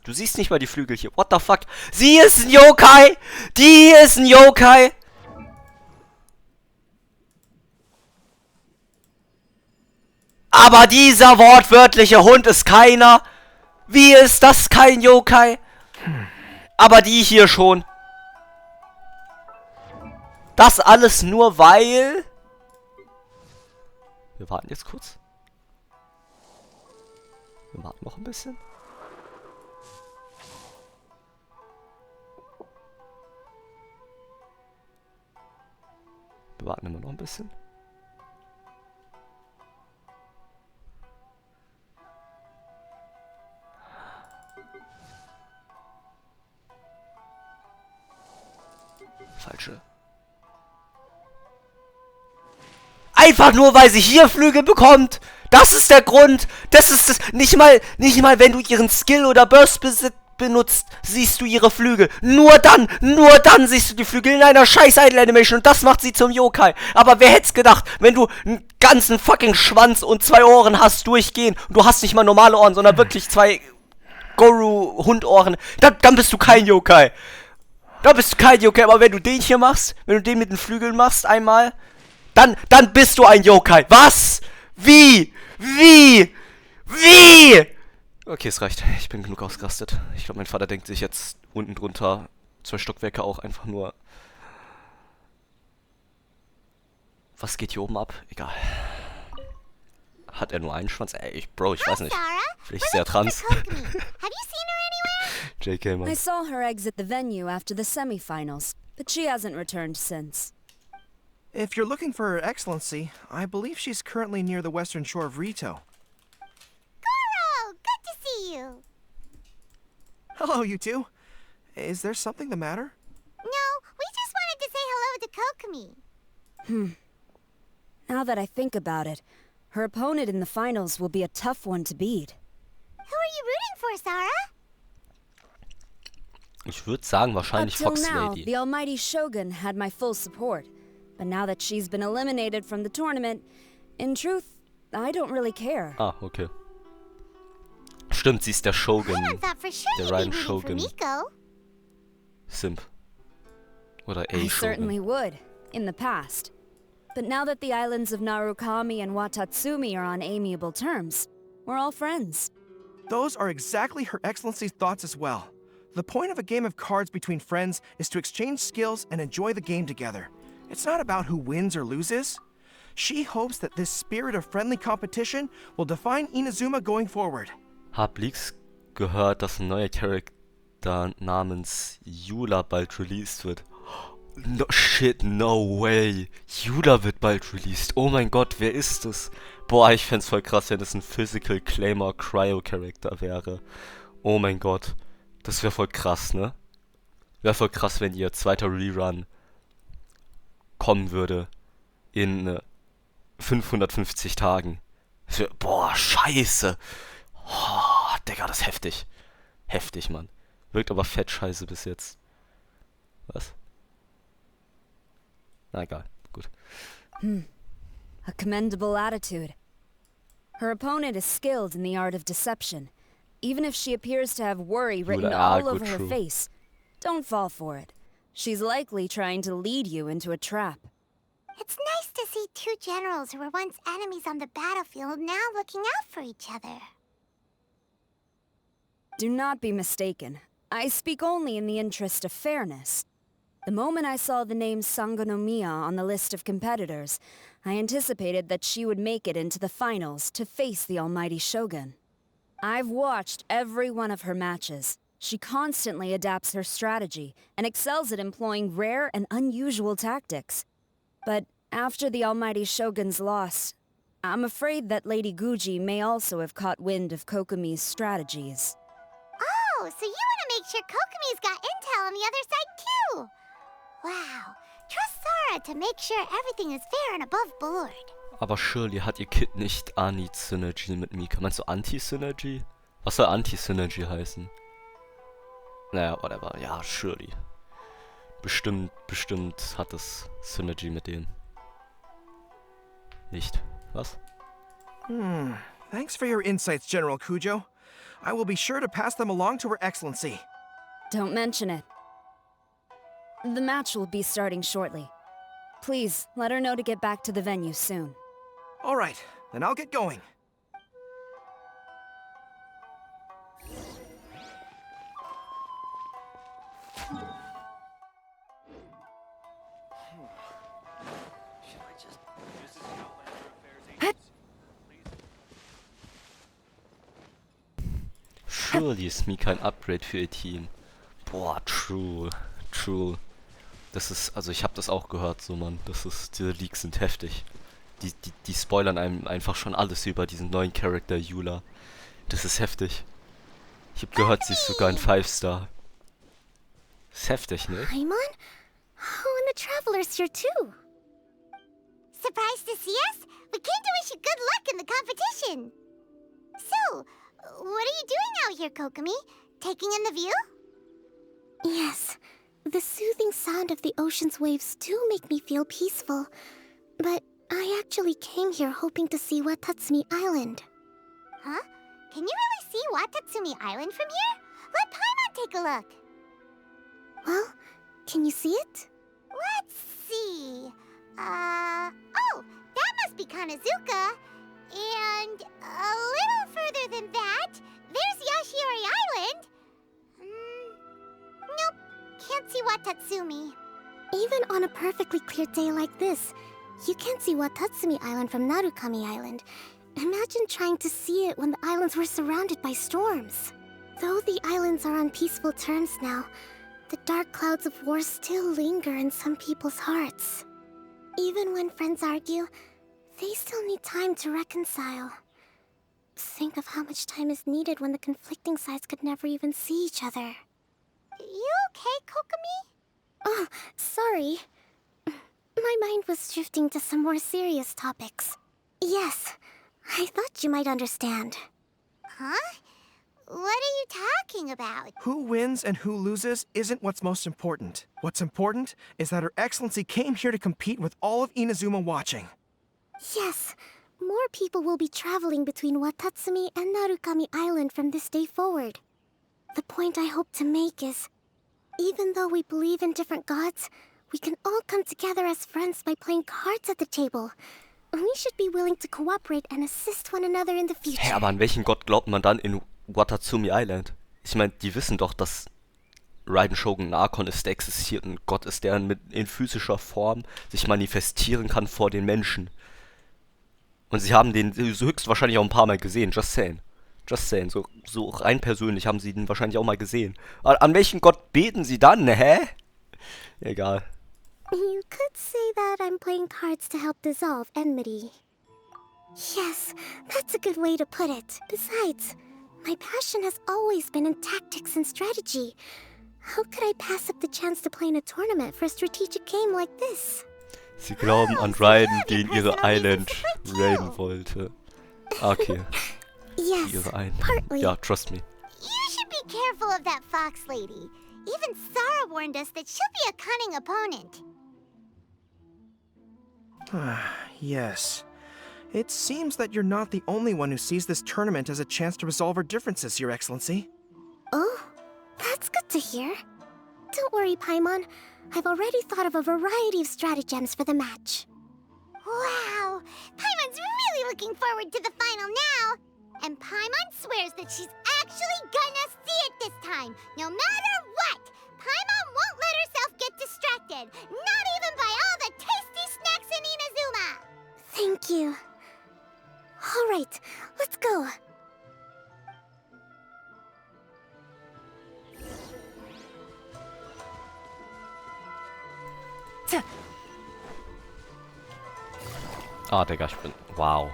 du siehst nicht mal die Flügel hier. What the fuck? Sie ist ein Yokai! Die ist ein Yokai! Aber dieser wortwörtliche Hund ist keiner. Wie ist das kein Yokai? Aber die hier schon. Das alles nur weil... Wir warten jetzt kurz. Wir warten noch ein bisschen. Wir warten immer noch ein bisschen. Falsche. Einfach nur, weil sie hier Flügel bekommt. Das ist der Grund. Das ist das. Nicht mal, wenn du ihren Skill oder Burst benutzt, siehst du ihre Flügel. Nur dann siehst du die Flügel in einer scheiß Idle Animation und das macht sie zum Yokai. Aber wer hätte es gedacht, wenn du einen ganzen fucking Schwanz und 2 Ohren hast durchgehen und du hast nicht mal normale Ohren, sondern wirklich 2 Goru-Hundohren, dann bist du kein Yokai. Da bist du kein Yokai, aber wenn du den hier machst, wenn du den mit den Flügeln machst einmal, dann bist du ein Yokai. Was? Wie? Okay, es reicht. Ich bin genug ausgerastet. Ich glaube, mein Vater denkt sich jetzt unten drunter 2 Stockwerke auch einfach nur... Was geht hier oben ab? Egal. Hat er nur einen Schwanz? Ey, Bro, ich weiß nicht. Vielleicht sehr trans. JK, man. I saw her exit the venue after the semifinals, but she hasn't returned since. If you're looking for Her Excellency, I believe she's currently near the western shore of Rito. Goro! Good to see you! Hello, you two. Is there something the matter? No, we just wanted to say hello to Kokomi. Now that I think about it, her opponent in the finals will be a tough one to beat. Who are you rooting for, Sarah? Ich würde sagen, wahrscheinlich Fox Up till now, Lady. the almighty Shogun had my full support. But now that she's been eliminated from the tournament, in truth, I don't really care. Ah, okay. Stimmt, sie ist der Shogun. Der Ryan Shogun. Simp. Oder A I Shogun. certainly would, in the past. But now that the islands of Narukami and Watatsumi are on amiable terms, we're all friends. Those are exactly Her Excellency's thoughts as well. The point of a game of cards between friends is to exchange skills and enjoy the game together. It's not about who wins or loses. She hopes that this spirit of friendly competition will define Inazuma going forward. Hab Leaks gehört, dass ein neuer Charakter namens Yula bald released wird. No shit, no way. Yula wird bald released. Oh mein Gott, wer ist das? Boah, ich fänd's voll krass, wenn das ein Physical Claimer Cryo Charakter wäre. Oh mein Gott. Das wäre voll krass, ne? Wäre voll krass, wenn ihr zweiter Rerun kommen würde in 550 Tagen. Boah, scheiße. Oh, Digga, das ist heftig. Heftig, Mann. Wirkt aber fett scheiße bis jetzt. Was? Na egal, gut. A commendable attitude. Her opponent is skilled in the art of deception, even if she appears to have worry written all over her face. Don't fall for it. She's likely trying to lead you into a trap. It's nice to see 2 generals who were once enemies on the battlefield now looking out for each other. Do not be mistaken. I speak only in the interest of fairness. The moment I saw the name Sangonomiya on the list of competitors, I anticipated that she would make it into the finals to face the almighty Shogun. I've watched every one of her matches. She constantly adapts her strategy and excels at employing rare and unusual tactics. But after the almighty Shogun's loss, I'm afraid that Lady Guji may also have caught wind of Kokomi's strategies. Oh, so you want to make sure Kokomi's got intel on the other side too? Wow. Trust Sarah to make sure everything is fair and above board. Aber Shirley, hat ihr Kid nicht Ani-Synergy mit Mika? Meinst du Anti-Synergy? Was soll Anti-Synergy heißen? Naja, whatever. Ja, Shirley. Bestimmt hat es Synergy mit denen. Nicht. Was? Thanks for your insights, General Kujo. I will be sure to pass them along to Her Excellency. Don't mention it. The match will be starting shortly. Please, let her know to get back to the venue soon. All right, then I'll get going. Surely ist Mii kein Upgrade für ihr Team. Boah, true. Das ist, also ich habe das auch gehört, so Mann. Diese Leaks sind heftig. Die spoilern einem einfach schon alles über diesen neuen Charakter Eula. Das ist heftig. Ich habe gehört, sie ist sogar ein 5-Star. Ist heftig, ne? Paimon? Oh, and the Traveler's here too. Surprised to see us? We came to wish you good luck in the competition. So, what are you doing out here, Kokomi? Taking in the view? Yes. The soothing sound of the ocean's waves do make me feel peaceful. But I actually came here hoping to see Watatsumi Island. Huh? Can you really see Watatsumi Island from here? Let Paimon take a look. Well, can you see it? Let's see. Oh, that must be Kanazuka. And a little further than that, there's Yashiori Island. Nope, can't see Watatsumi. Even on a perfectly clear day like this, you can't see Watatsumi Island from Narukami Island. Imagine trying to see it when the islands were surrounded by storms. Though the islands are on peaceful terms now, the dark clouds of war still linger in some people's hearts. Even when friends argue, they still need time to reconcile. Think of how much time is needed when the conflicting sides could never even see each other. You okay, Kokomi? Oh, sorry. My mind was drifting to some more serious topics. Yes, I thought you might understand. Huh? What are you talking about? Who wins and who loses isn't what's most important. What's important is that Her Excellency came here to compete with all of Inazuma watching. Yes, more people will be traveling between Watatsumi and Narukami Island from this day forward. The point I hope to make is, even though we believe in different gods, we can all come together as friends by playing cards at the table. We should be willing to cooperate and assist one another in the future. Hä, aber an welchen Gott glaubt man dann in Watatsumi Island? Ich meine, die wissen doch, dass Raiden Shogun Archon ist, der existiert, ein Gott ist, der in physischer Form sich manifestieren kann vor den Menschen. Und sie haben den höchstwahrscheinlich auch ein paar Mal gesehen, just saying. So rein persönlich haben sie den wahrscheinlich auch mal gesehen. An welchen Gott beten sie dann, hä? Egal. You could say that I'm playing cards to help dissolve enmity. Yes, that's a good way to put it. Besides, my passion has always been in tactics and strategy. How could I pass up the chance to play in a tournament for a strategic game like this? Sie glauben an Raiden, den ihre Island raiden wollte. Okay. Yes, ihre Island. partly. Ja, trust me. You should be careful of that fox lady. Even Sarah warned us that she'll be a cunning opponent. Yes. It seems that you're not the only one who sees this tournament as a chance to resolve our differences, Your Excellency. Oh, that's good to hear. Don't worry, Paimon. I've already thought of a variety of stratagems for the match. Wow! Paimon's really looking forward to the final now! And Paimon swears that she's actually gonna see it this time, no matter what! Paimon won't let herself get distracted, not even by all the tasty snacks in Inazuma! Thank you. All right, let's go. Ah, Digga, ich bin... Wow.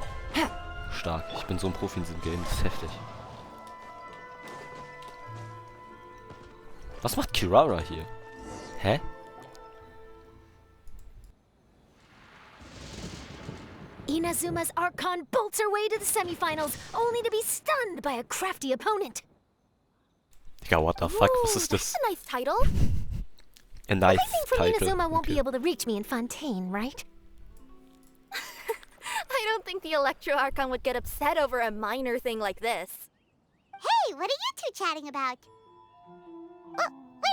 Stark. Ich bin so ein Profi in diesem Game. Das ist heftig. Was macht Kirara hier? Hä? Inazuma's Archon bolts her way to the semifinals, only to be stunned by a crafty opponent. Digga, what the fuck? Was ist das? That's a nice title. A nice Everything from title. Inazuma won't be able to reach me in Fontaine, right? I don't think the Electro Archon would get upset over a minor thing like this. Hey, what are you two chatting about? Oh,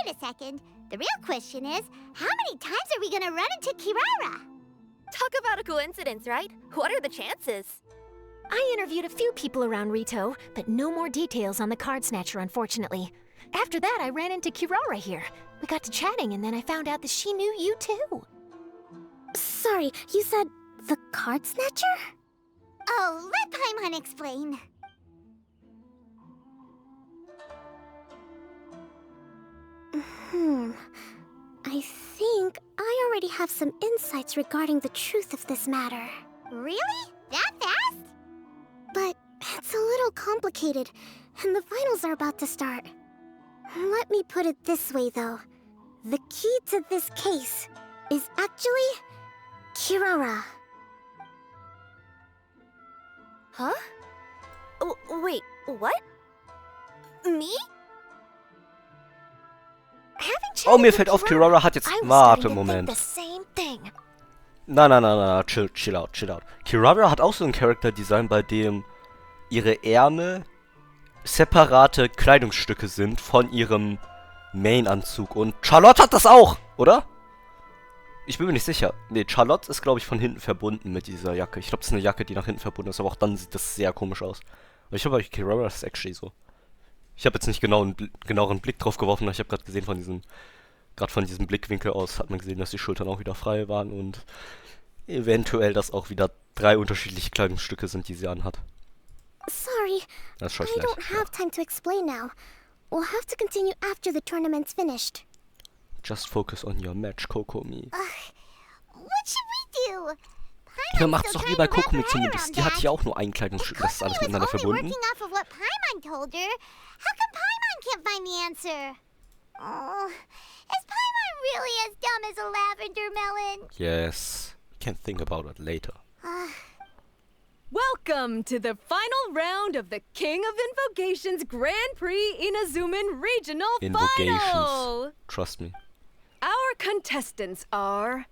wait a second. The real question is, how many times are we gonna run into Kirara? Talk about a coincidence, right? What are the chances? I interviewed a few people around Rito, but no more details on the card snatcher, unfortunately. After that, I ran into Kirara here. We got to chatting, and then I found out that she knew you too. Sorry, you said the card snatcher? Oh, let Paimon explain. I think I already have some insights regarding the truth of this matter. Really? That fast? But it's a little complicated, and the finals are about to start. Let me put it this way, though. The key to this case is actually Kirara. Huh? Wait, what? Me? Oh, mir fällt auf, Kirara hat jetzt... Warte, Moment. Na, chill out. Kirara hat auch so ein Character-Design, bei dem ihre Ärmel separate Kleidungsstücke sind von ihrem Main-Anzug. Und Charlotte hat das auch, oder? Ich bin mir nicht sicher. Ne, Charlotte ist, glaube ich, von hinten verbunden mit dieser Jacke. Ich glaube, das ist eine Jacke, die nach hinten verbunden ist, aber auch dann sieht das sehr komisch aus. Aber ich glaube, bei Kirara ist es actually so. Ich habe jetzt nicht genaueren Blick drauf geworfen, aber ich habe gerade gesehen, von diesem Blickwinkel aus hat man gesehen, dass die Schultern auch wieder frei waren und eventuell, dass auch wieder 3 unterschiedliche Kleidungsstücke sind, die sie anhat. Sorry, I don't have time to explain now. We'll have to continue after the tournament's finished. Just focus on your match, Kokomi. What should we do? Ja, macht's doch wie bei Kokomi zumindest. Die hat ja auch nur ein Kleidungsstück, das ist alles miteinander verbunden. Off of what Paimon told her. How come Paimon can't find the answer? Oh, is Paimon really as dumb as a lavender melon? Yes, can't think about it later. Welcome to the final round of the King of Invocations Grand Prix Inazuman Regional Final! Trust me. Our contestants are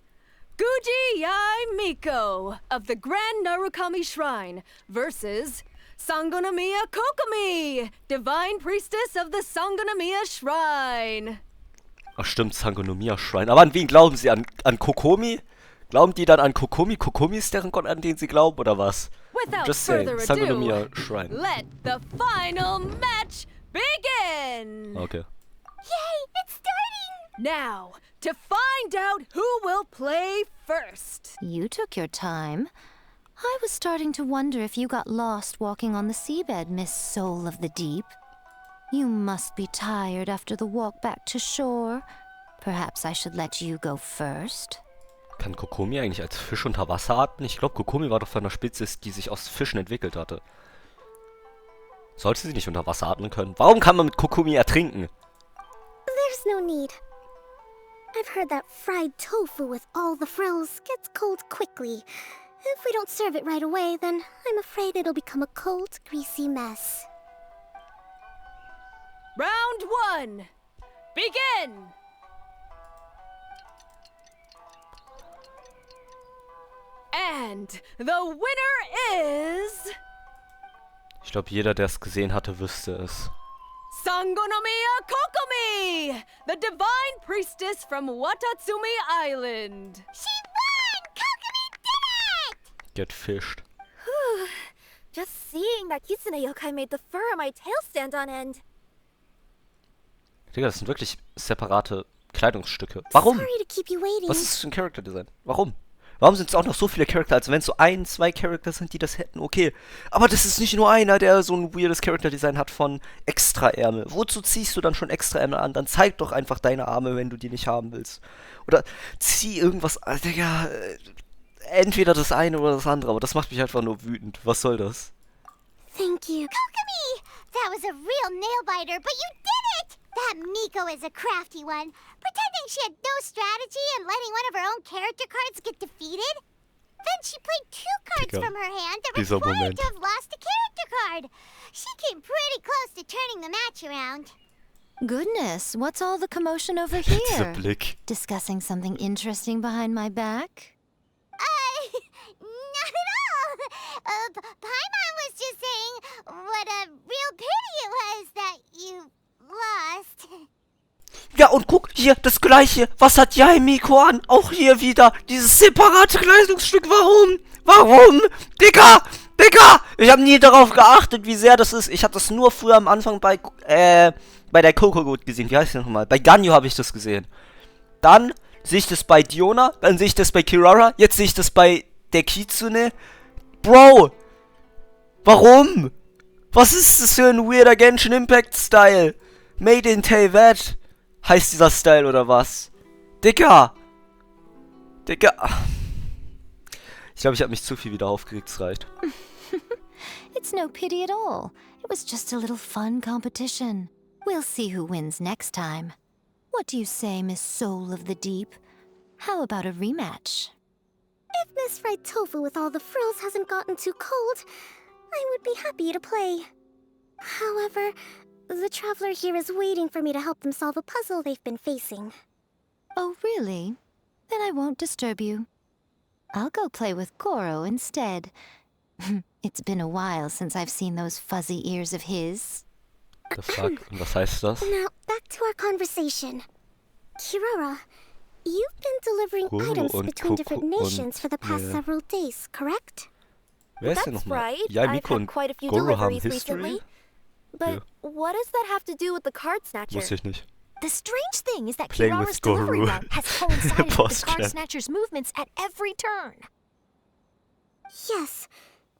Guji Yai Miko of the Grand Narukami Shrine versus Sangonomiya Kokomi, Divine Priestess of the Sangonomiya Shrine. Ach stimmt, Sangonomiya Shrine. Aber an wen glauben sie? An Kokomi? Glauben die dann an Kokomi? Kokomi ist deren Gott, an den sie glauben, oder was? Without Just saying, further Sangonomiya ado, Shrine. let the final match begin! Okay. Yay, it's starting! Now, to find out who will play first. You took your time. I was starting to wonder if you got lost walking on the seabed, Miss Soul of the Deep. You must be tired after the walk back to shore. Perhaps I should let you go first. Kann Kokomi eigentlich als Fisch unter Wasser atmen? Ich glaube, Kokomi war doch von einer Spezies, die sich aus Fischen entwickelt hatte. Sollte sie nicht unter Wasser atmen können? Warum kann man mit Kokomi ertrinken? There's no need. I've heard that fried tofu with all the frills gets cold quickly. If we don't serve it right away, then I'm afraid it'll become a cold, greasy mess. Round 1. Begin! And the winner is... Ich glaube, jeder, der es gesehen hatte, wüsste es. Sangonomiya Kokomi, the divine priestess from Watatsumi Island. She won! Kokomi did it! Get fished. Just seeing that Kitsune yokai made the fur on my tail stand on end. Digga, das sind wirklich separate Kleidungsstücke. Warum? Sorry to keep you waiting. Was ist das für ein Character-Design? Warum? Warum sind es auch noch so viele Charakter, als wenn es so 1, 2 Charakter sind, die das hätten? Okay, aber das ist nicht nur einer, der so ein weirdes Character-Design hat von Extra-Ärmel. Wozu ziehst du dann schon Extra-Ärmel an? Dann zeig doch einfach deine Arme, wenn du die nicht haben willst. Oder zieh irgendwas an. Digga, entweder das eine oder das andere, aber das macht mich einfach nur wütend. Was soll das? Thank you. Kokomi! That was a real nail-biter, but you did it! That Miko is a crafty one, pretending she had no strategy and letting one of her own character cards get defeated. Then she played 2 cards from her hand that required to have lost a character card. She came pretty close to turning the match around. Goodness, what's all the commotion over here? Dieser Blick. Discussing something interesting behind my back? Not at all. Paimon was just saying what a real pity it was that you lost. Ja, und guck, hier, das gleiche. Was hat Miko an? Auch hier wieder. Dieses separate Kleidungsstück. Warum? Warum? Digga! Digga! Ich habe nie darauf geachtet, wie sehr das ist. Ich habe das nur früher am Anfang bei der Coco gesehen. Wie heißt die nochmal? Bei Ganyu habe ich das gesehen. Dann sehe ich das bei Diona. Dann sehe ich das bei Kirara. Jetzt sehe ich das bei der Kitsune. Bro! Warum? Was ist das für ein weirder Genshin Impact Style? Made in Teyvat heißt dieser Style oder was? Digga! Digga! Ich glaube, ich habe mich zu viel wieder aufgeregt, es reicht. It's no pity at all. It was just a little fun competition. We'll see who wins next time. What do you say, Miss Soul of the Deep? How about a rematch? If Miss Fried Tofu with all the frills hasn't gotten too cold, I would be happy to play. However, the traveler here is waiting for me to help them solve a puzzle they've been facing. Oh, really? Then I won't disturb you. I'll go play with Goro instead. It's been a while since I've seen those fuzzy ears of his. The fuck? Und was heißt das? Now, back to our conversation. Kirara, you've been delivering items between different nations for the past several days, correct? Wer ist denn That's nochmal? right. Ja, I've Miko had und quite a few Goro haben deliveries History? recently. But what does that have to do with the card snatcher? Wusste ich nicht. The strange thing is that Playing Kirara's with Goro. delivery route has coincided with Boss the card clan. snatcher's movements at every turn. Yes,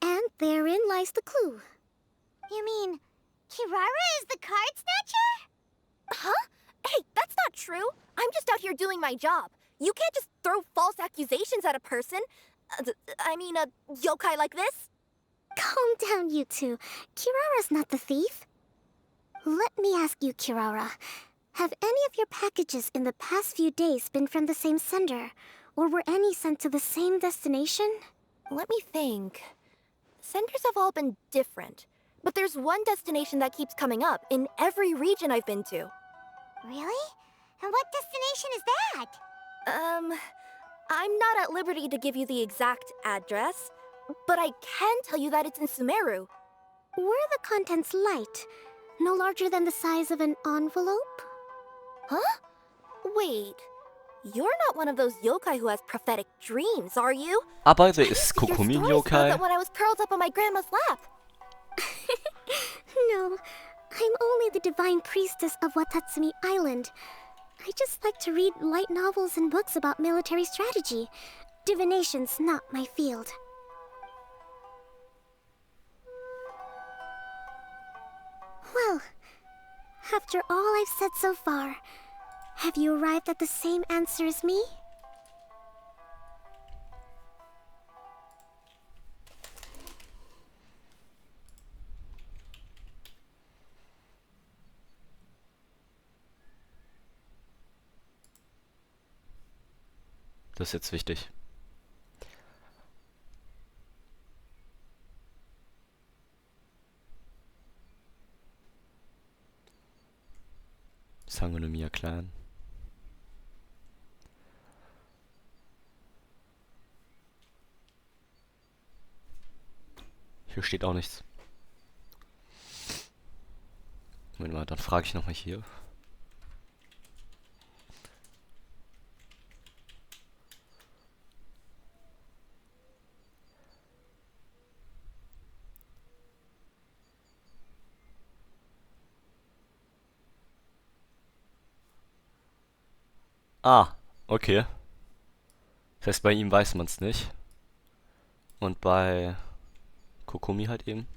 and therein lies the clue. You mean Kirara is the card snatcher? Huh? Hey, that's not true. I'm just out here doing my job. You can't just throw false accusations at a person. I mean, a yokai like this. Calm down, you two. Kirara's not the thief. Let me ask you, Kirara. Have any of your packages in the past few days been from the same sender? Or were any sent to the same destination? Let me think. Senders have all been different. But there's one destination that keeps coming up in every region I've been to. Really? And what destination is that? I'm not at liberty to give you the exact address, but I can tell you that it's in Sumeru. Were the contents light? No larger than the size of an envelope? Huh? Wait. You're not one of those yokai who has prophetic dreams, are you? Aber wer ist Kokomi Yokai? That when I was curled up on my grandma's lap. No, I'm only the divine priestess of Watatsumi Island. I just like to read light novels and books about military strategy. Divination's not my field. Well, after all I've said so far, have you arrived at the same answer as me? Das ist jetzt wichtig. Sangonomiya Clan. Hier steht auch nichts. Moment mal, dann frage ich nochmal hier. Ah, okay. Das heißt, bei ihm weiß man es nicht. Und bei Kokomi halt eben.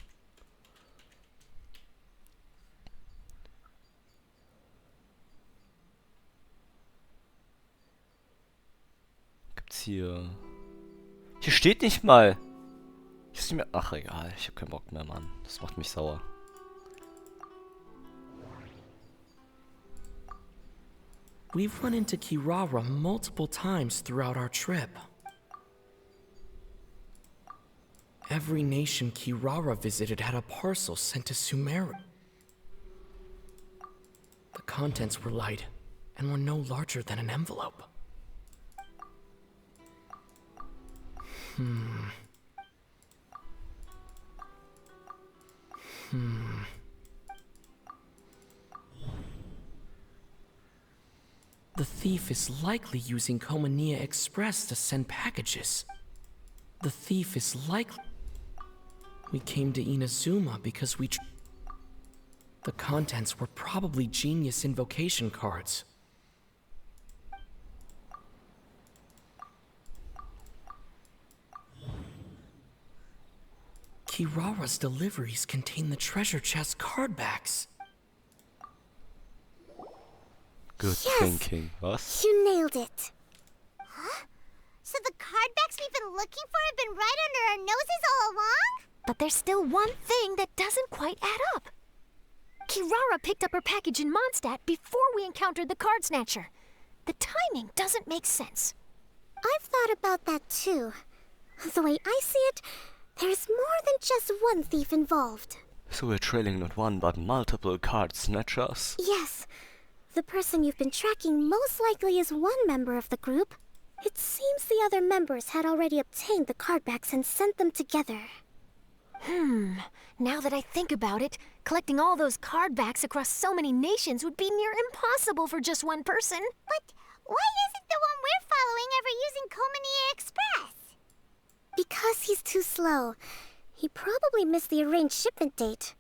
Gibt's hier... Hier steht nicht mal. Hier ist nicht mehr... Ach, egal. Ich hab keinen Bock mehr, Mann. Das macht mich sauer. We've run into Kirara multiple times throughout our trip. Every nation Kirara visited had a parcel sent to Sumeru. The contents were light and were no larger than an envelope. The thief is likely using Komania Express to send packages. The thief is likely... We came to Inazuma because the contents were probably genius invocation cards. Kirara's deliveries contain the treasure chest card backs. Good thinking. Was? You nailed it. Huh? So the card backs we've been looking for have been right under our noses all along? But there's still one thing that doesn't quite add up. Kirara picked up her package in Mondstadt before we encountered the card snatcher. The timing doesn't make sense. I've thought about that too. The way I see it, there's more than just one thief involved. So we're trailing not one but multiple card snatchers? Yes. The person you've been tracking most likely is one member of the group. It seems the other members had already obtained the cardbacks and sent them together. Now that I think about it, collecting all those cardbacks across so many nations would be near impossible for just one person. But why isn't the one we're following ever using Komania Express? Because he's too slow. He probably missed the arranged shipment date.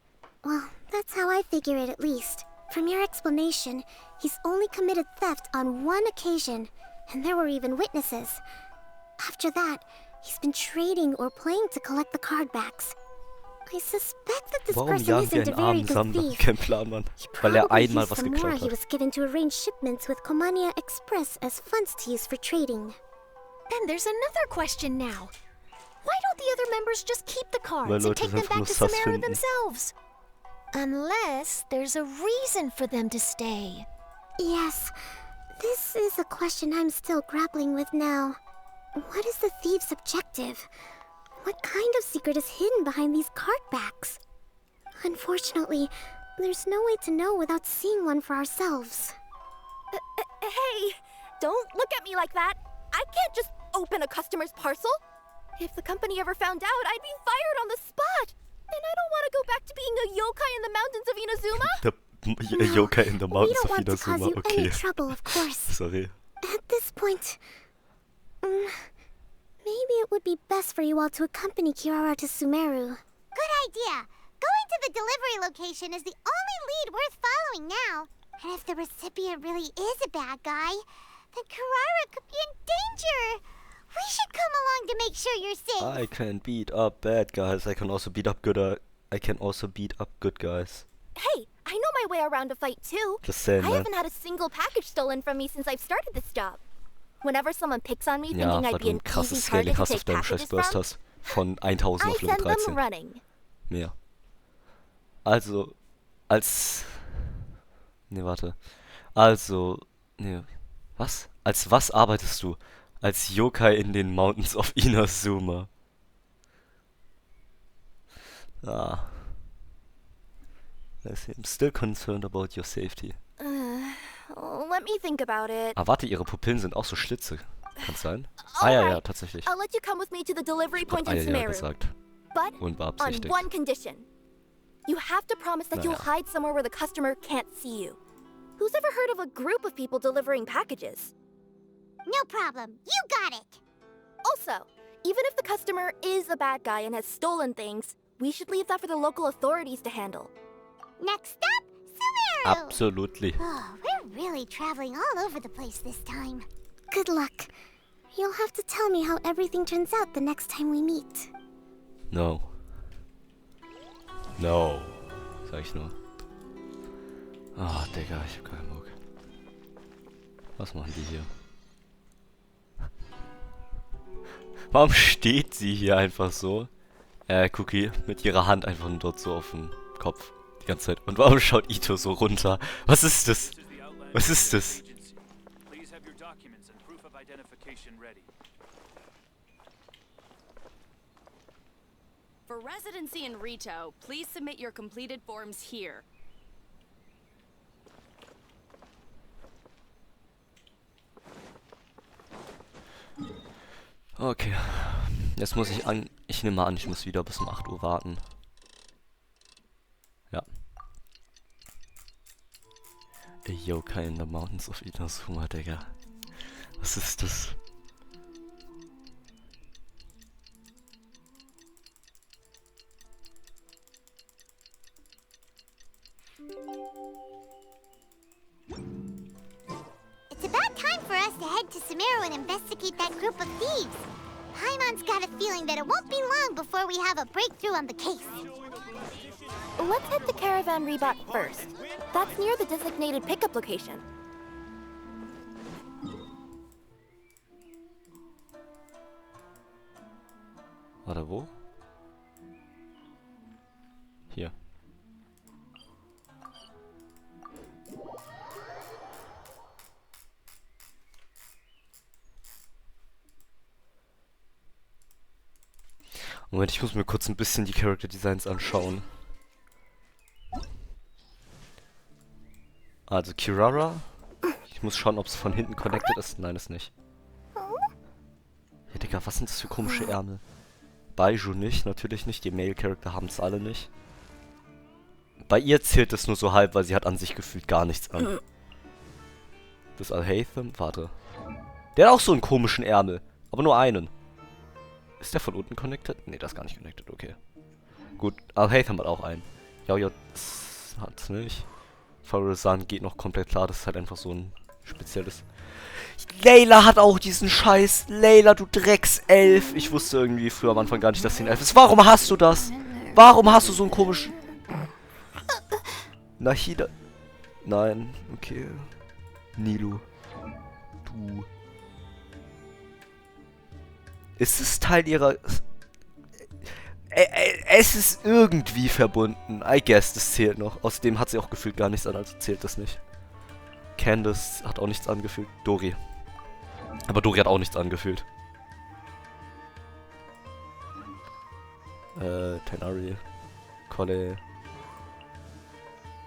Well, that's how I figure it at least. From your explanation, he's only committed theft on one occasion, and there were even witnesses. After that, he's been trading or playing to collect the cardbacks. I suspect that this person isn't a very good thief. Kein Plan, Mann. He Weil er probably einmal used was the geklaut more he hat. was given to arrange shipments with Komania Express as funds to use for trading. Then there's another question now. Why don't the other members just keep the cards Weil and Leute take them einfach back nur to Sass Sumeru finden. themselves? Unless there's a reason for them to stay. Yes, this is a question I'm still grappling with now. What is the thief's objective? What kind of secret is hidden behind these cardbacks? Unfortunately, there's no way to know without seeing one for ourselves. Hey, don't look at me like that. I can't just open a customer's parcel. If the company ever found out, I'd be fired on the spot. And I don't want to go back to being a yokai in the mountains of Inazuma. The yokai in the mountains of We don't want to cause Inazuma. you any Okay. trouble, of course. Sorry. At this point, maybe it would be best for you all to accompany Kirara to Sumeru. Good idea. Going to the delivery location is the only lead worth following now. And if the recipient really is a bad guy, then Kirara could be in danger. We should come along to make sure you're safe. I can beat up bad guys. I can also beat up good. I can also beat up good guys. Hey, I know my way around a fight too. Just saying, I man. haven't had a single package stolen from me since I've started this job. Whenever someone picks on me Ja, thinking weil I'd du be ein an krasses easy Scaling target to hast auf take deinem packages Scheiß-Burst from, hast. Von 1000 I auf Level send them 13. running. Mehr. Also, als... Nee, warte. Also... Nee, was? Als was arbeitest du? Als Yokai in den Mountains of Inazuma. Ah. I'm still concerned about your safety. Let me think about it. Ah, warte, ihre Pupillen sind auch so Schlitze. Kann's sein? Ah, ja, ja, Alright, tatsächlich. I'll let you come with me to the delivery point Ah, in ja, ja, Sumeru. gesagt. But on Unbeabsichtigt. one condition. You have to promise that you'll Naja. hide somewhere where the customer can't see you. Who's ever heard of a group of people delivering packages? No problem. You got it. Also, even if the customer is a bad guy and has stolen things, we should leave that for the local authorities to handle. Next up, Sumeru. Absolutely. Oh, we're really traveling all over the place this time. Good luck. You'll have to tell me how everything turns out the next time we meet. No. No. Sag ich nur. Ah, Digga, ich hab keinen Bock. Was machen die hier? Warum steht sie hier einfach so? Cookie mit ihrer Hand einfach nur dort so auf dem Kopf. Die ganze Zeit. Und warum schaut Ito so runter? Was ist das? Was ist das? For residency in Rito, please submit your completed forms here. Okay. Jetzt muss ich nehme mal an, ich muss wieder bis um 8 Uhr warten. Yokai in the Mountains of Inazuma, Digga. Was ist das? It's about time for us to head to Sumeru and investigate that group of thieves. Paimon's got a feeling that it won't be long before we have a breakthrough on the case. Let's hit the caravan rebot first. That's near the designated pickup location. Warte, wo? Hier. Moment, ich muss mir kurz ein bisschen die Character Designs anschauen. Also Kirara. Ich muss schauen, ob es von hinten connected ist. Nein, ist nicht. Ja, Digga, was sind das für komische Ärmel? Baiju nicht, natürlich nicht. Die Male-Charakter haben es alle nicht. Bei ihr zählt es nur so halb, weil sie hat an sich gefühlt gar nichts an. Das Alhaitham, warte. Der hat auch so einen komischen Ärmel. Aber nur einen. Ist der von unten connected? Ne, das ist gar nicht connected, okay. Gut, Alhaitham hat auch einen. Yaoyot hat's nicht. Farusan geht noch komplett klar, das ist halt einfach so ein spezielles... Layla hat auch diesen Scheiß. Layla, du Dreckself. Ich wusste irgendwie früher am Anfang gar nicht, dass sie ein Elf ist. Warum hast du das? Warum hast du so einen komischen... Nahida... Nein, okay. Nilu. Du... Ist es Teil ihrer... Es ist irgendwie verbunden. I guess, das zählt noch. Außerdem hat sie auch gefühlt gar nichts an, also zählt das nicht. Candace hat auch nichts angefühlt. Dori. Aber Dori hat auch nichts angefühlt. Tenari. Kolle.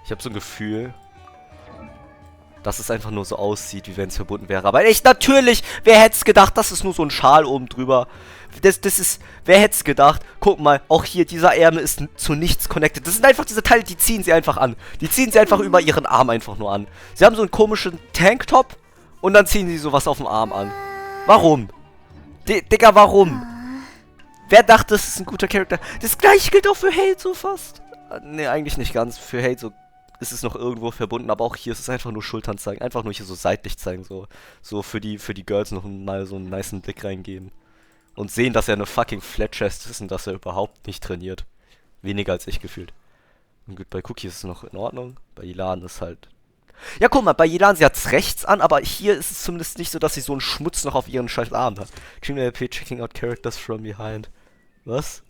Ich habe so ein Gefühl, dass es einfach nur so aussieht, wie wenn es verbunden wäre. Aber echt, natürlich! Wer hätte es gedacht, das ist nur so ein Schal oben drüber. Das ist... Wer hätte es gedacht? Guck mal, auch hier, dieser Ärmel ist zu nichts connected. Das sind einfach diese Teile, die ziehen sie einfach an. Die ziehen sie einfach über ihren Arm einfach nur an. Sie haben so einen komischen Tanktop und dann ziehen sie sowas auf dem Arm an. Warum? Digga, warum? Wer dachte, das ist ein guter Charakter? Das gleiche gilt auch für Hate so fast. Ne, eigentlich nicht ganz. Für Hate so ist es noch irgendwo verbunden, aber auch hier ist es einfach nur Schultern zeigen. Einfach nur hier so seitlich zeigen, so für die Girls noch mal so einen nicen Blick reingeben. Und sehen, dass er eine fucking Flat Chest ist und dass er überhaupt nicht trainiert. Weniger als ich gefühlt. Und gut, bei Cookie ist es noch in Ordnung. Bei Ilan ist halt... Ja, guck mal, bei Ilan, sie hat's rechts an, aber hier ist es zumindest nicht so, dass sie so einen Schmutz noch auf ihren scheiß Arm hat. pt checking out characters from behind. Was?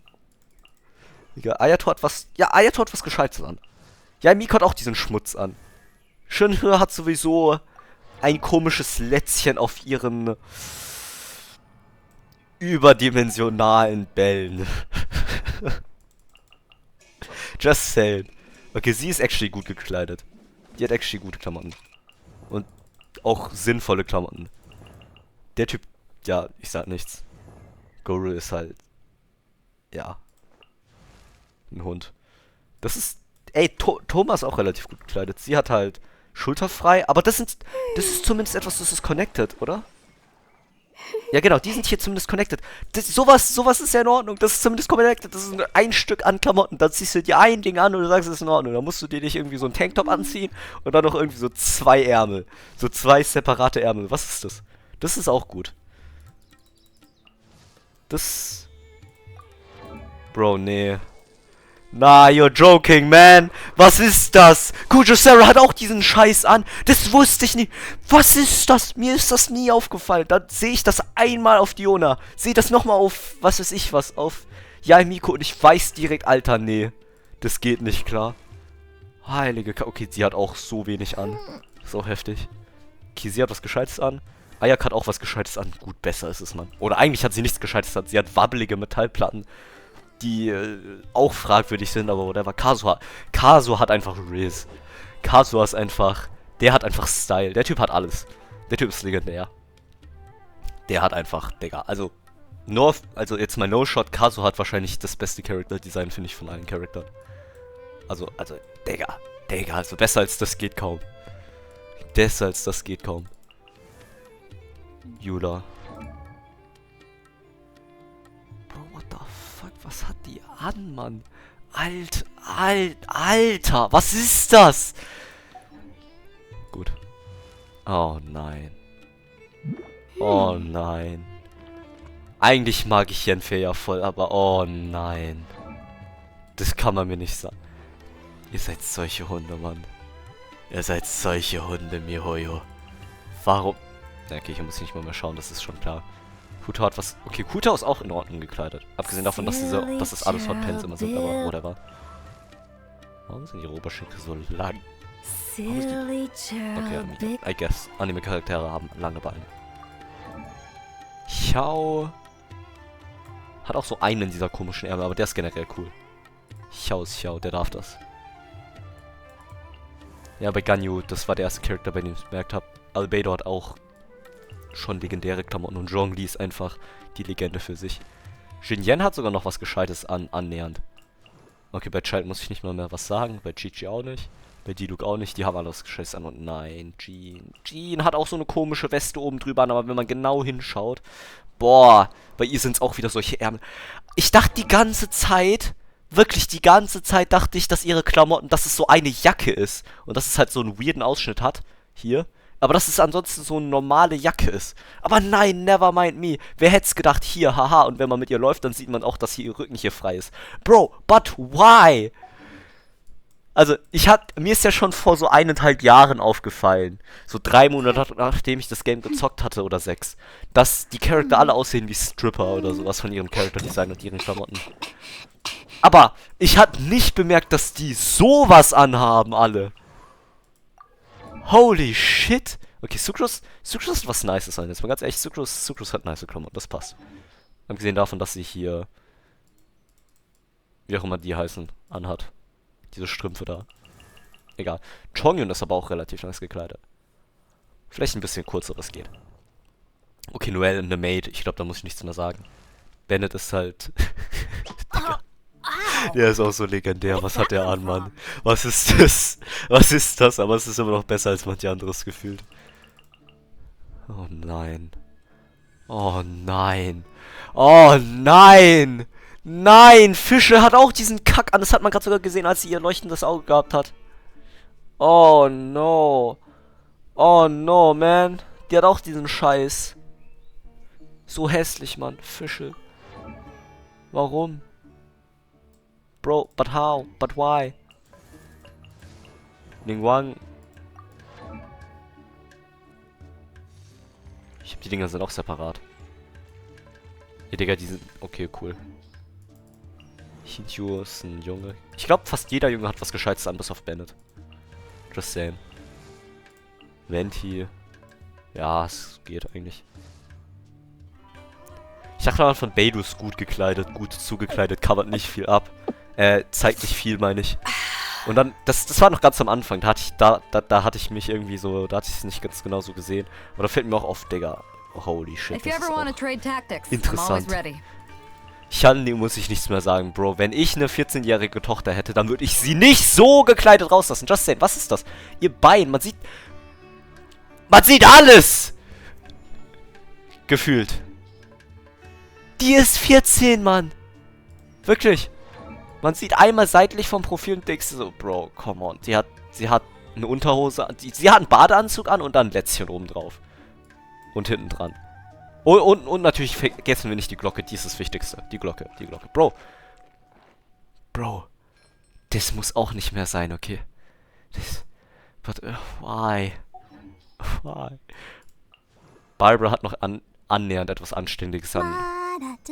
Egal, Ayato hat was... Ja, Ayato hat was Gescheites an. Ja, Miko hat auch diesen Schmutz an. Shinhe hat sowieso ein komisches Lätzchen auf ihren überdimensionalen Bällen. Just saying. Okay, sie ist actually gut gekleidet. Die hat actually gute Klamotten. Und auch sinnvolle Klamotten. Der Typ, ja, ich sag nichts. Goro ist halt, ja, ein Hund. Das ist, ey, Thomas auch relativ gut gekleidet. Sie hat halt schulterfrei, aber das ist zumindest etwas, das ist connected, oder? Ja genau, die sind hier zumindest connected. Sowas ist ja in Ordnung, das ist zumindest connected. Das ist ein Stück an Klamotten, dann ziehst du dir ein Ding an und du sagst, es ist in Ordnung. Dann musst du dir nicht irgendwie so einen Tanktop anziehen und dann noch irgendwie so 2 Ärmel. So 2 separate Ärmel. Was ist das? Das ist auch gut. Das... Bro, nee. Na, you're joking, man. Was ist das? Kujo Sarah hat auch diesen Scheiß an. Das wusste ich nicht. Was ist das? Mir ist das nie aufgefallen. Dann sehe ich das einmal auf Diona. Sehe das nochmal auf, was weiß ich was, auf Yaimiko und ich weiß direkt, Alter, nee. Das geht nicht, klar. Heilige okay, sie hat auch so wenig an. Ist auch heftig. Okay, sie hat was Gescheites an. Ayak hat auch was Gescheites an. Gut, besser ist es, Mann. Oder eigentlich hat sie nichts Gescheites an. Sie hat wabbelige Metallplatten, die auch fragwürdig sind, aber whatever. Kazuha hat einfach Riz. Kazuha ist einfach... Der hat einfach Style. Der Typ hat alles. Der Typ ist legendär. Der hat einfach... Digga, also jetzt mal No-Shot. Kazuha hat wahrscheinlich das beste Character-Design, finde ich, von allen Charakteren. Also, Digga, also besser als das geht kaum. Besser als das geht kaum. Jula. Bro, what the fuck? Was hat die an, Mann? Alter, was ist das? Gut. Oh nein. Oh nein. Eigentlich mag ich Yenfei ja voll, aber oh nein. Das kann man mir nicht sagen. Ihr seid solche Hunde, Mann. Ihr seid solche Hunde, Mihoyo. Warum? Okay, hier muss ich nicht mal mehr schauen, das ist schon klar. Kuta hat was... Okay, Kuta ist auch in Ordnung gekleidet. Abgesehen davon, dass das alles Hotpants immer sind, aber whatever. Warum sind ihre Oberschenkel so lang? Okay, I guess. Anime-Charaktere haben lange Beine. Xiao hat auch so einen in dieser komischen Ärmel, aber der ist generell cool. Xiao ist Xiao, der darf das. Ja, bei Ganyu, das war der erste Charakter, bei dem ich gemerkt habe. Albedo hat auch schon legendäre Klamotten und Zhongli ist einfach die Legende für sich. Jinyen hat sogar noch was Gescheites annähernd. Okay, bei Child muss ich nicht mal mehr was sagen, bei Chi-Chi auch nicht, bei Diluc auch nicht, die haben alles Gescheites an und nein, Jean hat auch so eine komische Weste oben drüber an, aber wenn man genau hinschaut, boah, bei ihr sind es auch wieder solche Ärmel. Ich dachte die ganze Zeit, wirklich die ganze Zeit dachte ich, dass ihre Klamotten, dass es so eine Jacke ist und dass es halt so einen weirden Ausschnitt hat, hier. Aber dass es ansonsten so eine normale Jacke ist. Aber nein, never mind me. Wer hätte es gedacht, hier, haha. Und wenn man mit ihr läuft, dann sieht man auch, dass hier ihr Rücken hier frei ist. Bro, but why? Also, mir ist ja schon vor so 1,5 Jahren aufgefallen, so 3 Monate nachdem ich das Game gezockt hatte, oder 6, dass die Charakter alle aussehen wie Stripper oder sowas von ihrem Charakterdesign und ihren Klamotten. Aber ich hatte nicht bemerkt, dass die sowas anhaben, alle. Holy shit. Okay, Sucrose hat was Nices an. Jetzt mal ganz ehrlich, Sucrose hat nice Klamotten, das passt. Abgesehen davon, dass sie hier, wie auch immer die heißen, anhat. Diese Strümpfe da. Egal. Chongyun ist aber auch relativ nice gekleidet. Vielleicht ein bisschen kurzer, was geht. Okay, Noelle in the Maid. Ich glaube, da muss ich nichts mehr sagen. Bennett ist halt... Der ist auch so legendär. Was hat der an, Mann? Was ist das? Was ist das? Aber es ist immer noch besser als manche anderes gefühlt. Oh nein. Oh nein. Oh nein. Nein, Fische hat auch diesen Kack an. Das hat man gerade sogar gesehen, als sie ihr leuchtendes Auge gehabt hat. Oh no. Oh no, man. Die hat auch diesen Scheiß. So hässlich, Mann. Fische. Warum? Bro, but how? But why? Ningguang. Die Dinger sind auch separat. Ja, Digga, die sind... Okay, cool. Hinju ist ein Junge. Ich glaube, fast jeder Junge hat was Gescheites an, bis auf Bennett. Just saying. Venti. Ja, es geht eigentlich. Ich dachte mal, von Beidou ist gut gekleidet, gut zugekleidet, covert nicht viel ab. Zeigt nicht viel, meine ich. Und dann, das war noch ganz am Anfang, da hatte ich mich irgendwie so, da hatte ich es nicht ganz genau so gesehen. Aber da fällt mir auch auf, Digga, holy shit, das ist auch interessant. Shanli muss ich nichts mehr sagen, Bro. Wenn ich eine 14-jährige Tochter hätte, dann würde ich sie nicht so gekleidet rauslassen. Just saying, was ist das? Ihr Bein, man sieht alles! Gefühlt. Die ist 14, Mann. Wirklich. Man sieht einmal seitlich vom Profil und denkst so, Bro, come on. Sie hat eine Unterhose, sie hat einen Badeanzug an und dann ein Lätzchen oben drauf. Und hinten dran. Und natürlich vergessen wir nicht die Glocke, die ist das Wichtigste. Die Glocke. Bro. Das muss auch nicht mehr sein, okay? Why? Barbara hat noch annähernd etwas Anständiges an.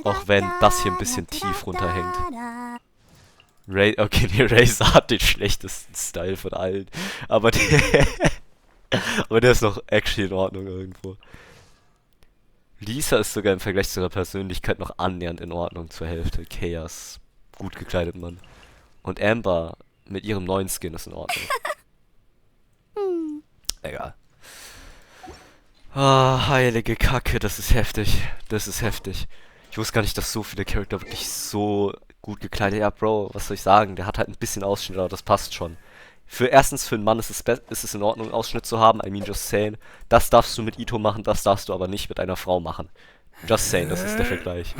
Auch wenn das hier ein bisschen tief runterhängt. Razor hat den schlechtesten Style von allen. Aber der ist noch actually in Ordnung irgendwo. Lisa ist sogar im Vergleich zu ihrer Persönlichkeit noch annähernd in Ordnung zur Hälfte. Chaos, gut gekleidet, Mann. Und Amber mit ihrem neuen Skin ist in Ordnung. Egal. Ah, heilige Kacke, das ist heftig. Ich wusste gar nicht, dass so viele Charakter wirklich so gut gekleidet. Ja, Bro, was soll ich sagen? Der hat halt ein bisschen Ausschnitt, aber das passt schon. Erstens für einen Mann ist es in Ordnung, einen Ausschnitt zu haben. I mean, just saying. Das darfst du mit Ito machen, das darfst du aber nicht mit einer Frau machen. Just saying, das ist der Vergleich.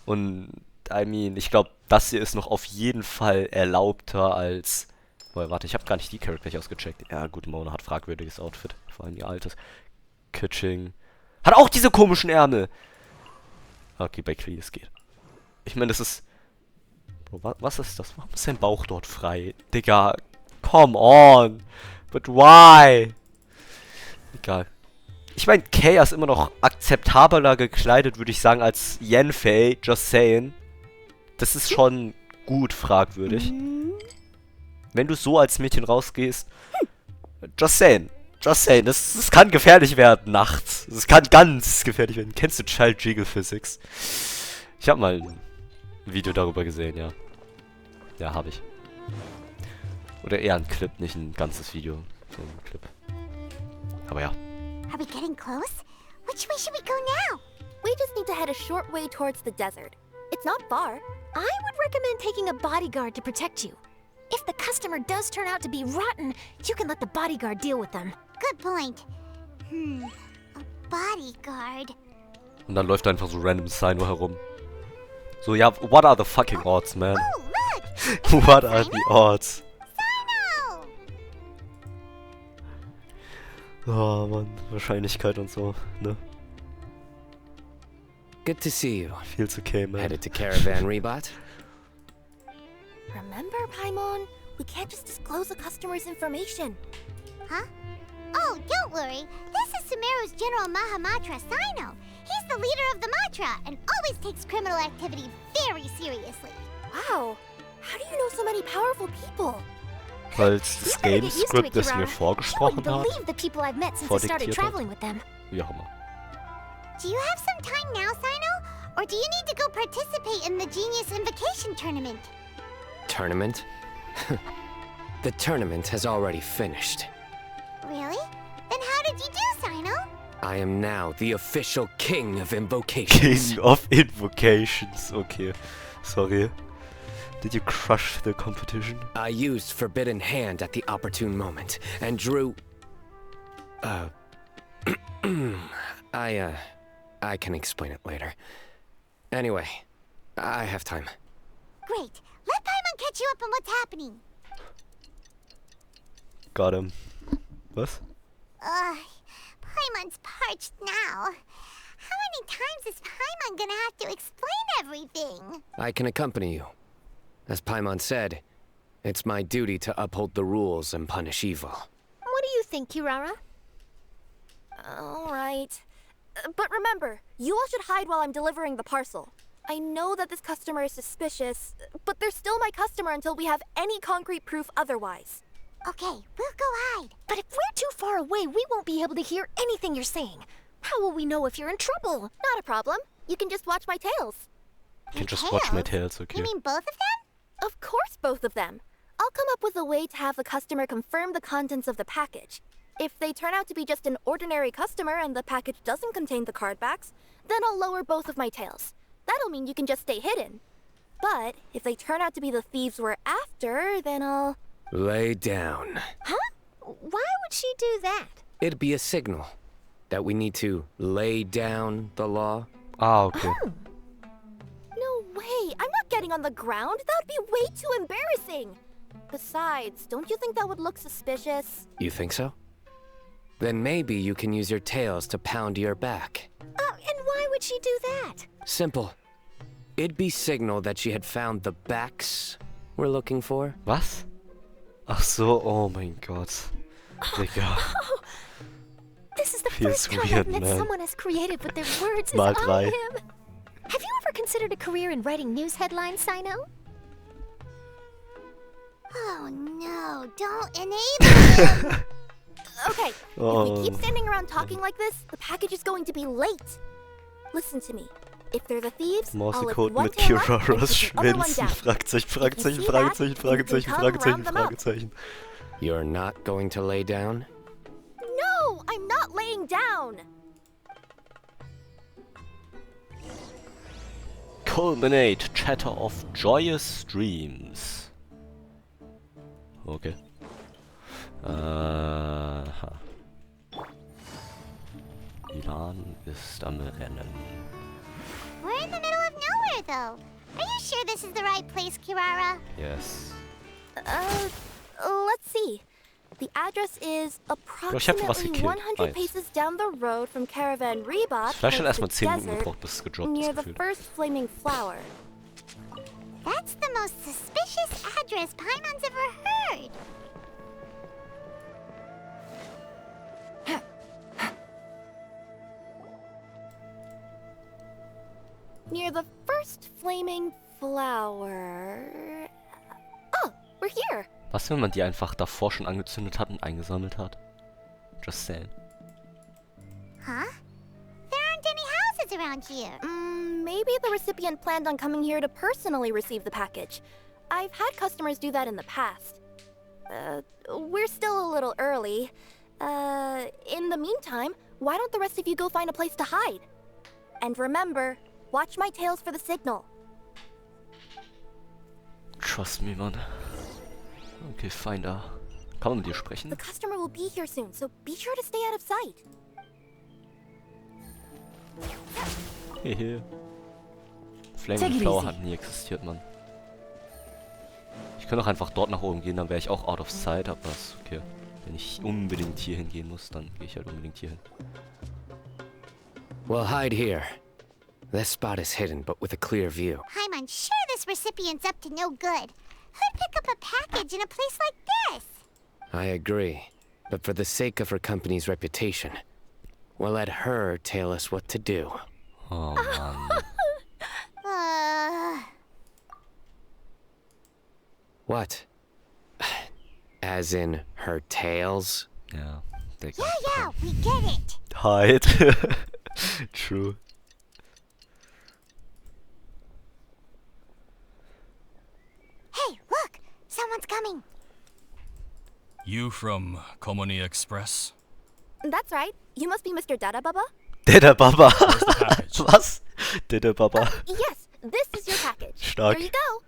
Und, I mean, ich glaube, das hier ist noch auf jeden Fall erlaubter als... Boah, warte, ich habe gar nicht die Charakter hier ausgecheckt. Ja, gut, Mona hat fragwürdiges Outfit. Vor allem ihr altes. Kitching. Hat auch diese komischen Ärmel! Okay, bei Klee, es geht. Ich meine, das ist... Bro, was ist das? Warum ist sein Bauch dort frei? Digga, come on! But why? Egal. Ich meine, Kea ist immer noch akzeptabler gekleidet, würde ich sagen, als Yanfei. Just saying. Das ist schon gut fragwürdig. Wenn du so als Mädchen rausgehst... Just saying. Just saying. Das kann gefährlich werden nachts. Das kann ganz gefährlich werden. Kennst du Child Jiggle Physics? Ich habe mal ein Video darüber gesehen, ja. Ja, habe ich. Oder eher ein Clip, nicht ein ganzes Video. So ein Clip. Aber ja. Are we getting close? Which way should we go now? We just need to head a short way towards the desert. It's not far. I would recommend taking a bodyguard to protect you. If the customer does turn out to be rotten, you can let the bodyguard deal with them. Good point. A bodyguard. Und dann läuft einfach so random Sino herum. So, ja, what are the fucking odds, man? Oh, look! What are the odds? Oh, Mann. Wahrscheinlichkeit und so, ne? Good to see you. Feels okay, man. Headed to Caravan Rebot? Remember, Paimon? We can't just disclose the customer's information. Huh? Oh, don't worry. This is Sumeru's General Mahamatra, Sino. He's the leader of the Matra and always takes criminal activity very seriously. Wow. How do you know so many powerful people? Weil das Game-Script, das mir vorgesprochen hat, traveling with them. Wie auch immer. Do you have some time now, Sino? Or do you need to go participate in the Genius Invocation Tournament? Tournament? The tournament has already finished. Really? Then how did you do, Sino? I am now the official King of Invocations. King of Invocations, okay. Sorry. Did you crush the competition? I used Forbidden Hand at the opportune moment, and drew... I can explain it later. Anyway, I have time. Great. Let Paimon catch you up on what's happening. Got him. Was? Paimon's parched now. How many times is Paimon gonna have to explain everything? I can accompany you. As Paimon said, it's my duty to uphold the rules and punish evil. What do you think, Kirara? All right. But remember, you all should hide while I'm delivering the parcel. I know that this customer is suspicious, but they're still my customer until we have any concrete proof otherwise. Okay, we'll go hide. But if we're too far away, we won't be able to hear anything you're saying. How will we know if you're in trouble? Not a problem. You can just watch my tails. You can just watch my tails, okay. You mean both of them? Of course, both of them. I'll come up with a way to have the customer confirm the contents of the package. If they turn out to be just an ordinary customer and the package doesn't contain the card backs, then I'll lower both of my tails. That'll mean you can just stay hidden. But if they turn out to be the thieves we're after, then I'll... Lay down. Huh? Why would she do that? It'd be a signal that we need to lay down the law. Ah, okay. Oh. No way! I'm not getting on the ground! That would be way too embarrassing! Besides, don't you think that would look suspicious? You think so? Then maybe you can use your tails to pound your back. And why would she do that? Simple. It'd be signal that she had found the backs we're looking for. Was? Ach so, oh mein Gott. Digga. This is the Feels first time weird, I've met man. someone as creative with their words Mal as I drei. am. Have you ever considered a career in writing news headlines, Sino? Oh no, don't enable him! Okay, if we keep standing around talking like this, the package is going to be late. Listen to me. If they're the thieves, I'll lift Mausecode one mit tail up and Kiraras put the other one Schwänzen. down. Fragezeichen, Fragezeichen, If you see that, Fragezeichen, you can Fragezeichen, come Fragezeichen, round them up. Fragezeichen. You're not going to lay down? No, I'm not laying down. Culminate chatter of joyous dreams. Okay. Ilan ist am Rennen. We're in the middle of nowhere, though. Are you sure this is the right place, Kirara? Yes. Let's see. The address is approximately 100 paces down the road from Caravan Reba Vielleicht hat erstmal towards the 10 Minuten desert, gebraucht, bis es gedroppt near ist. the Gefühlt. first flaming flower. That's the most suspicious address Paimon's ever heard. Near the first flaming flower... Oh, we're here! Was, wenn man die einfach davor schon angezündet hat und eingesammelt hat? Just saying. Huh? There aren't any houses around here. Maybe the recipient planned on coming here to personally receive the package. I've had customers do that in the past. We're still a little early. In the meantime, why don't the rest of you go find a place to hide? And remember, watch my tails for the signal. Trust me, Mann. Okay, Finder. Kann man mit dir sprechen? The customer will be here soon, so be sure to stay out of sight. Hehe. Flaming Flower hat nie existiert, Mann. Ich könnte auch einfach dort nach oben gehen, dann wäre ich auch out of sight, aber ist okay. Wenn ich unbedingt hier hingehen muss, dann gehe ich halt unbedingt hier hin. We'll hide here. This spot is hidden, but with a clear view. I'm sure this recipient's up to no good. Who'd pick up a package in a place like this? I agree. But for the sake of her company's reputation, we'll let her tell us what to do. Oh, Mann. What? As in her tails? Ja, Digga. Yeah, we get it. Hide. True. Hey, look! Someone's coming. You from Komoni Express? That's right. You must be Mr. Dada Baba? Dada Baba. Where's the package? Was? Dada Baba. Yes, this is your package. Stark. Here you go.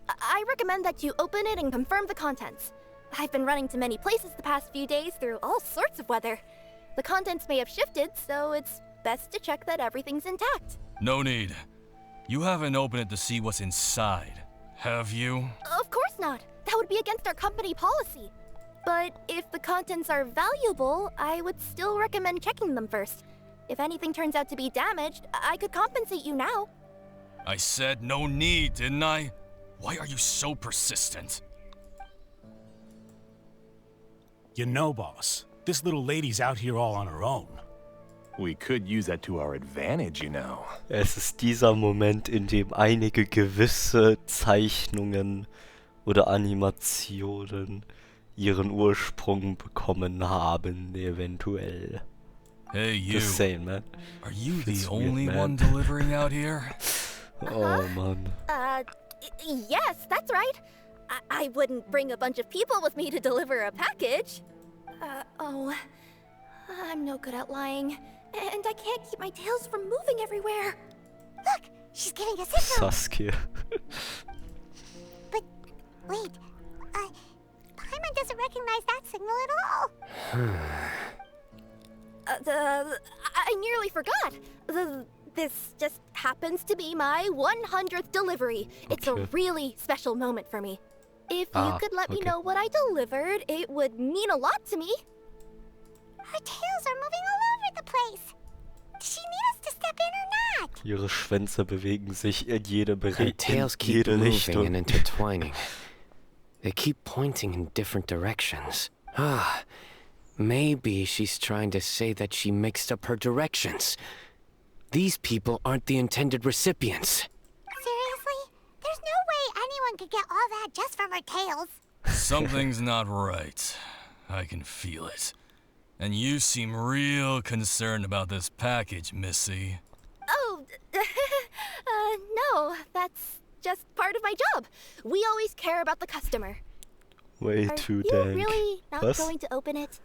I recommend that you open it and confirm the contents. I've been running to many places the past few days through all sorts of weather. The contents may have shifted, so it's best to check that everything's intact. No need. You haven't opened it to see what's inside, have you? Of course not. That would be against our company policy. But if the contents are valuable, I would still recommend checking them first. If anything turns out to be damaged, I could compensate you now. I said no need, didn't I? Why are you so persistent? You know, boss, this little lady's out here all on her own. We could use that to our advantage, you know. Es ist dieser Moment, in dem einige gewisse Zeichnungen oder Animationen ihren Ursprung bekommen haben, eventuell. Hey, you. Just saying, man. Are you It's the weird, only man. one delivering out here? Oh, man. Yes, that's right. I wouldn't bring a bunch of people with me to deliver a package. I'm no good at lying. And I can't keep my tails from moving everywhere. Look, she's giving a signal. Saskia. But, wait. Paimon doesn't recognize that signal at all. I nearly forgot. This just happens to be my 100th delivery. It's a really special moment for me. If you could let me know what I delivered, it would mean a lot to me. Her tails are moving all over the place. Does she need us to step in or not? Ihre Schwänze bewegen sich in jede Her tails keep jede moving Richtung. and intertwining. They keep pointing in different directions. Maybe she's trying to say that she mixed up her directions. These people aren't the intended recipients. Seriously? There's no way anyone could get all that just from her tails. Something's not right. I can feel it. And you seem real concerned about this package, Missy. Oh, no, that's just part of my job. We always care about the customer. Way Are too you dank. really not Was? going to open it?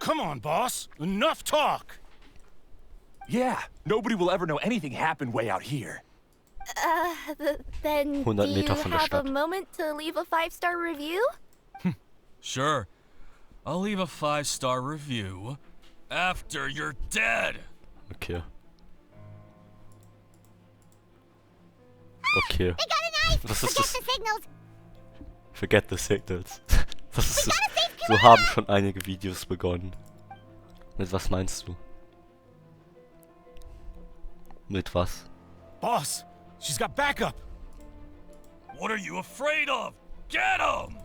Come on, boss. Enough talk. Yeah, nobody will ever know anything happened way out here. Then 100 do Meter you von der have a Stadt. moment to leave a 5-star review? Sure. I'll leave a 5-star review after you're dead. Okay. Okay. Was ist das? Forget the signals. Was ist das? So haben schon einige Videos begonnen. Mit was meinst du? Mit was? Boss, she's got backup. What are you afraid of? Get him!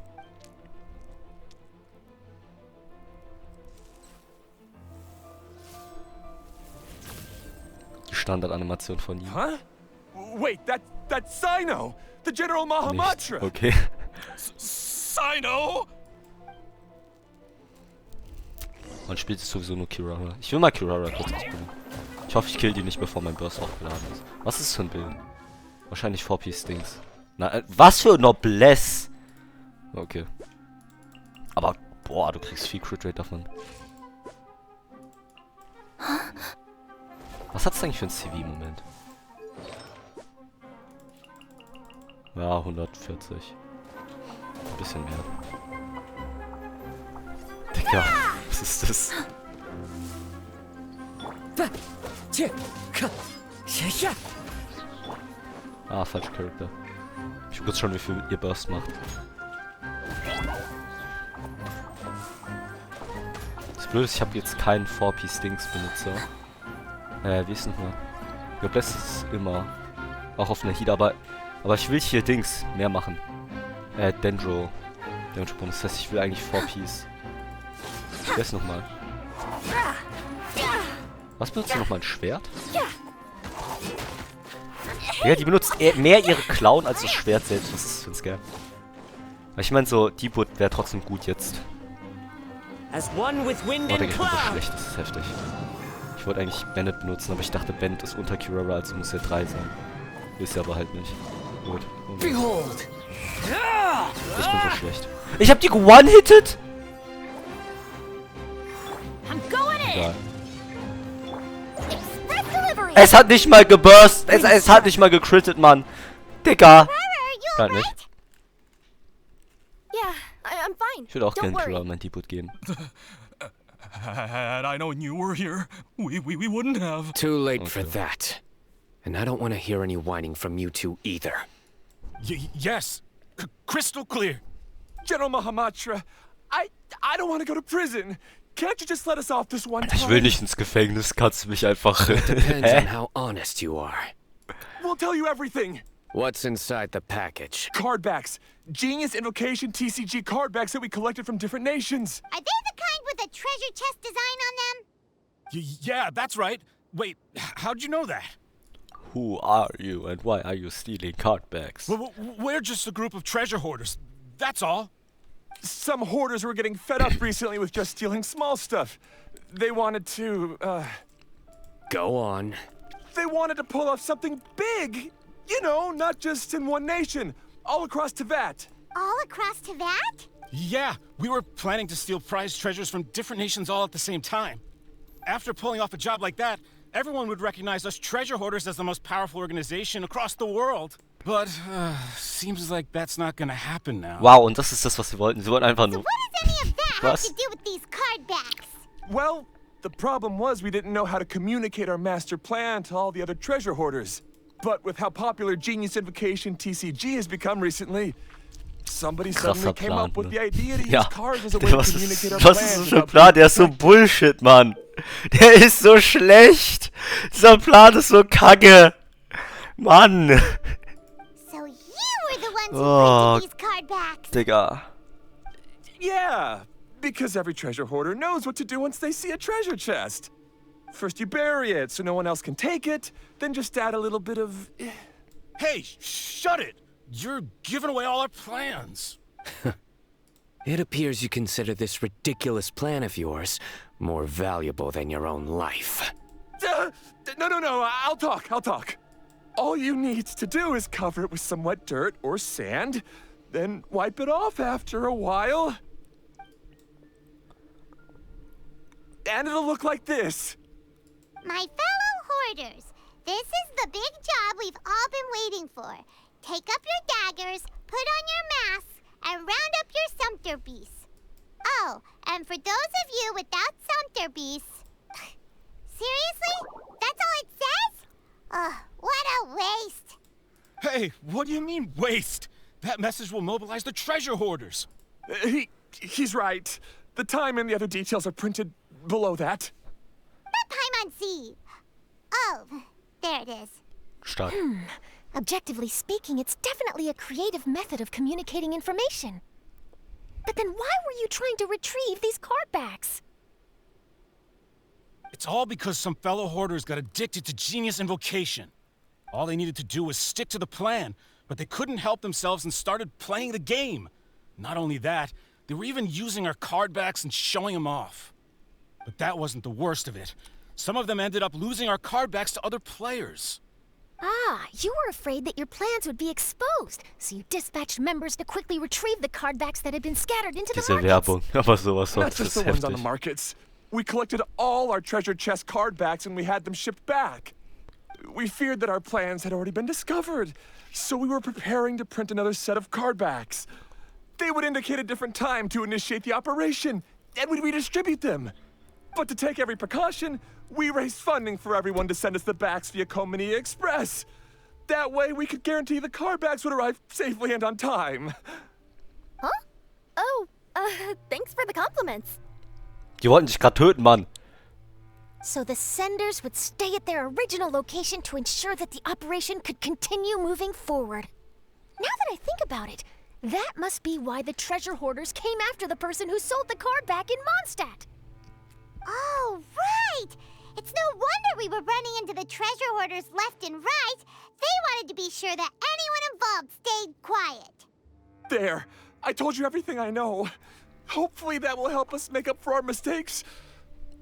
Die Standardanimation von ihm. Huh? Wait, that's Sino, the General Nicht. Mahamatra. Okay. Sino? Man spielt sowieso nur Kirara. Ich will mal Kirara kurz ausprobieren. Ich hoffe, ich kill die nicht, bevor mein Burst aufgeladen ist. Was ist das für ein Bild? Wahrscheinlich 4-Piece-Dings. Na, was für Noblesse! Okay. Aber, boah, du kriegst viel Crit Rate davon. Was hat's eigentlich für ein CV-Moment? Ja, 140. Ein bisschen mehr. Digga, was ist das? Ah, falscher Charakter. Ich wusste schon, wie viel ihr Burst macht. Das Blöde ist, ich habe jetzt keinen 4-Piece-Dings-Benutzer. Wie ist nochmal? Ich glaube, das ist immer auch auf einer Heat, aber ich will hier Dings mehr machen. Dendro. Das heißt, ich will eigentlich 4-Piece. Wer ist nochmal? Was benutzt du nochmal? Ein Schwert? Ja, die benutzt mehr ihre Klauen als das Schwert selbst. Was ist das für ein Scam? Ich meine, so, Deepwood wäre trotzdem gut jetzt. Oh, der geht so schlecht. Das ist heftig. Ich wollte eigentlich Bennett benutzen, aber ich dachte, Bennett ist unter Kirara, also muss er 3 sein. Ist er aber halt nicht. Gut. Behold! Ich bin so schlecht. Ich hab die one-hitted? Egal. Es hat nicht mal geburst. Es hat nicht mal gecrittet, Mann. Digga. Gar nicht. Yeah, I'm fine. Ich würde auch Don't gerne worry. Kirara mein Deepwood geben. Had I known you were here, we wouldn't have. Too late for that. And I don't want to hear any whining from you two either. Yes. Crystal clear. General Mahamatra, I don't want to go to prison. Can't you just let us off this one time? Ich will nicht ins Gefängnis. Kannst du mich einfach... Depends on how honest you are. We'll tell you everything. What's inside the package? Card backs. Genius Invocation TCG card backs that we collected from different nations. Are they the kind with a treasure chest design on them? Yeah, that's right. Wait, how'd you know that? Who are you and why are you stealing card backs? We're just a group of treasure hoarders. That's all. Some hoarders were getting fed up recently with just stealing small stuff. They wanted to, Go on. They wanted to pull off something big. You know, not just in one nation. All across Teyvat. All across Teyvat? Yeah, we were planning to steal prized treasures from different nations all at the same time. After pulling off a job like that, everyone would recognize us treasure hoarders as the most powerful organization across the world. But, seems like that's not gonna happen now. Wow, und das ist das, was sie wollten. Sie wollten einfach nur... What does any of that have to do with these card backs? Well, the problem was we didn't know how to communicate our master plan to all the other treasure hoarders. But with how popular Genius Invocation TCG has become recently, somebody suddenly came up with the idea to use cards as a way to communicate our plan. Was ist das für ein Plan? Der ist so Bullshit, Mann. Der ist so schlecht. Dieser Plan ist so kacke. Mann. So you were the ones who printed these card backs. Digga. Yeah, because every treasure hoarder knows what to do once they see a treasure chest. First you bury it so no one else can take it, then just add a little bit of... Hey, shut it! You're giving away all our plans. It appears you consider this ridiculous plan of yours more valuable than your own life. No, I'll talk. All you need to do is cover it with some wet dirt or sand, then wipe it off after a while. And it'll look like this. My fellow orders. This is the big job we've all been waiting for. Take up your daggers, put on your masks, and round up your sumpter beasts. Oh, and for those of you without sumpter beasts... Seriously? That's all it says? Ugh, what a waste. Hey, what do you mean, waste? That message will mobilize the treasure hoarders. He's right. The time and the other details are printed below that. That Paimon see. Oh, there it is. Stark. Objectively speaking, it's definitely a creative method of communicating information. But then why were you trying to retrieve these card backs? It's all because some fellow hoarders got addicted to genius invocation. All they needed to do was stick to the plan, but they couldn't help themselves and started playing the game. Not only that, they were even using our card backs and showing them off. But that wasn't the worst of it. Some of them ended up losing our card backs to other players. Ah, you were afraid that your plans would be exposed, so you dispatched members to quickly retrieve the card backs that had been scattered into the markets. Werbung, aber sowas von, Not just the ones on the markets. We collected all our treasure chest card backs and we had them shipped back. We feared that our plans had already been discovered, so we were preparing to print another set of card backs. They would indicate a different time to initiate the operation, and we'd redistribute them. But to take every precaution, we raised funding for everyone to send us the backs via Komini Express. That way, we could guarantee the card backs would arrive safely and on time. Huh? Oh, thanks for the compliments. Die wollten dich gerade töten, Mann. So the senders would stay at their original location to ensure that the operation could continue moving forward. Now that I think about it, that must be why the treasure hoarders came after the person who sold the card back in Mondstadt. Oh, right! It's no wonder we were running into the treasure hoarders left and right. They wanted to be sure that anyone involved stayed quiet. There. I told you everything I know. Hopefully that will help us make up for our mistakes.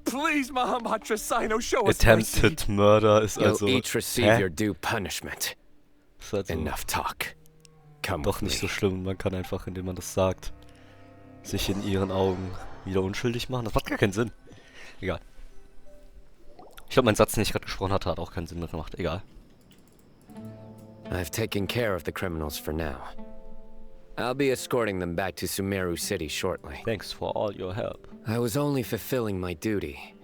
Please, Mahamatra Sino, show us mercy. Attempted Murder ist also... You'll each receive your due punishment. Ist also Enough talk. Come doch nicht so schlimm. Man kann einfach, indem man das sagt, sich in ihren Augen wieder unschuldig machen. Das macht gar keinen Sinn. Egal. Ich glaube, mein Satz, den ich gerade gesprochen hatte, hat auch keinen Sinn mehr gemacht. Egal. I've taken care of the criminals for now. I'll be escorting them back to Sumeru City shortly. Thanks for all your help. I was only fulfilling my duty.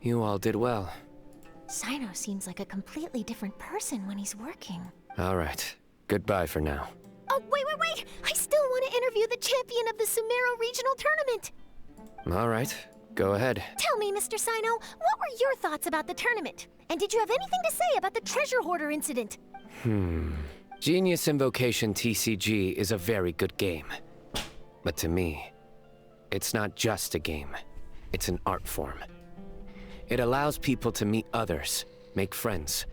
You all did well. Sino seems like a completely different person when he's working. All right. Goodbye for now. Oh, wait! I still want to interview the champion of the Sumeru Regional Tournament. All right. Go ahead. Tell me, Mr. Sino, what were your thoughts about the tournament? And did you have anything to say about the treasure hoarder incident? Genius Invocation TCG is a very good game. But to me, it's not just a game. It's an art form. It allows people to meet others, make friends,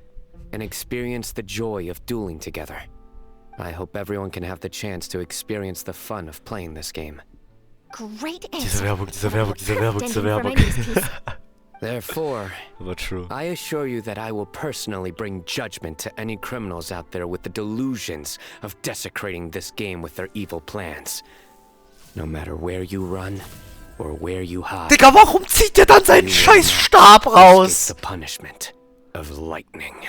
and experience the joy of dueling together. I hope everyone can have the chance to experience the fun of playing this game. Great Diese answer. Werbung. Therefore, Aber true. I assure you that I will personally bring judgment to any criminals out there with the delusions of desecrating this game with their evil plans. No matter where you run or where you hide. Digga, warum zieht der dann seinen scheiß Stab raus? The punishment of lightning.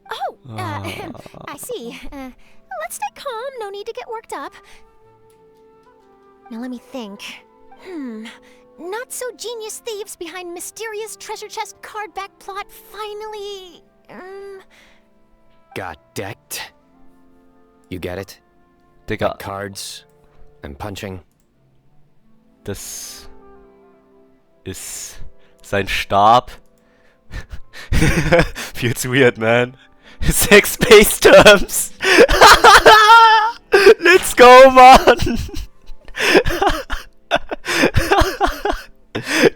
Oh, I see. Let's stay calm, no need to get worked up. Now let me think. Not-so-genius thieves behind mysterious treasure chest card back plot finally... Got decked? You get it? Digga. Like cards and punching? Das ist sein Stab. Feels weird, man. Sex-based terms. Let's go, man.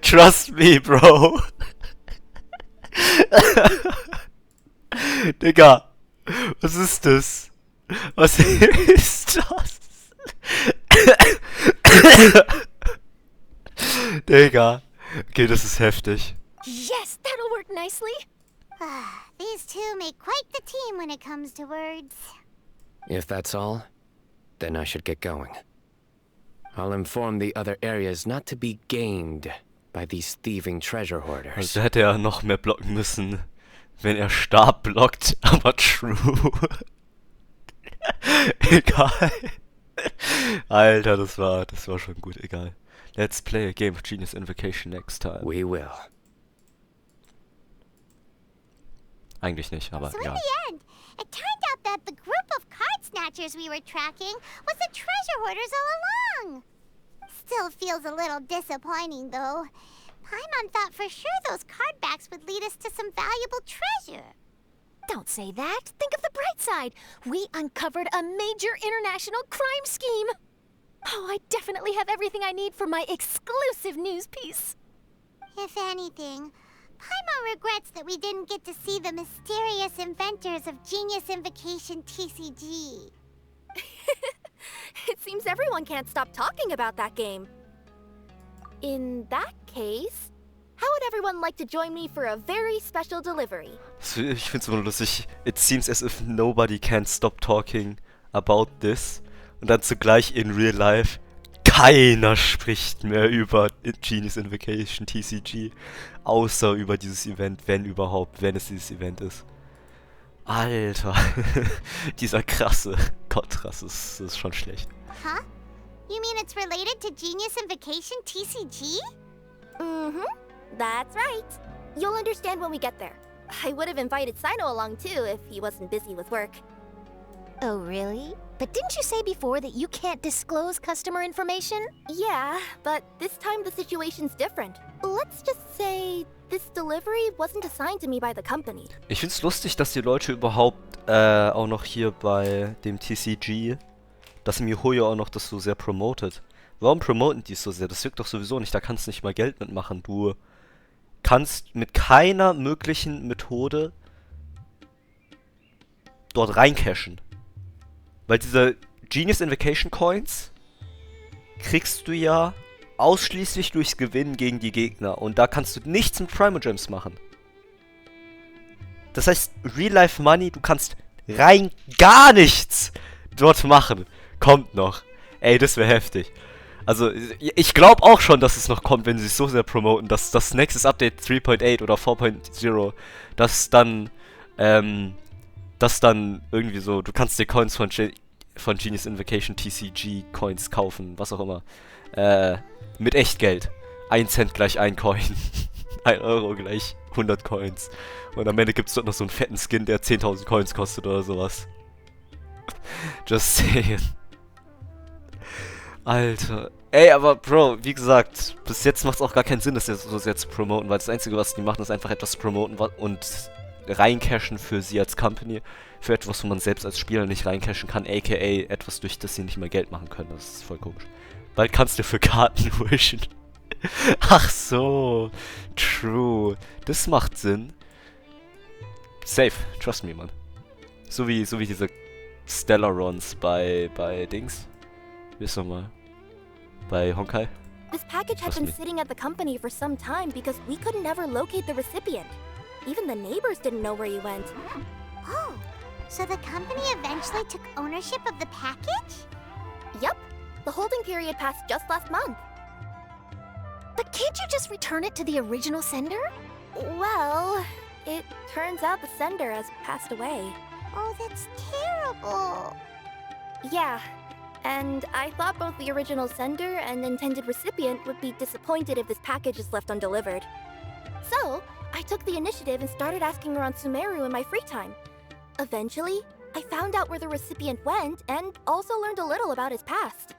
Trust me, bro. Digga, was ist das? Was ist das? Digga. Okay, das ist heftig. Yes, that'll work nicely. These two make quite the team when it comes to words. If that's all, then I should get going. I'll inform the other areas not to be gamed by these thieving treasure hoarders. Also hätte er noch mehr blocken müssen. wenn er Stab blockt, aber true. Egal. Alter, das war schon gut, egal. Let's play a game of Genius Invocation next time. We will. Eigentlich nicht, aber So ja. in the end, it turned out that the group of card snatchers we were tracking was the treasure hoarders all along. Still feels a little disappointing, though. Paimon thought for sure those card backs would lead us to some valuable treasure. Don't say that. Think of the bright side. We uncovered a major international crime scheme. Oh, I definitely have everything I need for my exclusive news piece. If anything, Paimon regrets that we didn't get to see the mysterious inventors of Genius Invocation TCG. It seems everyone can't stop talking about that game. In that case, how would everyone like to join me for a very special delivery? Ich find's immer nur lustig. It seems as if nobody can stop talking about this. Und dann zugleich in real life, keiner spricht mehr über Genius Invocation TCG. Außer über dieses Event, wenn überhaupt, wenn es dieses Event ist. Alter. Dieser krasse Kontrast ist schon schlecht. Huh? You mean it's related to Genius Invocation TCG? Mm-hmm. That's right. You'll understand when we get there. I would have invited Sino along too if he wasn't busy with work. Oh, really? But didn't you say before that you can't disclose customer information? Yeah, but this time the situation's different. Let's just say this delivery wasn't assigned to me by the company. Ich find's lustig, dass die Leute überhaupt auch noch hier bei dem TCG, dass MiHoYo auch noch das so sehr promotet. Warum promoten die es so sehr? Das wirkt doch sowieso nicht, da kannst du nicht mal Geld mitmachen. Du kannst mit keiner möglichen Methode dort reincashen. Weil diese Genius Invocation Coins kriegst du ja ausschließlich durchs Gewinnen gegen die Gegner. Und da kannst du nichts mit Primogems machen. Das heißt, Real-Life Money, du kannst rein gar nichts dort machen. Kommt noch. Ey, das wäre heftig. Also, ich glaube auch schon, dass es noch kommt, wenn sie es so sehr promoten, dass das nächstes Update 3.8 oder 4.0, dass dann irgendwie so, du kannst dir Coins von Genius Invocation TCG Coins kaufen, was auch immer. Mit Echtgeld. 1 Cent gleich 1 Coin. 1 Euro gleich 100 Coins. Und am Ende gibt es dort noch so einen fetten Skin, der 10.000 Coins kostet oder sowas. Just saying. Alter. Ey, aber Bro, wie gesagt, bis jetzt macht es auch gar keinen Sinn, das so sehr zu promoten, weil das Einzige, was die machen, ist einfach etwas zu promoten und reincashen für sie als Company, für etwas, wo man selbst als Spieler nicht reincashen kann, aka etwas, durch das sie nicht mehr Geld machen können. Das ist voll komisch. Bald kannst du für Karten wischen. Ach so. True. Das macht Sinn. Safe. Trust me, man. So wie diese Stellar-Runs bei Dings. Wie ist nochmal? Bei Honkai? This package had been sitting at the company for some time because we could never locate the recipient. Even the neighbors didn't know where he went. Oh, so the company eventually took ownership of the package? Yep. The holding period passed just last month. But can't you just return it to the original sender? Well, it turns out the sender has passed away. Oh, that's terrible. Yeah, and I thought both the original sender and intended recipient would be disappointed if this package is left undelivered. So, I took the initiative and started asking around Sumeru in my free time. Eventually, I found out where the recipient went and also learned a little about his past.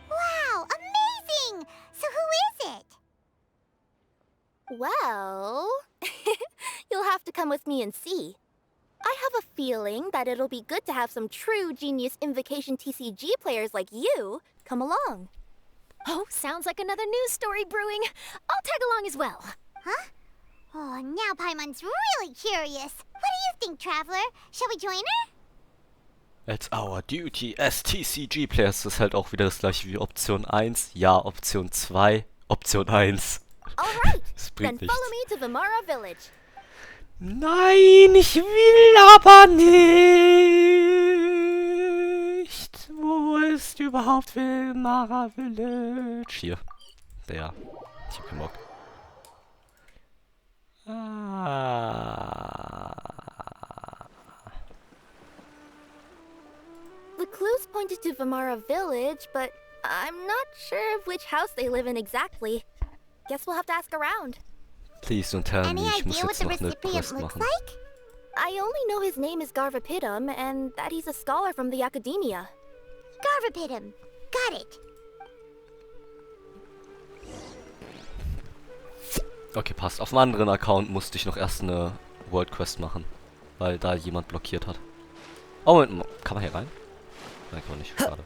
Wow, amazing! So who is it? Well, you'll have to come with me and see. I have a feeling that it'll be good to have some true Genius Invocation TCG players like you come along. Oh, sounds like another news story brewing. I'll tag along as well. Huh? Oh, now Paimon's really curious. What do you think, Traveler? Shall we join her? It's our duty as TCG Players. Das ist halt auch wieder das gleiche wie Option 1. Ja, Option 2. Option 1. Alright, Das then bringt follow nichts. me to Vimara Village. Nein, ich will aber nicht. Wo ist überhaupt Wilmara Village? Hier. Ja. Ich hab keinen Bock. The clues pointed to Vamara Village, but I'm not sure of which house they live in exactly. Guess we'll have to ask around. Please don't tell me, ich muss jetzt noch eine Quest machen. I only know his name is Garvapitum and that he's a scholar from the academia. Garvapitum. Got it. Okay, passt. Auf einem anderen Account musste ich noch erst eine World Quest machen, weil da jemand blockiert hat. Oh, Moment, kann man hier rein? Nein, kann man nicht. Schade.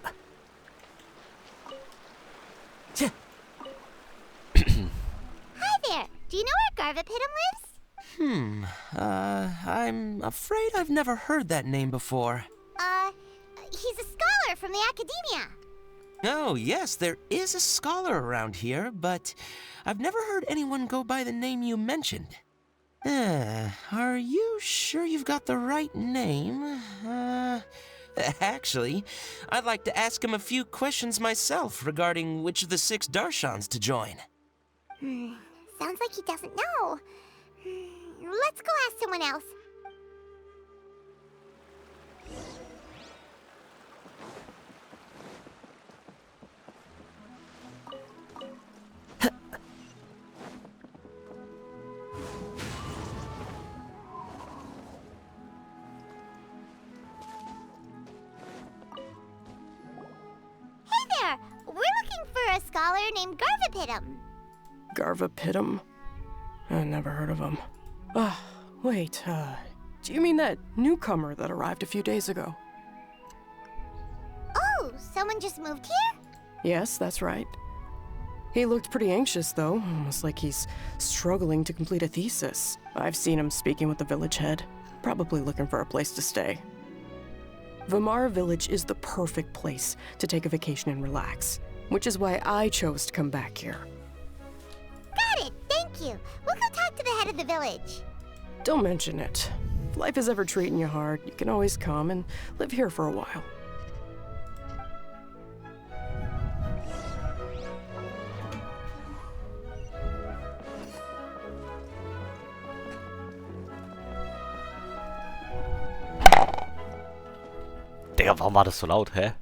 Hi there. Do you know where Garvapitum lives? I'm afraid I've never heard that name before. He's a scholar from the academia. Oh, yes, there is a scholar around here, but I've never heard anyone go by the name you mentioned. Are you sure you've got the right name? Actually, I'd like to ask him a few questions myself regarding which of the 6 Darshans to join. Sounds like he doesn't know. Let's go ask someone else. A scholar named Garvapitum. Garvapitum? I never heard of him. Wait, do you mean that newcomer that arrived a few days ago? Oh, someone just moved here? Yes, that's right. He looked pretty anxious, though, almost like he's struggling to complete a thesis. I've seen him speaking with the village head, probably looking for a place to stay. Vamara Village is the perfect place to take a vacation and relax, which is why I chose to come back here. Got it, thank you. We'll go talk to the head of the village. Don't mention it. If life is ever treating you hard, you can always come and live here for a while. Digga, warum war das so laut, hä?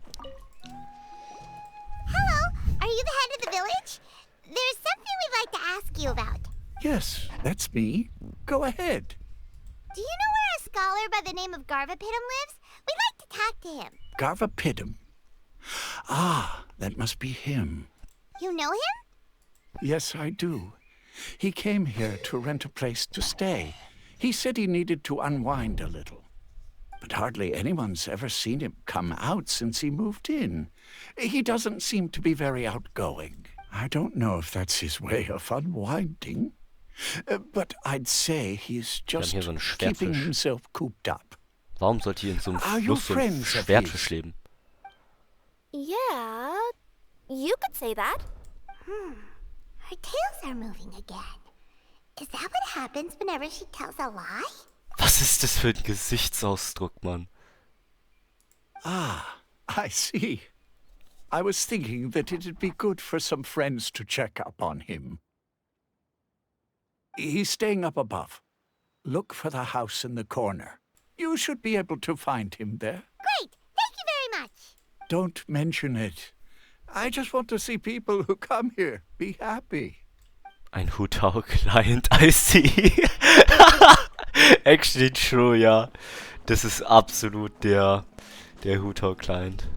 Are you the head of the village? There's something we'd like to ask you about. Yes, that's me. Go ahead. Do you know where a scholar by the name of Garvapitum lives? We'd like to talk to him. Garvapitum. Ah, that must be him. You know him? Yes, I do. He came here to rent a place to stay. He said he needed to unwind a little. But hardly anyone's ever seen him come out since he moved in. He doesn't seem to be very outgoing. I don't know if that's his way of unwinding. But I'd say he's just keeping himself cooped up. Warum sollte hier in so einem Fluss so ein Schwertfisch leben? Yeah, you could say that. Her tails are moving again. Is that what happens whenever she tells a lie? Was ist das für ein Gesichtsausdruck, Mann? Ah, I see. I was thinking that it'd be good for some friends to check up on him. He's staying up above. Look for the house in the corner. You should be able to find him there. Great! Thank you very much! Don't mention it. I just want to see people who come here be happy. Ein Hutau-Client, I see. Actually true, ja. Das ist absolut der Hutau-Client.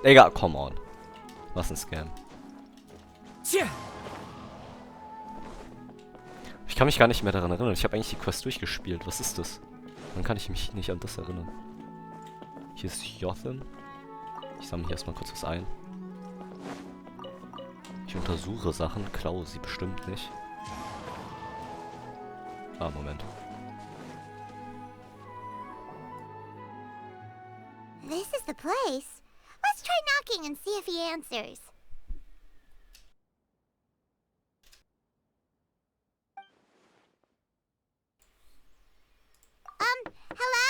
Egal, come on. Was ein Scam. Ich kann mich gar nicht mehr daran erinnern. Ich habe eigentlich die Quest durchgespielt. Was ist das? Dann kann ich mich nicht an das erinnern. Hier ist Jotham. Ich sammle hier erstmal kurz was ein. Ich untersuche Sachen, klaue sie bestimmt nicht. Ah, Moment. This is the place. Let's try knocking and see if he answers. Hello?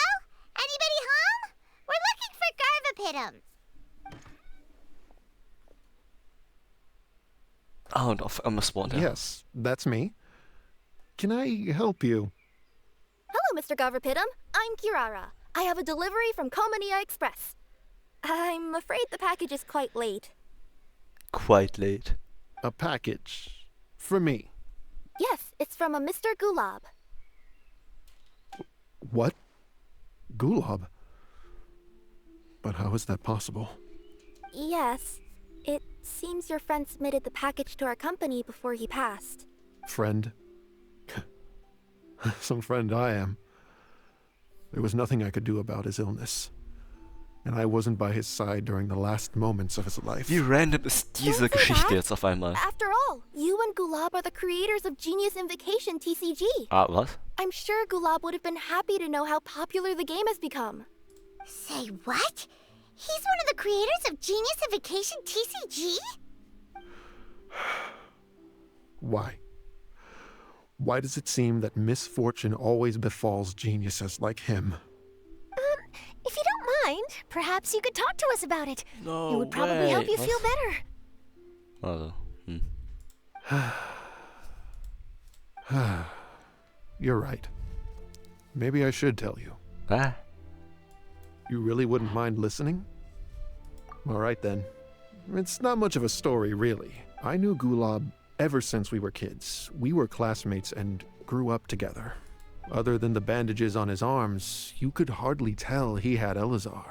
Anybody home? We're looking for Garvapitum. Ah, und auf einmal spawnt er. Yes, that's me. can I help you? Hello, Mr. Garverpitum. I'm Kirara. I have a delivery from Komania Express. I'm afraid the package is quite late. Quite late. A package. For me. Yes, it's from a Mr. Gulab. What? Gulab? But how is that possible? Yes. It seems your friend submitted the package to our company before he passed. Friend? Some friend I am. There was nothing I could do about his illness. And I wasn't by his side during the last moments of his life. Wie random ist diese Geschichte jetzt auf einmal? After all, you and Gulab are the creators of Genius Invocation TCG. Ah, was? I'm sure Gulab would have been happy to know how popular the game has become. Say what? He's one of the creators of Genius Invocation TCG? Why? Why does it seem that misfortune always befalls geniuses like him? If you don't mind, perhaps you could talk to us about it. No it would probably help you feel better. You're right. Maybe I should tell you. Ah. You really wouldn't mind listening? All right then. It's not much of a story, really. I knew Gulab ever since we were kids. We were classmates and grew up together. Other than the bandages on his arms, you could hardly tell he had Elazar.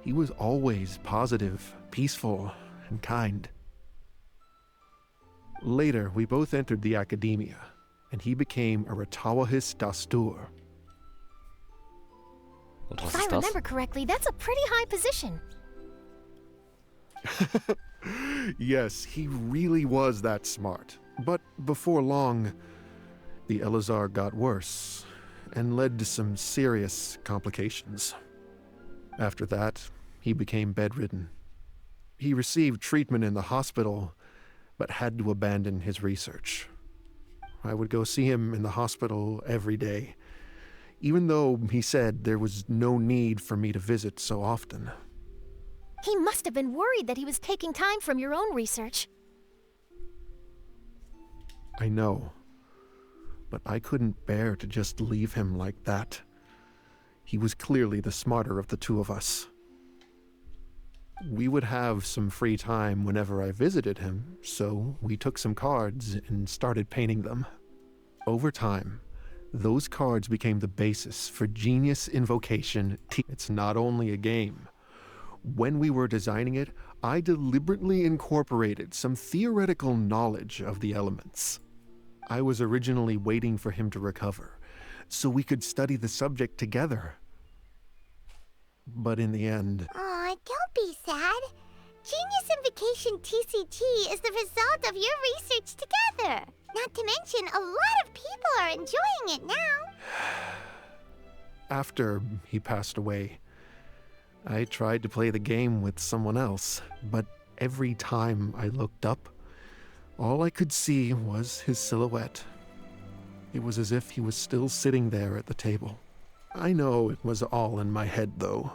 He was always positive, peaceful, and kind. Later, we both entered the academia, and he became a Ratawahis Dastur. If I remember correctly, that's a pretty high position. Yes, he really was that smart. But before long, the Elazar got worse and led to some serious complications. After that, he became bedridden. He received treatment in the hospital, but had to abandon his research. I would go see him in the hospital every day, even though he said there was no need for me to visit so often. He must have been worried that he was taking time from your own research. I know. But I couldn't bear to just leave him like that. He was clearly the smarter of the two of us. We would have some free time whenever I visited him, so we took some cards and started painting them. Over time, those cards became the basis for Genius Invocation. It's not only a game. When we were designing it, I deliberately incorporated some theoretical knowledge of the elements. I was originally waiting for him to recover, so we could study the subject together. But in the end... Aw, don't be sad. Genius Invocation TCG is the result of your research together. Not to mention, a lot of people are enjoying it now. After he passed away, I tried to play the game with someone else, but every time I looked up, all I could see was his silhouette. It was as if he was still sitting there at the table. I know it was all in my head, though.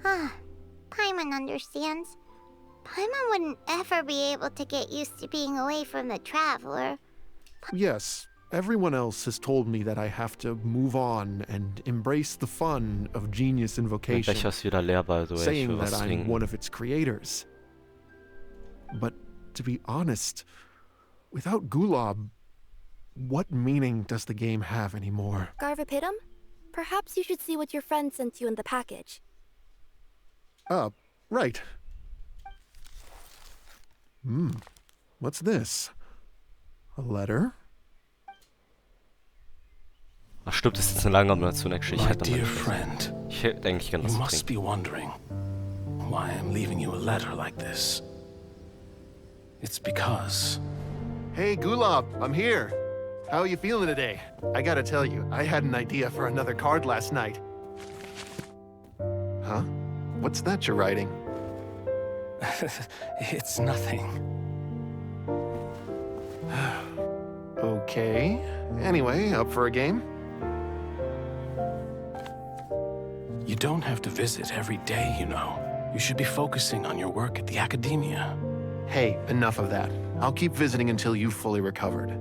Paimon understands. Paimon wouldn't ever be able to get used to being away from the Traveler. Yes, everyone else has told me that I have to move on and embrace the fun of Genius Invocation, saying that I'm one of its creators. But to be honest, without Gulab, what meaning does the game have anymore? Garvapitum, perhaps you should see what your friend sent you in the package. Right. What's this? A letter? Ach stimmt, das ist eine lange Animation, actually. My dear friend, ich hätte eigentlich gerne was you zu must trinken. be wondering why I'm leaving you a letter like this. It's because... Hey, Gulab, I'm here. How are you feeling today? I gotta tell you, I had an idea for another card last night. Huh? What's that you're writing? It's nothing. Okay. Anyway, up for a game? You don't have to visit every day, you know. You should be focusing on your work at the academia. Hey, enough of that. I'll keep visiting until you've fully recovered.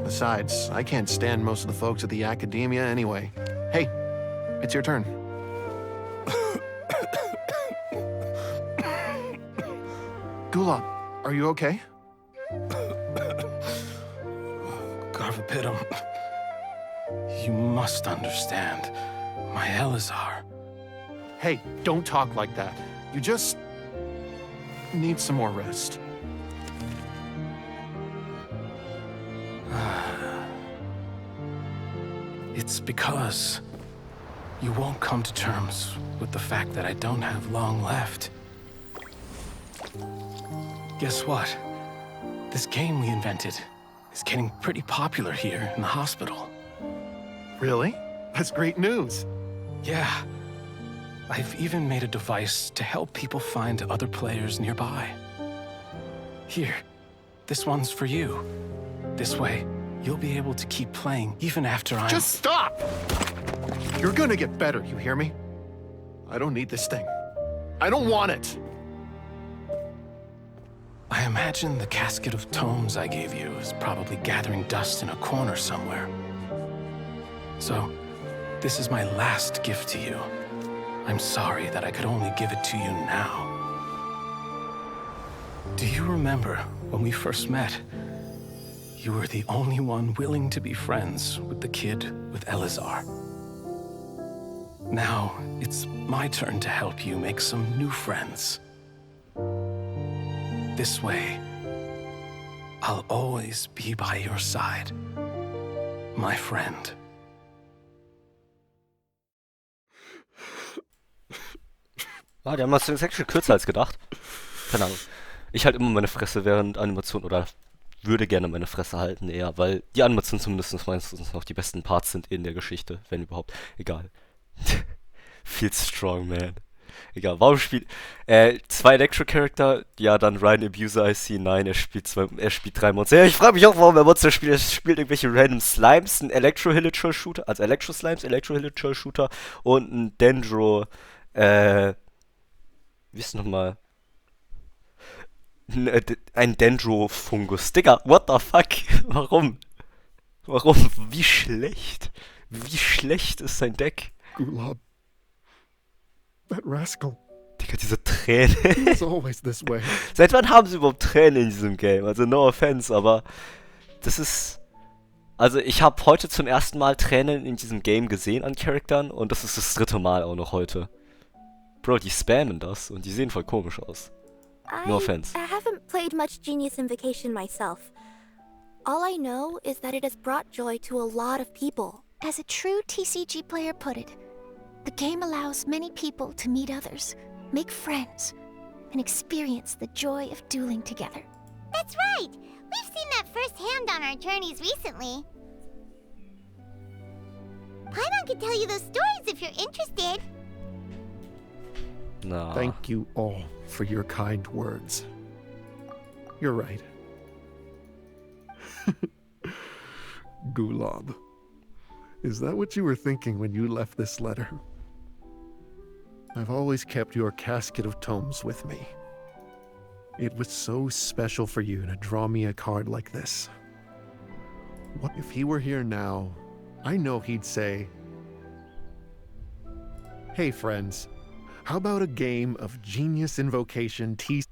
Besides, I can't stand most of the folks at the academia anyway. Hey, it's your turn. Gulab, are you okay? Garvapitum, you must understand. My Elazar. Hey, don't talk like that. You just need some more rest. It's because you won't come to terms with the fact that I don't have long left. Guess what? This game we invented is getting pretty popular here in the hospital. Really? That's great news. Yeah. I've even made a device to help people find other players nearby. Here, this one's for you. This way, you'll be able to keep playing even after I'm— Just stop! You're gonna get better, you hear me? I don't need this thing. I don't want it! I imagine the casket of tomes I gave you is probably gathering dust in a corner somewhere. So, this is my last gift to you. I'm sorry that I could only give it to you now. Do you remember when we first met? You were the only one willing to be friends with the kid with Elazar. Now, it's my turn to help you make some new friends. This way, I'll always be by your side, my friend. Ah, die Animation ist actually kürzer als gedacht. Keine Ahnung. Ich halte immer meine Fresse während Animation oder würde gerne meine Fresse halten eher, weil die Animationen zumindest meistens noch die besten Parts sind in der Geschichte, wenn überhaupt. Egal. Feel strong, man. Egal, warum spielt... 2 Electro-Charakter, ja, dann Ryan Abuser, I see, nein, er spielt 3 Monster. Ja, ich frage mich auch, warum er Monster spielt. Er spielt irgendwelche random Slimes, ein Electro-Hilichurl-Shooter, also Electro-Slimes, Electro-Hilichurl-Shooter und ein Dendro, wie ist nochmal? Ein Dendro-Fungus. Digga, what the fuck? Warum? Warum? Wie schlecht? Wie schlecht ist sein Deck? Gulab. That rascal. Digga, diese Tränen. He's always this way. Seit wann haben sie überhaupt Tränen in diesem Game? Also no offense, aber das ist... Also ich habe heute zum ersten Mal Tränen in diesem Game gesehen an Charaktern und das ist das 3. Mal auch noch heute. Bro, die spammen das und die sehen voll komisch aus. No offense. I haven't played much Genius Invocation myself. All I know is that it has brought joy to a lot of people. As a true TCG player put it, the game allows many people to meet others, make friends, and experience the joy of dueling together. That's right! We've seen that firsthand on our journeys recently. Paimon could tell you those stories if you're interested. No. Thank you all for your kind words. You're right. Gulab. Is that what you were thinking when you left this letter? I've always kept your casket of tomes with me. It was so special for you to draw me a card like this. What if he were here now? I know he'd say, "Hey friends, how about a game of Genius Invocation TCG?"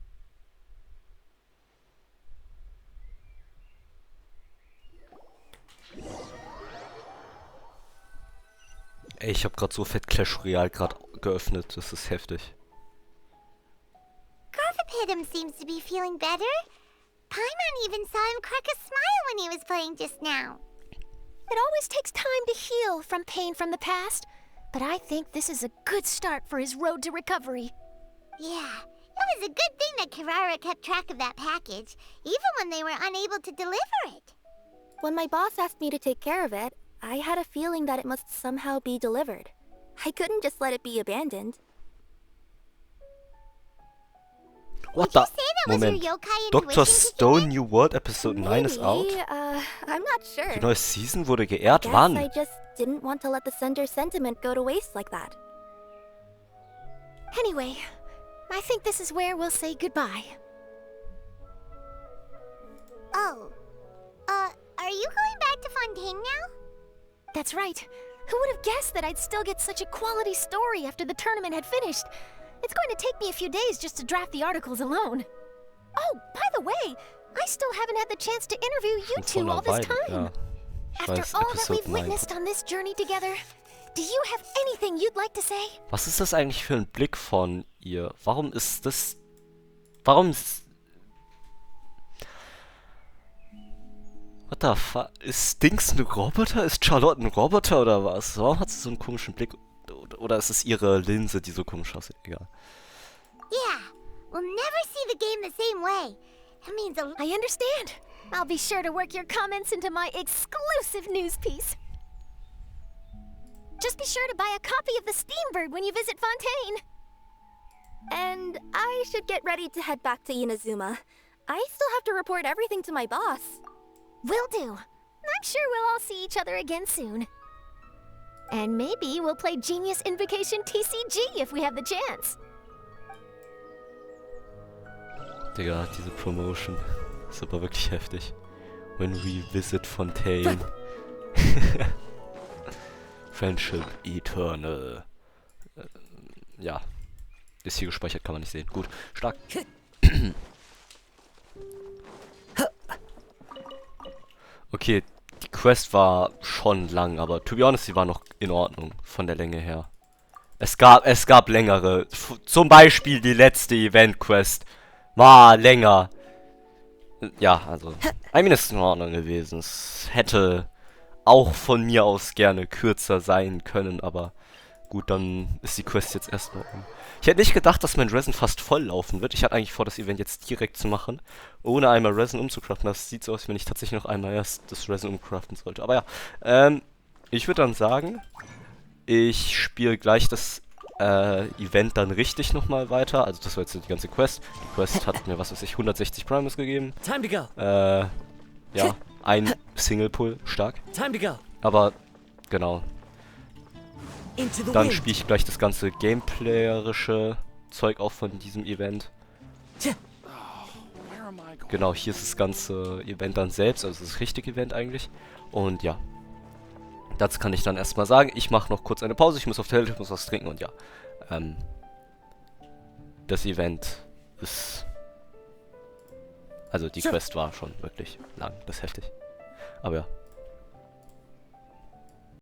Ey, ich habe gerade so fett Clash Royale gerade geöffnet, das ist heftig. Garvapitum seems to be feeling better. Paimon even saw him crack a smile when he was playing just now. It always takes time to heal from pain from the past, but I think this is a good start for his road to recovery. Yeah, it was a good thing that Carrara kept track of that package, even when they were unable to deliver it. When my boss asked me to take care of it, I had a feeling that it must somehow be delivered. I couldn't just let it be abandoned. What the? Moment. Dr. Stone New World Episode 9 is out? I'm not sure. Die neue Season wurde geehrt? I Wann? just didn't want to let the sender's sentiment go to waste like that. Anyway, I think this is where we'll say goodbye. Oh. Are you going back to Fontaine now? That's right. Who would have guessed that I'd still get such a quality story after the tournament had finished? It's going to take me a few days just to draft the articles alone. Oh, by the way, I still haven't had the chance to interview you two all this time. After all that we've witnessed on this journey together, do you have anything you'd like to say? Was ist das eigentlich für ein Blick von ihr? Warum ist das... Warum... What the fuck? Ist Dings ein Roboter? Ist Charlotte ein Roboter oder was? Warum hat sie so einen komischen Blick? Oder ist es ihre Linse, die so komisch aussieht? Egal. Yeah, we'll never see the game the same way. That means I understand. I'll be sure to work your comments into my exclusive news piece. Just be sure to buy a copy of the Steambird when you visit Fontaine. And I should get ready to head back to Inazuma. I still have to report everything to my boss. Will do. I'm sure we'll all see each other again soon. And maybe we'll play Genius Invocation TCG if we have the chance. Digga, diese Promotion ist aber wirklich heftig. When we visit Fontaine. Friendship Eternal. Ja. Ist hier gespeichert, kann man nicht sehen. Gut, stark. Okay, die Quest war schon lang, aber to be honest, sie war noch in Ordnung von der Länge her. Es gab längere. Zum Beispiel die letzte Event-Quest war länger. Ja, also, I mean, es ist in Ordnung gewesen. Es hätte auch von mir aus gerne kürzer sein können, aber gut, dann ist die Quest jetzt erstmal um. Ich hätte nicht gedacht, dass mein Resin fast voll laufen wird. Ich hatte eigentlich vor, das Event jetzt direkt zu machen, ohne einmal Resin umzucraften. Das sieht so aus, wie wenn ich tatsächlich noch einmal erst das Resin umcraften sollte. Aber ja, ich würde dann sagen, ich spiele gleich das Event dann richtig nochmal weiter. Also das war jetzt die ganze Quest. Die Quest hat mir, was weiß ich, 160 Primus gegeben. Time to go. Ja, ein Single-Pull, stark. Time to go. Aber, genau. Dann spiele ich gleich das ganze gameplayerische Zeug auch von diesem Event. Genau, hier ist das ganze Event dann selbst, also das richtige Event eigentlich. Und ja, dazu kann ich dann erstmal sagen, ich mache noch kurz eine Pause, ich muss auf Toilette, ich muss was trinken und ja. Das Event ist... Also die Quest war schon wirklich lang, das ist heftig. Aber ja,